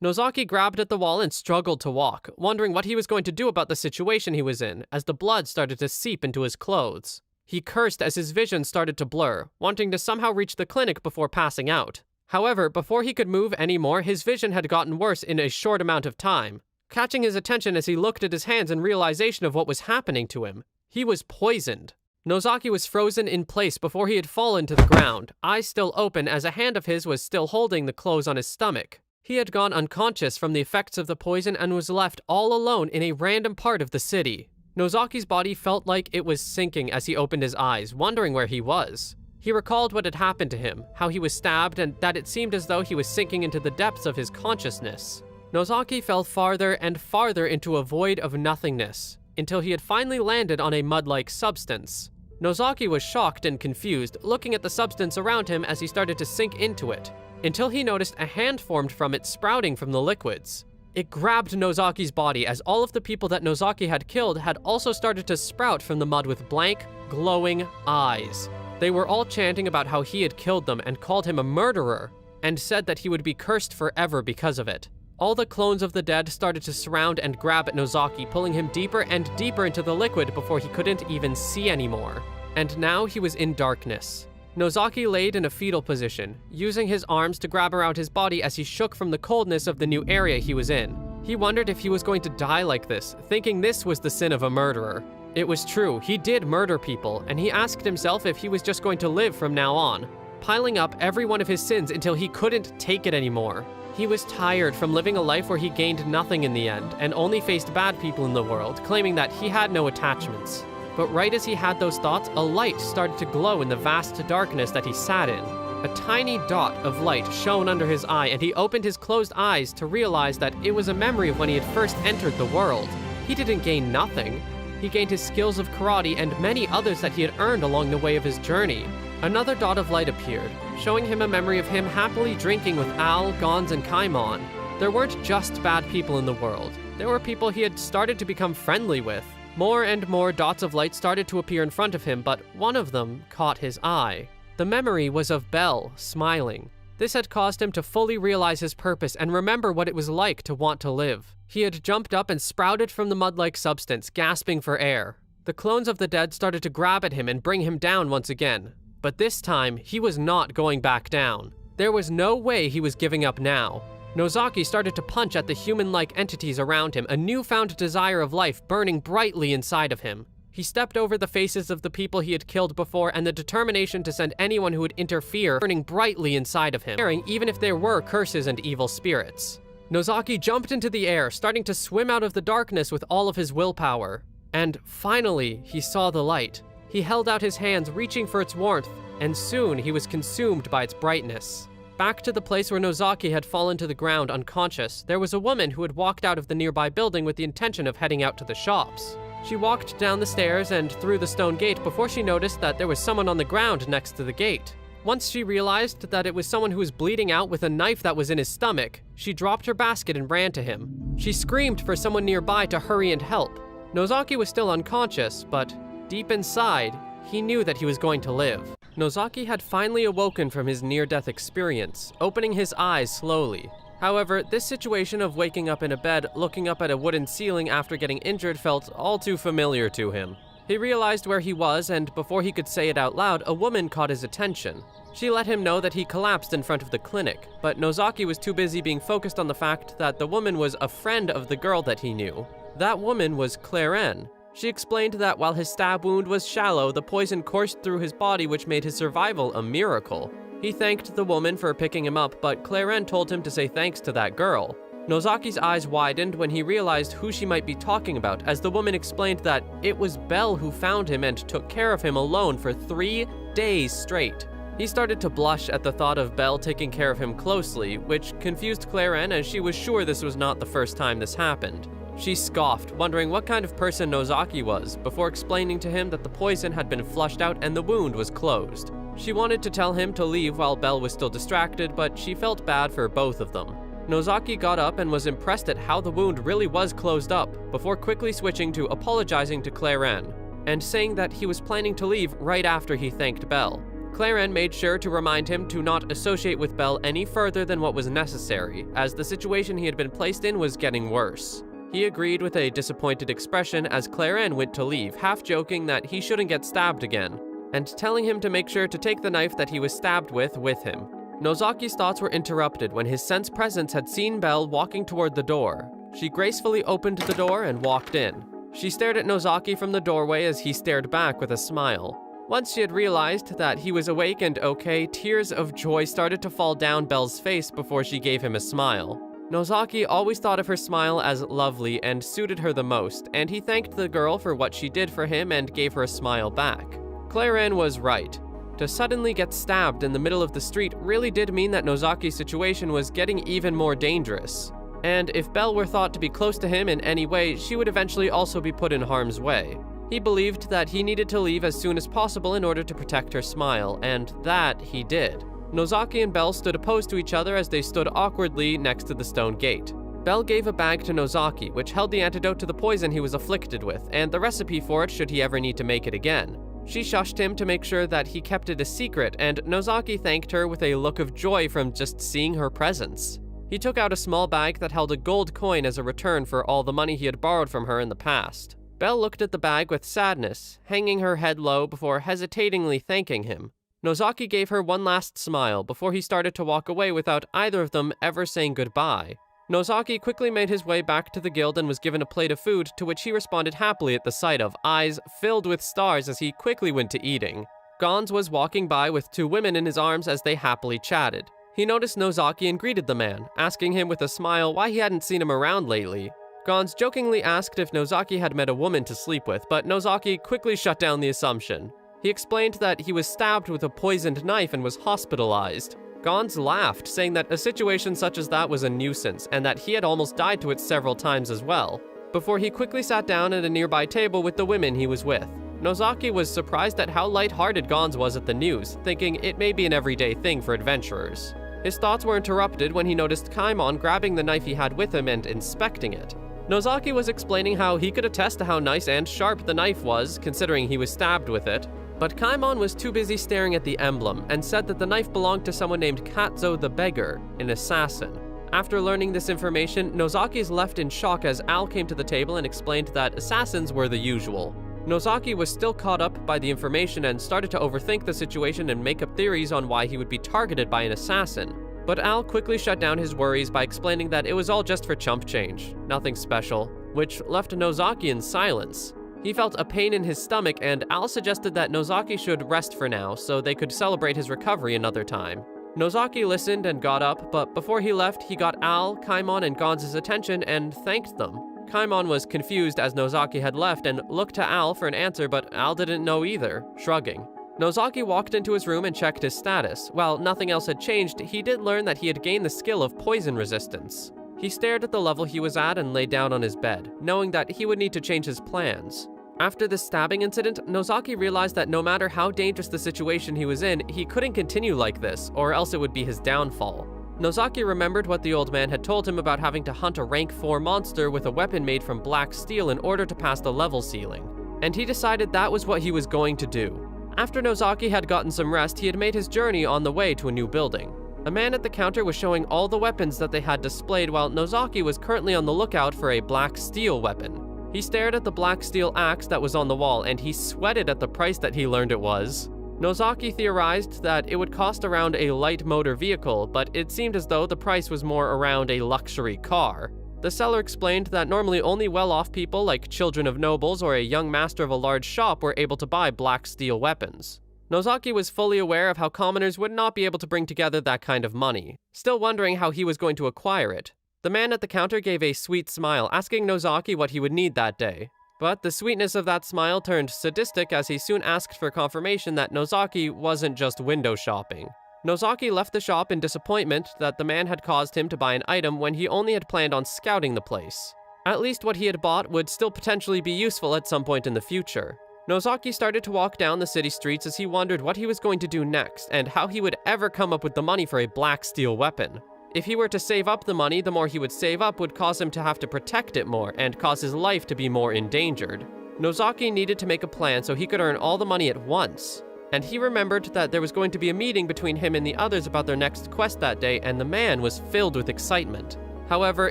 Nozaki grabbed at the wall and struggled to walk, wondering what he was going to do about the situation he was in, as the blood started to seep into his clothes. He cursed as his vision started to blur, wanting to somehow reach the clinic before passing out. However, before he could move anymore, his vision had gotten worse in a short amount of time, catching his attention as he looked at his hands in realization of what was happening to him. He was poisoned. Nozaki was frozen in place before he had fallen to the ground, eyes still open as a hand of his was still holding the clothes on his stomach. He had gone unconscious from the effects of the poison and was left all alone in a random part of the city. Nozaki's body felt like it was sinking as he opened his eyes, wondering where he was. He recalled what had happened to him, how he was stabbed, and that it seemed as though he was sinking into the depths of his consciousness. Nozaki fell farther and farther into a void of nothingness, until he had finally landed on a mud-like substance. Nozaki was shocked and confused, looking at the substance around him as he started to sink into it, until he noticed a hand formed from it sprouting from the liquids. It grabbed Nozaki's body as all of the people that Nozaki had killed had also started to sprout from the mud with blank, glowing eyes. They were all chanting about how he had killed them and called him a murderer, and said that he would be cursed forever because of it. All the clones of the dead started to surround and grab at Nozaki, pulling him deeper and deeper into the liquid before he couldn't even see anymore. And now he was in darkness. Nozaki laid in a fetal position, using his arms to grab around his body as he shook from the coldness of the new area he was in. He wondered if he was going to die like this, thinking this was the sin of a murderer. It was true, he did murder people, and he asked himself if he was just going to live from now on, piling up every one of his sins until he couldn't take it anymore. He was tired from living a life where he gained nothing in the end, and only faced bad people in the world, claiming that he had no attachments. But right as he had those thoughts, a light started to glow in the vast darkness that he sat in. A tiny dot of light shone under his eye, and he opened his closed eyes to realize that it was a memory of when he had first entered the world. he didn't gain nothing. He gained his skills of karate and many others that he had earned along the way of his journey. Another dot of light appeared, showing him a memory of him happily drinking with Al, Gons, and Kaimon. There weren't just bad people in the world. There were people he had started to become friendly with. More and more dots of light started to appear in front of him, but one of them caught his eye. The memory was of Belle, smiling. This had caused him to fully realize his purpose and remember what it was like to want to live. He had jumped up and sprouted from the mud-like substance, gasping for air. The clones of the dead started to grab at him and bring him down once again. But this time, he was not going back down. There was no way he was giving up now. Nozaki started to punch at the human-like entities around him, a newfound desire of life burning brightly inside of him. He stepped over the faces of the people he had killed before, and the determination to send anyone who would interfere burning brightly inside of him, even if there were curses and evil spirits. Nozaki jumped into the air, starting to swim out of the darkness with all of his willpower. And finally, he saw the light. He held out his hands, reaching for its warmth, and soon he was consumed by its brightness. Back to the place where Nozaki had fallen to the ground unconscious, there was a woman who had walked out of the nearby building with the intention of heading out to the shops. She walked down the stairs and through the stone gate before she noticed that there was someone on the ground next to the gate. Once she realized that it was someone who was bleeding out with a knife that was in his stomach, she dropped her basket and ran to him. She screamed for someone nearby to hurry and help. Nozaki was still unconscious, but deep inside, he knew that he was going to live. Nozaki had finally awoken from his near-death experience, opening his eyes slowly. However, this situation of waking up in a bed, looking up at a wooden ceiling after getting injured felt all too familiar to him. He realized where he was, and before he could say it out loud, a woman caught his attention. She let him know that he collapsed in front of the clinic, but Nozaki was too busy being focused on the fact that the woman was a friend of the girl that he knew. That woman was Claren. She explained that while his stab wound was shallow, the poison coursed through his body, which made his survival a miracle. He thanked the woman for picking him up, but Claren told him to say thanks to that girl. Nozaki's eyes widened when he realized who she might be talking about, as the woman explained that it was Belle who found him and took care of him alone for 3 days straight. He started to blush at the thought of Belle taking care of him closely, which confused Claren as she was sure this was not the first time this happened. She scoffed, wondering what kind of person Nozaki was, before explaining to him that the poison had been flushed out and the wound was closed. She wanted to tell him to leave while Belle was still distracted, but she felt bad for both of them. Nozaki got up and was impressed at how the wound really was closed up, before quickly switching to apologizing to Claren, and saying that he was planning to leave right after he thanked Belle. Claren made sure to remind him to not associate with Belle any further than what was necessary, as the situation he had been placed in was getting worse. He agreed with a disappointed expression as Claren went to leave, half joking that he shouldn't get stabbed again, and telling him to make sure to take the knife that he was stabbed with him. Nozaki's thoughts were interrupted when his sense presence had seen Belle walking toward the door. She gracefully opened the door and walked in. She stared at Nozaki from the doorway as he stared back with a smile. Once she had realized that he was awake and okay, tears of joy started to fall down Belle's face before she gave him a smile. Nozaki always thought of her smile as lovely and suited her the most, and he thanked the girl for what she did for him and gave her a smile back. Claren was right. To suddenly get stabbed in the middle of the street really did mean that Nozaki's situation was getting even more dangerous. And if Belle were thought to be close to him in any way, she would eventually also be put in harm's way. He believed that he needed to leave as soon as possible in order to protect her smile, and that he did. Nozaki and Belle stood opposed to each other as they stood awkwardly next to the stone gate. Belle gave a bag to Nozaki, which held the antidote to the poison he was afflicted with, and the recipe for it should he ever need to make it again. She shushed him to make sure that he kept it a secret, and Nozaki thanked her with a look of joy from just seeing her presence. He took out a small bag that held a gold coin as a return for all the money he had borrowed from her in the past. Belle looked at the bag with sadness, hanging her head low before hesitatingly thanking him. Nozaki gave her one last smile before he started to walk away without either of them ever saying goodbye. Nozaki quickly made his way back to the guild and was given a plate of food, to which he responded happily at the sight of, eyes filled with stars as he quickly went to eating. Gons was walking by with 2 women in his arms as they happily chatted. He noticed Nozaki and greeted the man, asking him with a smile why he hadn't seen him around lately. Gons jokingly asked if Nozaki had met a woman to sleep with, but Nozaki quickly shut down the assumption. He explained that he was stabbed with a poisoned knife and was hospitalized. Gons laughed, saying that a situation such as that was a nuisance, and that he had almost died to it several times as well. before he quickly sat down at a nearby table with the women he was with. Nozaki was surprised at how lighthearted Gonz was at the news, thinking it may be an everyday thing for adventurers. His thoughts were interrupted when he noticed Kaimon grabbing the knife he had with him and inspecting it. Nozaki was explaining how he could attest to how nice and sharp the knife was, considering he was stabbed with it, but Kaimon was too busy staring at the emblem and said that the knife belonged to someone named Katzo the Beggar, an assassin. After learning this information, Nozaki is left in shock as Al came to the table and explained that assassins were the usual. Nozaki was still caught up by the information and started to overthink the situation and make up theories on why he would be targeted by an assassin. But Al quickly shut down his worries by explaining that it was all just for chump change, nothing special, which left Nozaki in silence. He felt a pain in his stomach, and Al suggested that Nozaki should rest for now so they could celebrate his recovery another time. Nozaki listened and got up, but before he left, he got Al, Kaimon, and Gonz's attention and thanked them. Kaimon was confused as Nozaki had left and looked to Al for an answer, but Al didn't know either, shrugging. Nozaki walked into his room and checked his status. While nothing else had changed, he did learn that he had gained the skill of poison resistance. He stared at the level he was at and lay down on his bed, knowing that he would need to change his plans. After the stabbing incident, Nozaki realized that no matter how dangerous the situation he was in, he couldn't continue like this, or else it would be his downfall. Nozaki remembered what the old man had told him about having to hunt a rank 4 monster with a weapon made from black steel in order to pass the level ceiling, and he decided that was what he was going to do. After Nozaki had gotten some rest, he had made his journey on the way to a new building. A man at the counter was showing all the weapons that they had displayed, while Nozaki was currently on the lookout for a black steel weapon. He stared at the black steel axe that was on the wall, and he sweated at the price that he learned it was. Nozaki theorized that it would cost around a light motor vehicle, but it seemed as though the price was more around a luxury car. The seller explained that normally only well-off people like children of nobles or a young master of a large shop were able to buy black steel weapons. Nozaki was fully aware of how commoners would not be able to bring together that kind of money, still wondering how he was going to acquire it. The man at the counter gave a sweet smile, asking Nozaki what he would need that day. But the sweetness of that smile turned sadistic as he soon asked for confirmation that Nozaki wasn't just window shopping. Nozaki left the shop in disappointment that the man had caused him to buy an item when he only had planned on scouting the place. At least what he had bought would still potentially be useful at some point in the future. Nozaki started to walk down the city streets as he wondered what he was going to do next and how he would ever come up with the money for a black steel weapon. If he were to save up the money, the more he would save up would cause him to have to protect it more and cause his life to be more endangered. Nozaki needed to make a plan so he could earn all the money at once. And he remembered that there was going to be a meeting between him and the others about their next quest that day, and the man was filled with excitement. However,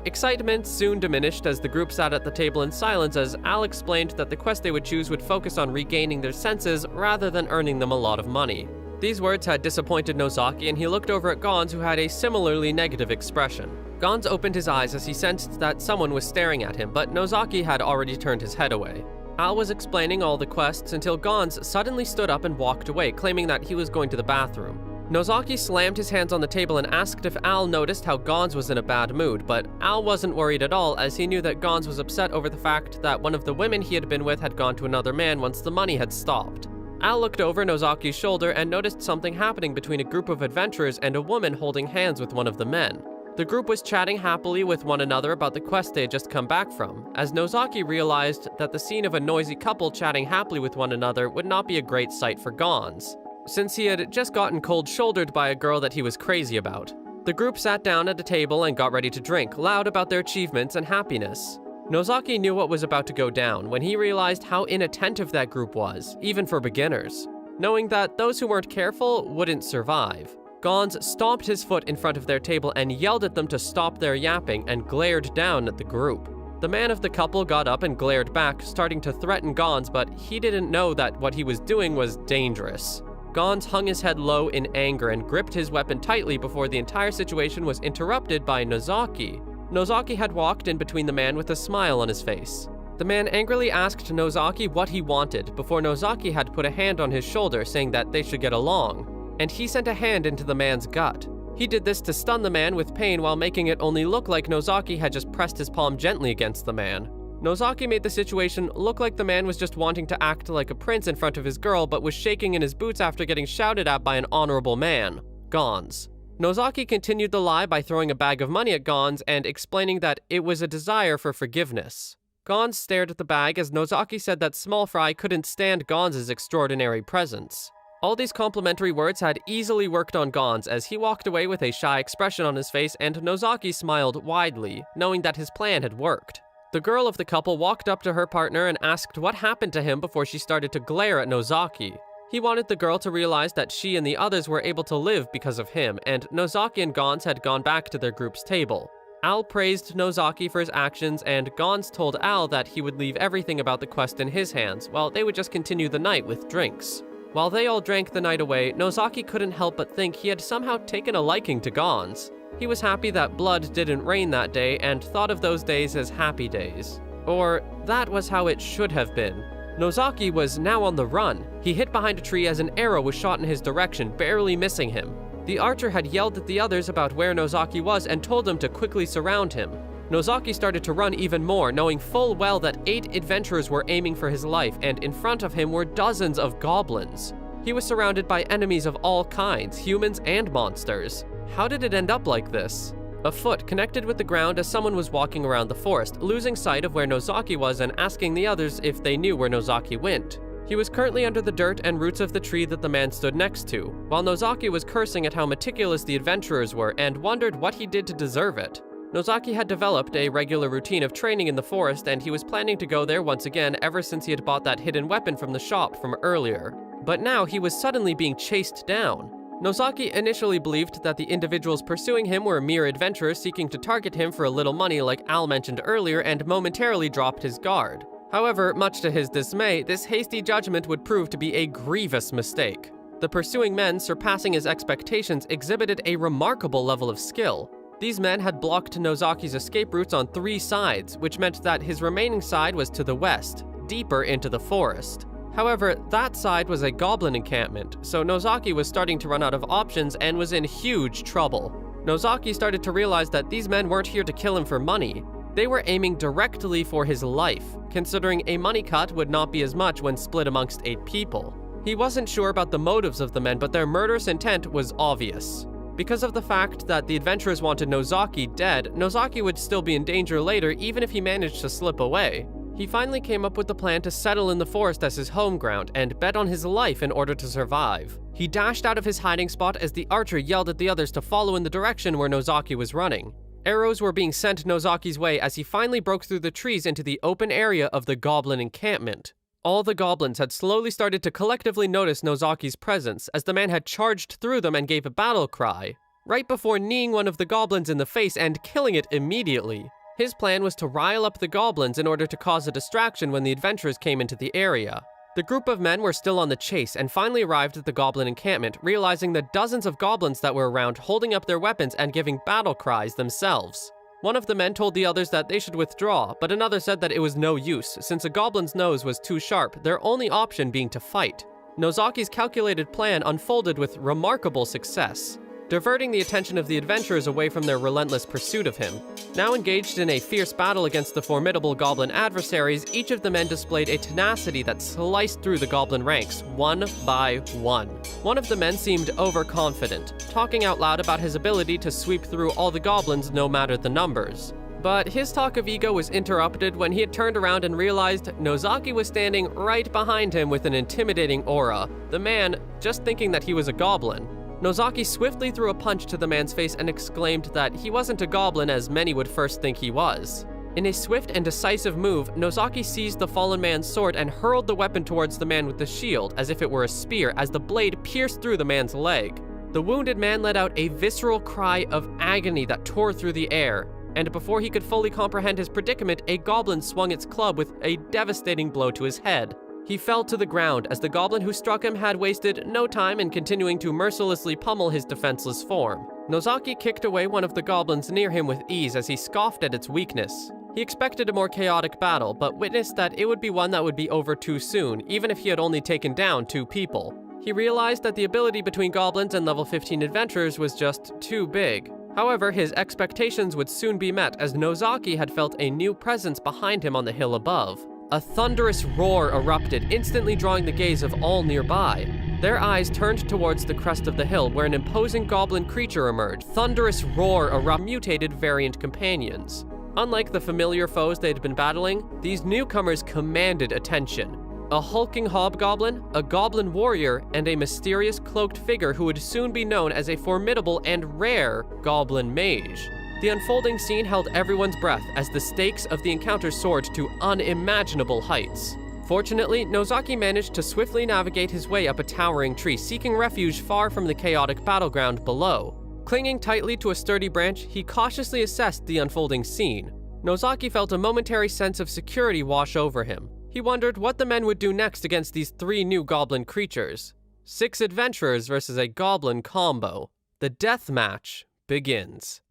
excitement soon diminished as the group sat at the table in silence as Al explained that the quest they would choose would focus on regaining their senses rather than earning them a lot of money. These words had disappointed Nozaki, and he looked over at Gonz, who had a similarly negative expression. Gonz opened his eyes as he sensed that someone was staring at him, but Nozaki had already turned his head away. Al was explaining all the quests until Gonz suddenly stood up and walked away, claiming that he was going to the bathroom. Nozaki slammed his hands on the table and asked if Al noticed how Gonz was in a bad mood, but Al wasn't worried at all as he knew that Gonz was upset over the fact that one of the women he had been with had gone to another man once the money had stopped. Al looked over Nozaki's shoulder and noticed something happening between a group of adventurers and a woman holding hands with one of the men. The group was chatting happily with one another about the quest they had just come back from, as Nozaki realized that the scene of a noisy couple chatting happily with one another would not be a great sight for Gonz, since he had just gotten cold-shouldered by a girl that he was crazy about. The group sat down at a table and got ready to drink, loud about their achievements and happiness. Nozaki knew what was about to go down when he realized how inattentive that group was, even for beginners, knowing that those who weren't careful wouldn't survive. Gonz stomped his foot in front of their table and yelled at them to stop their yapping and glared down at the group. The man of the couple got up and glared back, starting to threaten Gonz, but he didn't know that what he was doing was dangerous. Gonz hung his head low in anger and gripped his weapon tightly before the entire situation was interrupted by Nozaki. Nozaki had walked in between the man with a smile on his face. The man angrily asked Nozaki what he wanted before Nozaki had put a hand on his shoulder saying that they should get along, and he sent a hand into the man's gut. He did this to stun the man with pain while making it only look like Nozaki had just pressed his palm gently against the man. Nozaki made the situation look like the man was just wanting to act like a prince in front of his girl but was shaking in his boots after getting shouted at by an honorable man, Gonz. Nozaki continued the lie by throwing a bag of money at Gonz and explaining that it was a desire for forgiveness. Gonz stared at the bag as Nozaki said that Small Fry couldn't stand Gonz's extraordinary presence. All these complimentary words had easily worked on Gonz as he walked away with a shy expression on his face, and Nozaki smiled widely, knowing that his plan had worked. The girl of the couple walked up to her partner and asked what happened to him before she started to glare at Nozaki. He wanted the girl to realize that she and the others were able to live because of him, and Nozaki and Gonz had gone back to their group's table. Al praised Nozaki for his actions, and Gonz told Al that he would leave everything about the quest in his hands, while they would just continue the night with drinks. While they all drank the night away, Nozaki couldn't help but think he had somehow taken a liking to Gonz. He was happy that blood didn't rain that day and thought of those days as happy days. Or, that was how it should have been. Nozaki was now on the run. He hid behind a tree as an arrow was shot in his direction, barely missing him. The archer had yelled at the others about where Nozaki was and told them to quickly surround him. Nozaki started to run even more, knowing full well that 8 adventurers were aiming for his life, and in front of him were dozens of goblins. He was surrounded by enemies of all kinds, humans and monsters. How did it end up like this? A foot connected with the ground as someone was walking around the forest, losing sight of where Nozaki was and asking the others if they knew where Nozaki went. He was currently under the dirt and roots of the tree that the man stood next to, while Nozaki was cursing at how meticulous the adventurers were and wondered what he did to deserve it. Nozaki had developed a regular routine of training in the forest, and he was planning to go there once again ever since he had bought that hidden weapon from the shop from earlier. But now he was suddenly being chased down. Nozaki initially believed that the individuals pursuing him were mere adventurers seeking to target him for a little money like Al mentioned earlier, and momentarily dropped his guard. However, much to his dismay, this hasty judgment would prove to be a grievous mistake. The pursuing men, surpassing his expectations, exhibited a remarkable level of skill. These men had blocked Nozaki's escape routes on 3 sides, which meant that his remaining side was to the west, deeper into the forest. However, that side was a goblin encampment, so Nozaki was starting to run out of options and was in huge trouble. Nozaki started to realize that these men weren't here to kill him for money. They were aiming directly for his life, considering a money cut would not be as much when split amongst 8 people. He wasn't sure about the motives of the men, but their murderous intent was obvious. Because of the fact that the adventurers wanted Nozaki dead, Nozaki would still be in danger later even if he managed to slip away. He finally came up with the plan to settle in the forest as his home ground and bet on his life in order to survive. He dashed out of his hiding spot as the archer yelled at the others to follow in the direction where Nozaki was running. Arrows were being sent Nozaki's way as he finally broke through the trees into the open area of the goblin encampment. All the goblins had slowly started to collectively notice Nozaki's presence as the man had charged through them and gave a battle cry, right before kneeing one of the goblins in the face and killing it immediately. His plan was to rile up the goblins in order to cause a distraction when the adventurers came into the area. The group of men were still on the chase and finally arrived at the goblin encampment, realizing the dozens of goblins that were around holding up their weapons and giving battle cries themselves. One of the men told the others that they should withdraw, but another said that it was no use, since a goblin's nose was too sharp, their only option being to fight. Nozaki's calculated plan unfolded with remarkable success, diverting the attention of the adventurers away from their relentless pursuit of him. Now engaged in a fierce battle against the formidable goblin adversaries, each of the men displayed a tenacity that sliced through the goblin ranks, one by one. One of the men seemed overconfident, talking out loud about his ability to sweep through all the goblins no matter the numbers. But his talk of ego was interrupted when he had turned around and realized Nozaki was standing right behind him with an intimidating aura, the man just thinking that he was a goblin. Nozaki swiftly threw a punch to the man's face and exclaimed that he wasn't a goblin as many would first think he was. In a swift and decisive move, Nozaki seized the fallen man's sword and hurled the weapon towards the man with the shield as if it were a spear as the blade pierced through the man's leg. The wounded man let out a visceral cry of agony that tore through the air, and before he could fully comprehend his predicament, a goblin swung its club with a devastating blow to his head. He fell to the ground as the goblin who struck him had wasted no time in continuing to mercilessly pummel his defenseless form. Nozaki kicked away one of the goblins near him with ease as he scoffed at its weakness. He expected a more chaotic battle, but witnessed that it would be one that would be over too soon, even if he had only taken down 2 people. He realized that the ability between goblins and level 15 adventurers was just too big. However, his expectations would soon be met as Nozaki had felt a new presence behind him on the hill above. A thunderous roar erupted, instantly drawing the gaze of all nearby. Their eyes turned towards the crest of the hill where an imposing goblin creature emerged. Thunderous roar erupted, mutated variant companions. Unlike the familiar foes they had been battling, these newcomers commanded attention. A hulking hobgoblin, a goblin warrior, and a mysterious cloaked figure who would soon be known as a formidable and rare goblin mage. The unfolding scene held everyone's breath as the stakes of the encounter soared to unimaginable heights. Fortunately, Nozaki managed to swiftly navigate his way up a towering tree, seeking refuge far from the chaotic battleground below. Clinging tightly to a sturdy branch, he cautiously assessed the unfolding scene. Nozaki felt a momentary sense of security wash over him. He wondered what the men would do next against these 3 new goblin creatures. 6 adventurers versus a goblin combo. The death match begins.